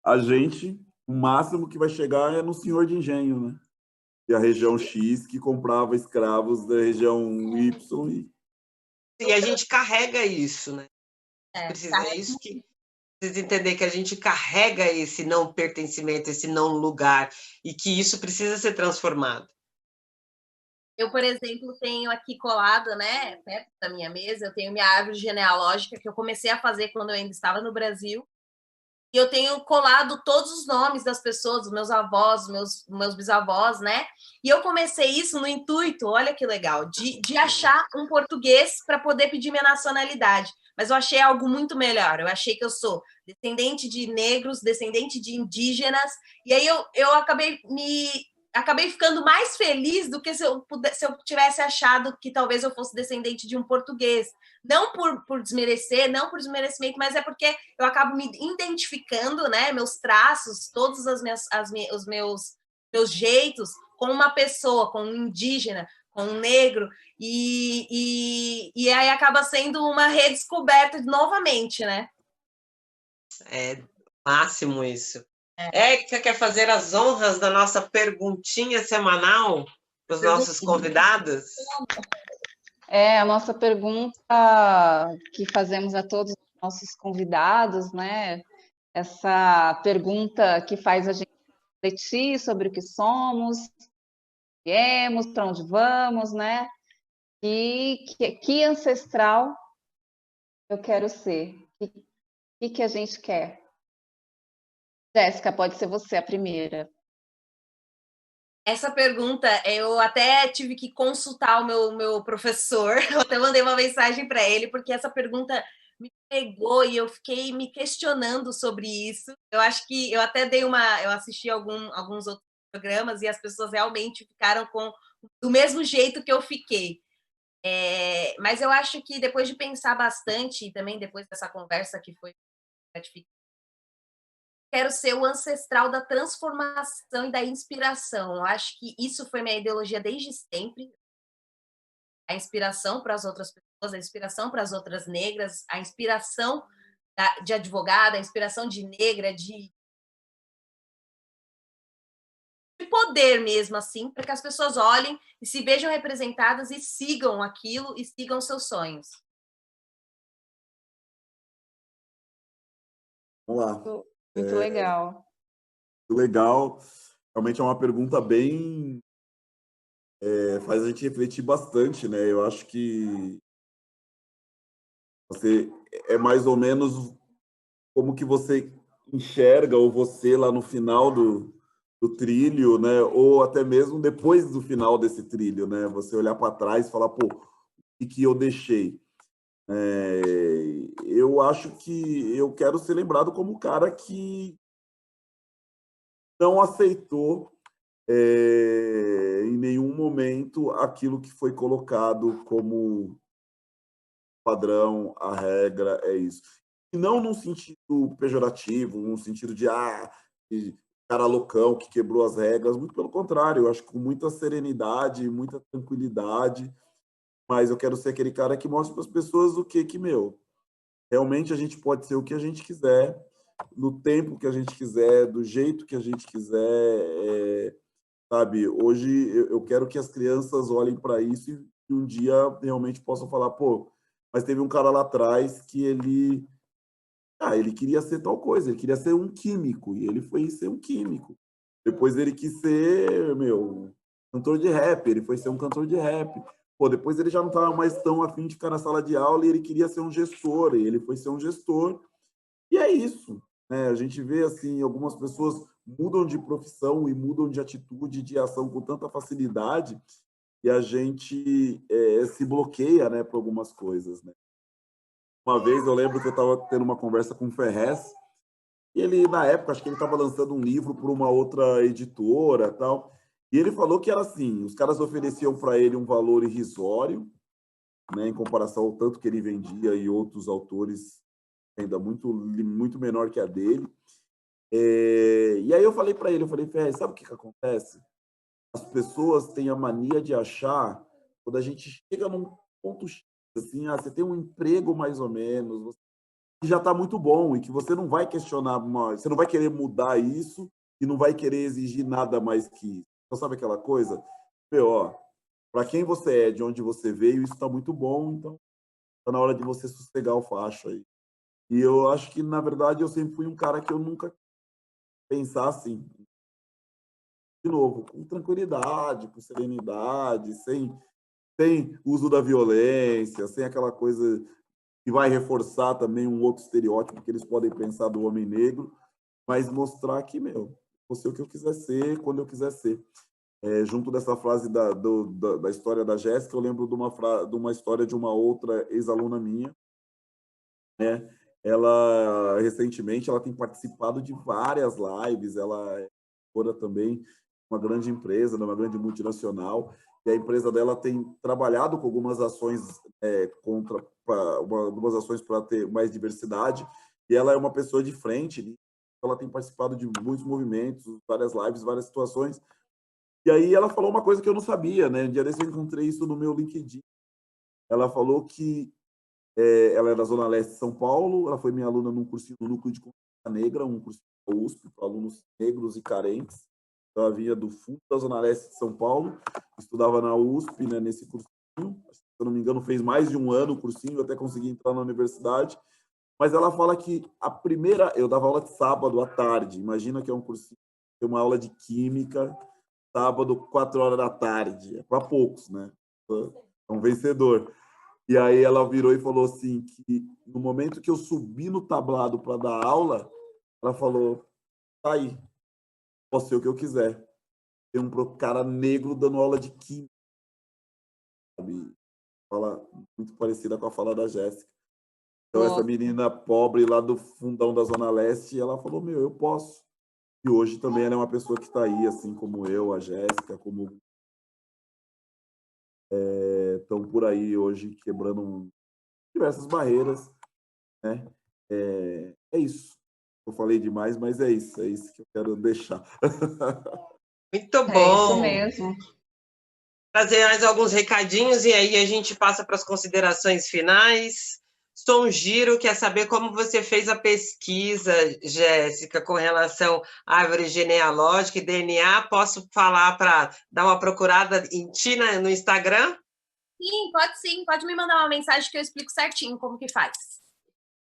A gente, o máximo que vai chegar é no senhor de engenho, né? E a região X que comprava escravos da região Y. E a gente carrega isso, né? É isso que precisa entender, que a gente carrega esse não pertencimento, esse não lugar, e que isso precisa ser transformado. Eu, por exemplo, tenho aqui colado, né, perto da minha mesa, eu tenho minha árvore genealógica, que eu comecei a fazer quando eu ainda estava no Brasil, e eu tenho colado todos os nomes das pessoas, dos meus avós, meus bisavós, né? E eu comecei isso no intuito, olha que legal, de achar um português para poder pedir minha nacionalidade. Mas eu achei algo muito melhor. Eu achei que eu sou descendente de negros, descendente de indígenas, e aí eu acabei ficando mais feliz do que se eu tivesse achado que talvez eu fosse descendente de um português. Não por desmerecer, não por desmerecimento, mas é porque eu acabo me identificando, né, meus traços, todos os meus jeitos, com uma pessoa, com um indígena, com um negro, e aí acaba sendo uma redescoberta novamente, né? É máximo isso. Érica quer fazer as honras da nossa perguntinha semanal para os nossos convidados? A nossa pergunta que fazemos a todos os nossos convidados, né? Essa pergunta que faz a gente refletir sobre o que somos, viemos, para onde vamos, né? E que ancestral eu quero ser? O que a gente quer? Jéssica, pode ser você a primeira. Essa pergunta, eu até tive que consultar o meu professor, eu até mandei uma mensagem para ele, porque essa pergunta me pegou e eu fiquei me questionando sobre isso. Eu acho que eu até eu assisti alguns outros programas e as pessoas realmente ficaram do mesmo jeito que eu fiquei. Mas eu acho que depois de pensar bastante, e também depois dessa conversa que foi gratificante, quero ser o ancestral da transformação e da inspiração. Eu acho que isso foi minha ideologia desde sempre. A inspiração para as outras pessoas, a inspiração para as outras negras, a inspiração de advogada, a inspiração de negra, de poder mesmo, assim, para que as pessoas olhem e se vejam representadas e sigam aquilo e sigam seus sonhos. Vamos lá. Muito legal. Legal. realmente é uma pergunta bem... faz a gente refletir bastante, né? Eu acho que você é mais ou menos como que você enxerga, ou você lá no final do trilho, né? Ou até mesmo depois do final desse trilho, né? Você olhar para trás e falar, pô, o que eu deixei? Eu acho que eu quero ser lembrado como o cara que não aceitou em nenhum momento aquilo que foi colocado como padrão, a regra, é isso. E não num sentido pejorativo, num sentido de cara loucão que quebrou as regras, muito pelo contrário, eu acho que com muita serenidade, muita tranquilidade, mas eu quero ser aquele cara que mostra para as pessoas o que, realmente a gente pode ser o que a gente quiser, no tempo que a gente quiser, do jeito que a gente quiser, sabe? Hoje eu quero que as crianças olhem para isso e um dia realmente possam falar, pô, mas teve um cara lá atrás que ele queria ser tal coisa, ele queria ser um químico, e ele foi ser um químico. Depois ele quis ser, cantor de rap, ele foi ser um cantor de rap. Pô, depois ele já não estava mais tão afim de ficar na sala de aula e ele queria ser um gestor, e ele foi ser um gestor. E é isso, né? A gente vê, assim, algumas pessoas mudam de profissão e mudam de atitude, de ação com tanta facilidade, e a gente se bloqueia, né, por algumas coisas, né? Uma vez eu lembro que eu estava tendo uma conversa com o Ferrez, e ele, na época, acho que ele estava lançando um livro por uma outra editora, tal, e ele falou que era assim, os caras ofereciam para ele um valor irrisório, né, em comparação ao tanto que ele vendia e outros autores ainda muito menor que a dele. E aí eu falei para ele, Ferrez, sabe o que acontece? As pessoas têm a mania de achar, quando a gente chega num ponto X, assim, você tem um emprego mais ou menos, que já está muito bom e que você não vai questionar, você não vai querer mudar isso e não vai querer exigir nada mais que isso. Então, sabe aquela coisa? Para quem você é, de onde você veio, isso está muito bom, então está na hora de você sossegar o facho aí. E eu acho que, na verdade, eu sempre fui um cara que eu nunca pensar assim, de novo, com tranquilidade, com serenidade, sem uso da violência, sem aquela coisa que vai reforçar também um outro estereótipo que eles podem pensar do homem negro, mas mostrar que, vou ser o que eu quiser ser, quando eu quiser ser. Junto dessa frase da história da Jéssica, eu lembro de uma história de uma outra ex-aluna minha, né? Ela, recentemente, ela tem participado de várias lives, ela é também uma grande empresa, uma grande multinacional, e a empresa dela tem trabalhado com algumas ações algumas ações para ter mais diversidade, e ela é uma pessoa de frente, ela tem participado de muitos movimentos, várias lives, várias situações, e aí ela falou uma coisa que eu não sabia, né? Um dia desse eu encontrei isso no meu LinkedIn. Ela falou que ela é da Zona Leste de São Paulo, ela foi minha aluna num cursinho do Núcleo de Consciência Negra, um cursinho da USP para alunos negros e carentes. Ela vinha do fundo da Zona Leste de São Paulo, estudava na USP, né, nesse cursinho. Se eu não me engano, fez mais de um ano o cursinho, até conseguir entrar na universidade. Mas ela fala que eu dava aula de sábado à tarde. Imagina que é um cursinho, tem uma aula de química, sábado, 4 horas da tarde. É para poucos, né? É um vencedor. E aí ela virou e falou assim que no momento que eu subi no tablado para dar aula, ela falou, tá aí, posso ser o que eu quiser. Tem um cara negro dando aula de química. Fala muito parecida com a fala da Jéssica. Então, essa menina pobre lá do fundão da Zona Leste, ela falou, eu posso. E hoje também ela é uma pessoa que está aí, assim como eu, a Jéssica, como estão por aí hoje quebrando diversas barreiras, né? É isso. Eu falei demais, mas é isso que eu quero deixar. Muito bom. É isso mesmo. Trazer mais alguns recadinhos e aí a gente passa para as considerações finais. Som Giro quer saber como você fez a pesquisa, Jéssica, com relação à árvore genealógica e DNA. Posso falar para dar uma procurada em ti no Instagram? Sim, pode me mandar uma mensagem que eu explico certinho como que faz.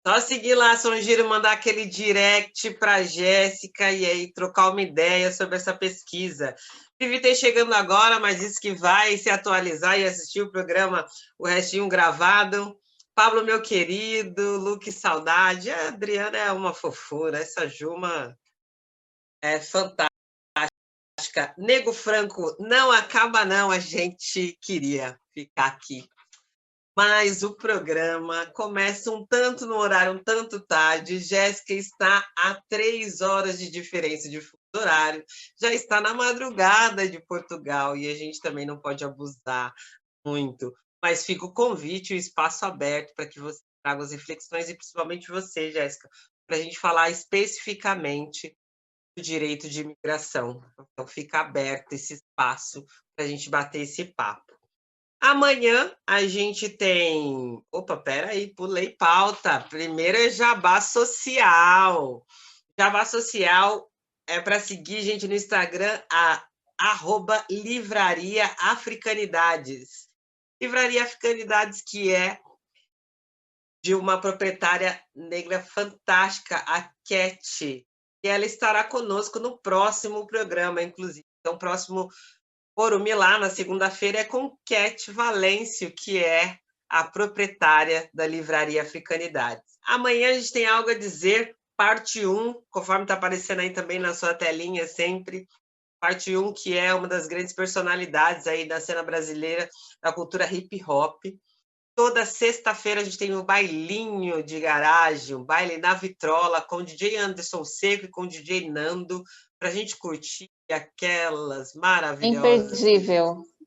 Só seguir lá, Sonjiro, mandar aquele direct para a Jéssica e aí trocar uma ideia sobre essa pesquisa. Vivi tem chegando agora, mas disse que vai se atualizar e assistir o programa, o restinho gravado. Pablo, meu querido, Luque, saudade. A Adriana é uma fofura, essa Juma é fantástica. Nego Franco, não acaba não, a gente queria ficar aqui. Mas o programa começa um tanto no horário, um tanto tarde. Jéssica está a 3 horas de diferença de fuso horário, já está na madrugada de Portugal e a gente também não pode abusar muito. Mas fica o convite, o espaço aberto para que você traga as reflexões e principalmente você, Jéssica, para a gente falar especificamente do direito de imigração. Então fica aberto esse espaço para a gente bater esse papo. Amanhã a gente tem. Opa, peraí, pulei pauta. Primeiro é Jabá Social. Jabá Social é para seguir, gente, no Instagram, @Livraria Africanidades. Livraria Africanidades, que é de uma proprietária negra fantástica, a Cat. E ela estará conosco no próximo programa, inclusive. Então, próximo Orumilá, na segunda-feira, é com Cat Valêncio, que é a proprietária da Livraria Africanidades. Amanhã a gente tem algo a dizer, parte 1, conforme está aparecendo aí também na sua telinha sempre, parte 1, que é uma das grandes personalidades aí da cena brasileira, da cultura hip-hop. Toda sexta-feira a gente tem o bailinho de garagem, o baile na vitrola, com o DJ Anderson Seco e com o DJ Nando, para a gente curtir aquelas maravilhosas.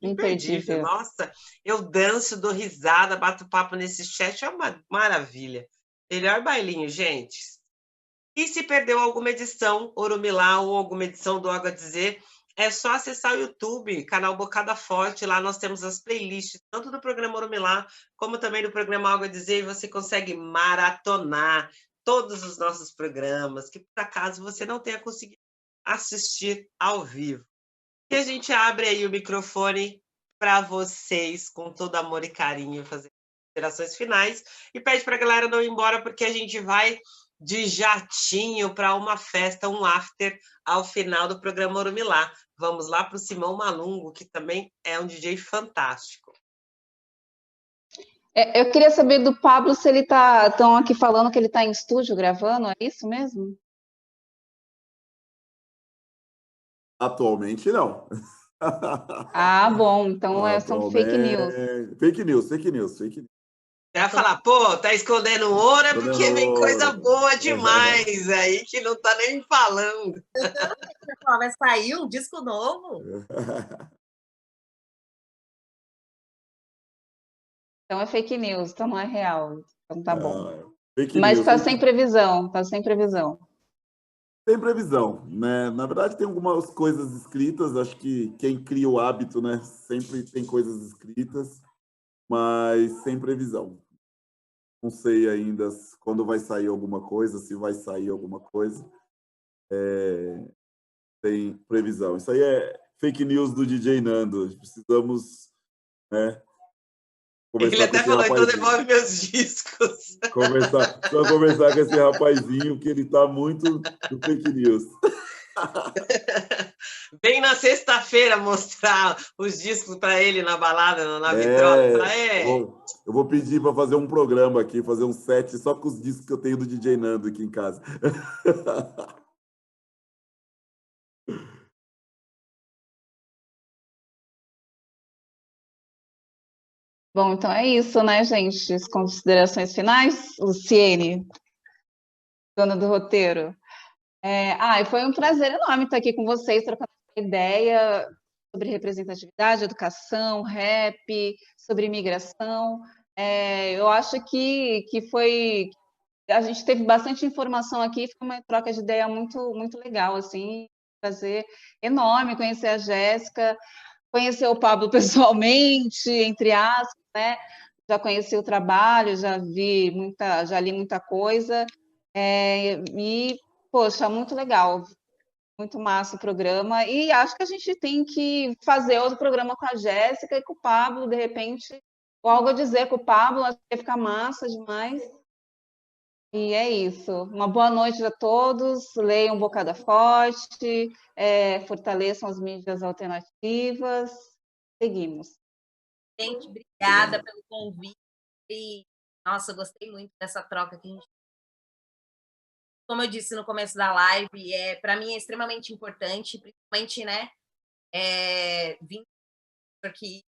Imperdível. Nossa, eu danço, dou risada, bato papo nesse chat, é uma maravilha. Melhor bailinho, gente. E se perdeu alguma edição, Orumilá, ou alguma edição do Algo a Dizer, é só acessar o YouTube, canal Bocada Forte. Lá nós temos as playlists, tanto do programa Orumilá, como também do programa Algo a Dizer, e você consegue maratonar todos os nossos programas, que por acaso você não tenha conseguido assistir ao vivo. E a gente abre aí o microfone para vocês, com todo amor e carinho, fazer considerações finais, e pede para a galera não ir embora, porque a gente vai de jatinho para uma festa, um after, ao final do programa Orumilá. Vamos lá para o Simão Malungo, que também é um DJ fantástico. Eu queria saber do Pablo se ele está... Estão aqui falando que ele está em estúdio gravando, é isso mesmo? Atualmente, não. Ah, bom, então são fake news. Fake news. Você vai falar, pô, tá escondendo ouro, é porque vem coisa boa demais aí, que não tá nem falando. Vai sair um disco novo? Então é fake news, então não é real. Então tá bom. Mas está sem previsão, está sem previsão. Tem previsão, né? Na verdade, tem algumas coisas escritas, acho que quem cria o hábito, né, sempre tem coisas escritas, mas sem previsão. Não sei ainda quando vai sair alguma coisa, se vai sair alguma coisa. Tem previsão. Isso aí é fake news do DJ Nando. Precisamos, né, ele até falou, então devolve meus discos. Conversar com esse rapazinho, que ele tá muito no fake news. Vem na sexta-feira mostrar os discos para ele na balada, na vitrola. Eu vou pedir para fazer um programa aqui, fazer um set só com os discos que eu tenho do DJ Nando aqui em casa. Bom, então é isso, né, gente? As considerações finais? Luciene, dona do roteiro. Foi um prazer enorme estar aqui com vocês, trocando ideia sobre representatividade, educação, rap, sobre imigração. Eu acho que foi... A gente teve bastante informação aqui, foi uma troca de ideia muito, muito legal, assim, prazer enorme conhecer a Jéssica, conhecer o Pablo pessoalmente, entre aspas, né? Já conheci o trabalho, já li muita coisa, e, poxa, muito legal, muito massa o programa, e acho que a gente tem que fazer outro programa com a Jéssica e com o Pablo, de repente, ou algo a dizer com o Pablo, acho que ia ficar massa demais. E é isso. Uma boa noite a todos. Leiam Bocada Forte, fortaleçam as mídias alternativas. Seguimos. Gente, obrigada pelo convite. Nossa, eu gostei muito dessa troca que a gente. Como eu disse no começo da live, para mim é extremamente importante, principalmente, né? Vim porque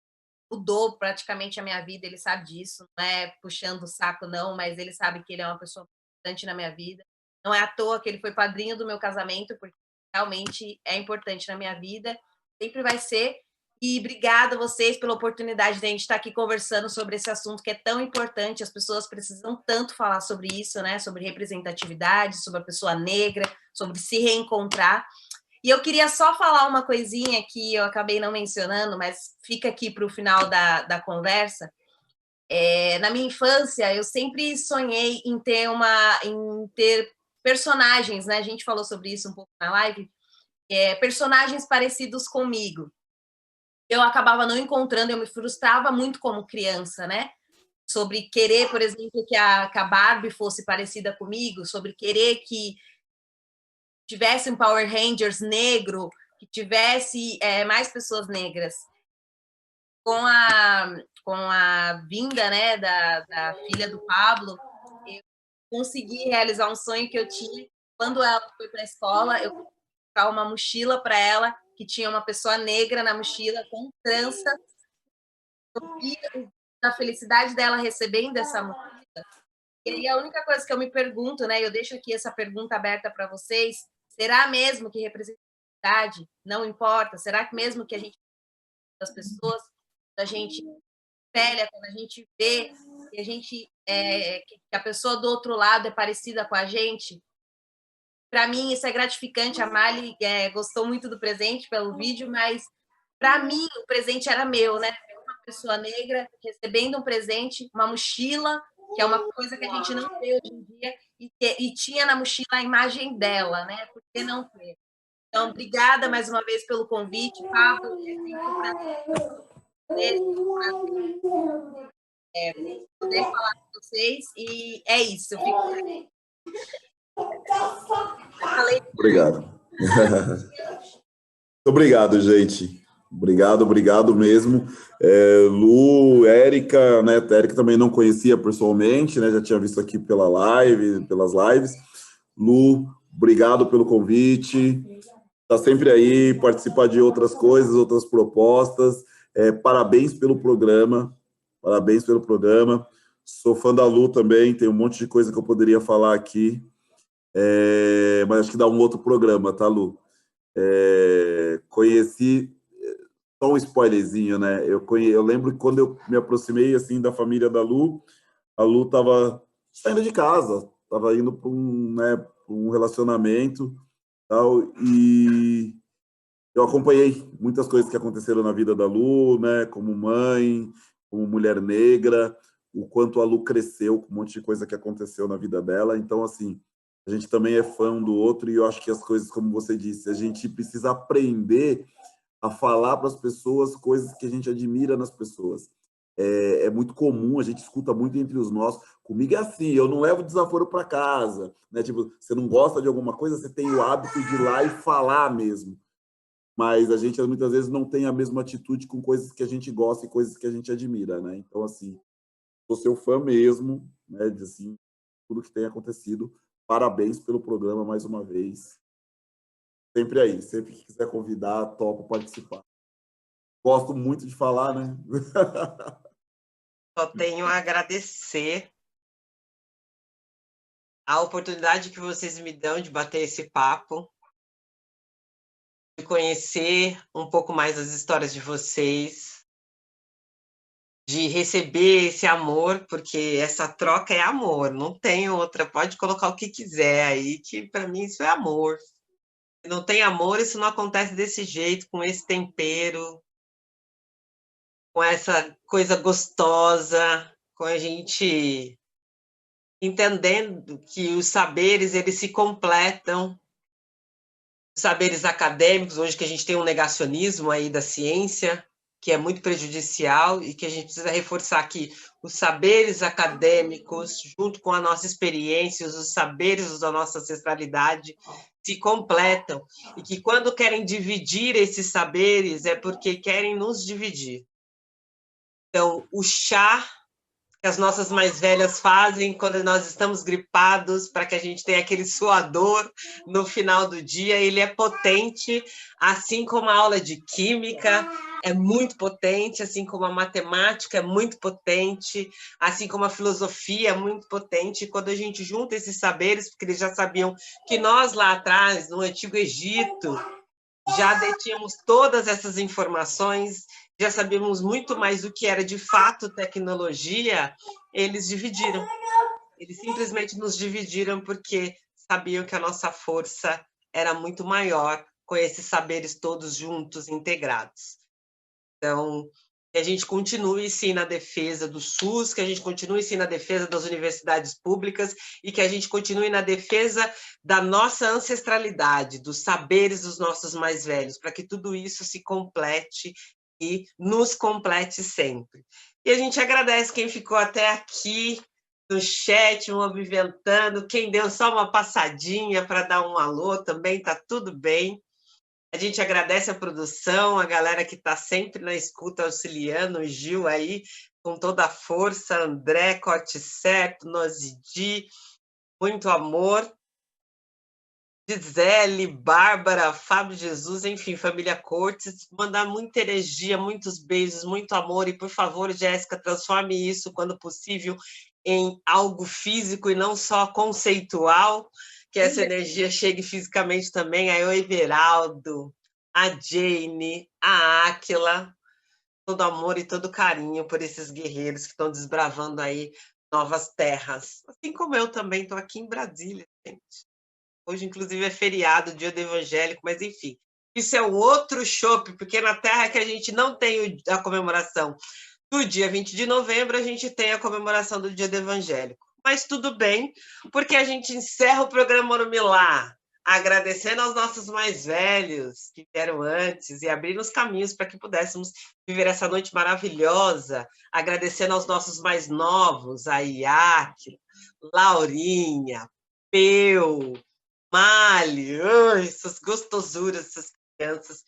mudou praticamente a minha vida, ele sabe disso, não é puxando o saco, não, mas ele sabe que ele é uma pessoa importante na minha vida. Não é à toa que ele foi padrinho do meu casamento, porque realmente é importante na minha vida, sempre vai ser. E obrigada a vocês pela oportunidade de a gente estar aqui conversando sobre esse assunto que é tão importante, as pessoas precisam tanto falar sobre isso, né? Sobre representatividade, sobre a pessoa negra, sobre se reencontrar. E eu queria só falar uma coisinha que eu acabei não mencionando, mas fica aqui para o final da conversa. Na minha infância, eu sempre sonhei em ter personagens, né? A gente falou sobre isso um pouco na live, personagens parecidos comigo. Eu acabava não encontrando, eu me frustrava muito como criança, né? Sobre querer, por exemplo, que a Barbie fosse parecida comigo, sobre querer que tivesse um Power Rangers negro, que tivesse mais pessoas negras. Com a vinda, né, da filha do Pablo, eu consegui realizar um sonho que eu tinha. Quando ela foi para a escola, eu colocar uma mochila para ela, que tinha uma pessoa negra na mochila, com trança. Eu vi a felicidade dela recebendo essa mochila. E aí a única coisa que eu me pergunto, né, eu deixo aqui essa pergunta aberta para vocês, será mesmo que representatividade não importa? Será que mesmo que a gente as pessoas, a gente velha, quando a gente vê que a gente que a pessoa do outro lado é parecida com a gente, para mim isso é gratificante. A Mali gostou muito do presente pelo vídeo, mas para mim o presente era meu, né? Uma pessoa negra recebendo um presente, uma mochila, que é uma coisa que a gente não vê hoje em dia, e tinha na mochila a imagem dela, né? Por que não ter? Então, obrigada mais uma vez pelo convite, Pablo. Poder falar com vocês, e é isso. Eu fico... Obrigado. Obrigado, gente. Obrigado mesmo. Lu, Érica, né? A Érica também não conhecia pessoalmente, né? Já tinha visto aqui pelas lives. Lu, obrigado pelo convite. Está sempre aí, participar de outras coisas, outras propostas. Parabéns pelo programa. Parabéns pelo programa. Sou fã da Lu também, tem um monte de coisa que eu poderia falar aqui. Mas acho que dá um outro programa, tá, Lu? Conheci, só um spoilerzinho, né? Eu lembro que quando eu me aproximei assim da família da Lu, a Lu estava saindo de casa, estava indo para um relacionamento, tal, e eu acompanhei muitas coisas que aconteceram na vida da Lu, né? Como mãe, como mulher negra, o quanto a Lu cresceu com um monte de coisa que aconteceu na vida dela. Então, assim, a gente também é fã um do outro, e eu acho que as coisas, como você disse, a gente precisa aprender a falar para as pessoas coisas que a gente admira nas pessoas. É muito comum, a gente escuta muito entre os nossos. Comigo é assim, eu não levo desaforo para casa, né? Tipo, você não gosta de alguma coisa, você tem o hábito de ir lá e falar mesmo. Mas a gente muitas vezes não tem a mesma atitude com coisas que a gente gosta e coisas que a gente admira, né? Então, assim, sou seu fã mesmo, né? De, assim, tudo que tem acontecido. Parabéns pelo programa mais uma vez. Sempre aí, sempre que quiser convidar, topo participar. Gosto muito de falar, né? Só tenho a agradecer a oportunidade que vocês me dão de bater esse papo, de conhecer um pouco mais as histórias de vocês, de receber esse amor, porque essa troca é amor, não tem outra. Pode colocar o que quiser aí, que para mim isso é amor. Se não tem amor, isso não acontece desse jeito, com esse tempero, com essa coisa gostosa, com a gente entendendo que os saberes eles se completam, os saberes acadêmicos, hoje que a gente tem um negacionismo aí da ciência, que é muito prejudicial e que a gente precisa reforçar aqui os saberes acadêmicos, junto com a nossa experiência, os saberes da nossa ancestralidade, se completam, e que quando querem dividir esses saberes é porque querem nos dividir. Então, o chá que as nossas mais velhas fazem quando nós estamos gripados, para que a gente tenha aquele suador no final do dia, ele é potente, assim como a aula de química é muito potente, assim como a matemática é muito potente, assim como a filosofia é muito potente. E quando a gente junta esses saberes, porque eles já sabiam que nós lá atrás, no Antigo Egito, já detínhamos todas essas informações, já sabíamos muito mais do que era de fato tecnologia, eles dividiram. Eles simplesmente nos dividiram porque sabiam que a nossa força era muito maior com esses saberes todos juntos, integrados. Então, que a gente continue, sim, na defesa do SUS, que a gente continue, sim, na defesa das universidades públicas e que a gente continue na defesa da nossa ancestralidade, dos saberes dos nossos mais velhos, para que tudo isso se complete e nos complete sempre. E a gente agradece quem ficou até aqui no chat, movimentando, quem deu só uma passadinha para dar um alô também, está tudo bem. A gente agradece a produção, a galera que está sempre na escuta auxiliando, o Gil aí, com toda a força, André, Corte Certo, Nozidi, muito amor. Gisele, Bárbara, Fábio Jesus, enfim, família Cortes, mandar muita energia, muitos beijos, muito amor, e por favor, Jéssica, transforme isso, quando possível, em algo físico e não só conceitual, que essa energia chegue fisicamente também a Everaldo, a Jane, a Áquila, todo amor e todo carinho por esses guerreiros que estão desbravando aí novas terras. Assim como eu também estou aqui em Brasília, gente. Hoje, inclusive, é feriado, dia do evangélico, mas enfim. Isso é um outro chope, porque na terra que a gente não tem a comemoração do dia 20 de novembro, a gente tem a comemoração do dia do evangélico. Mas tudo bem, porque a gente encerra o programa Orumilá, agradecendo aos nossos mais velhos que vieram antes e abrindo os caminhos para que pudéssemos viver essa noite maravilhosa, agradecendo aos nossos mais novos, a Iaque, Laurinha, Peu, Mali, essas gostosuras, essas crianças,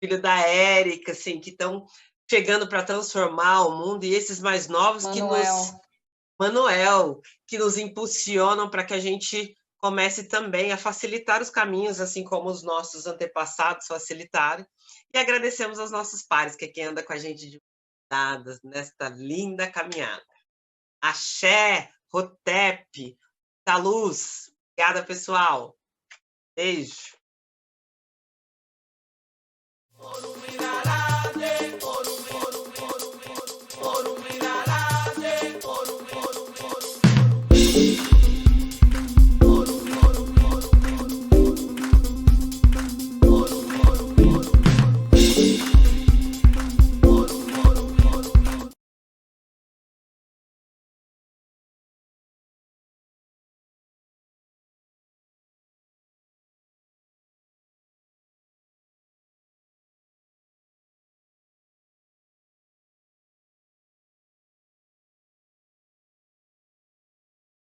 filho da Érica, assim, que estão chegando para transformar o mundo, e esses mais novos Manuel, que nos impulsionam para que a gente comece também a facilitar os caminhos, assim como os nossos antepassados facilitaram. E agradecemos aos nossos pares, que é quem anda com a gente de dadas nesta linda caminhada. Axé, Rotep, da Luz. Obrigada, pessoal. Beijo.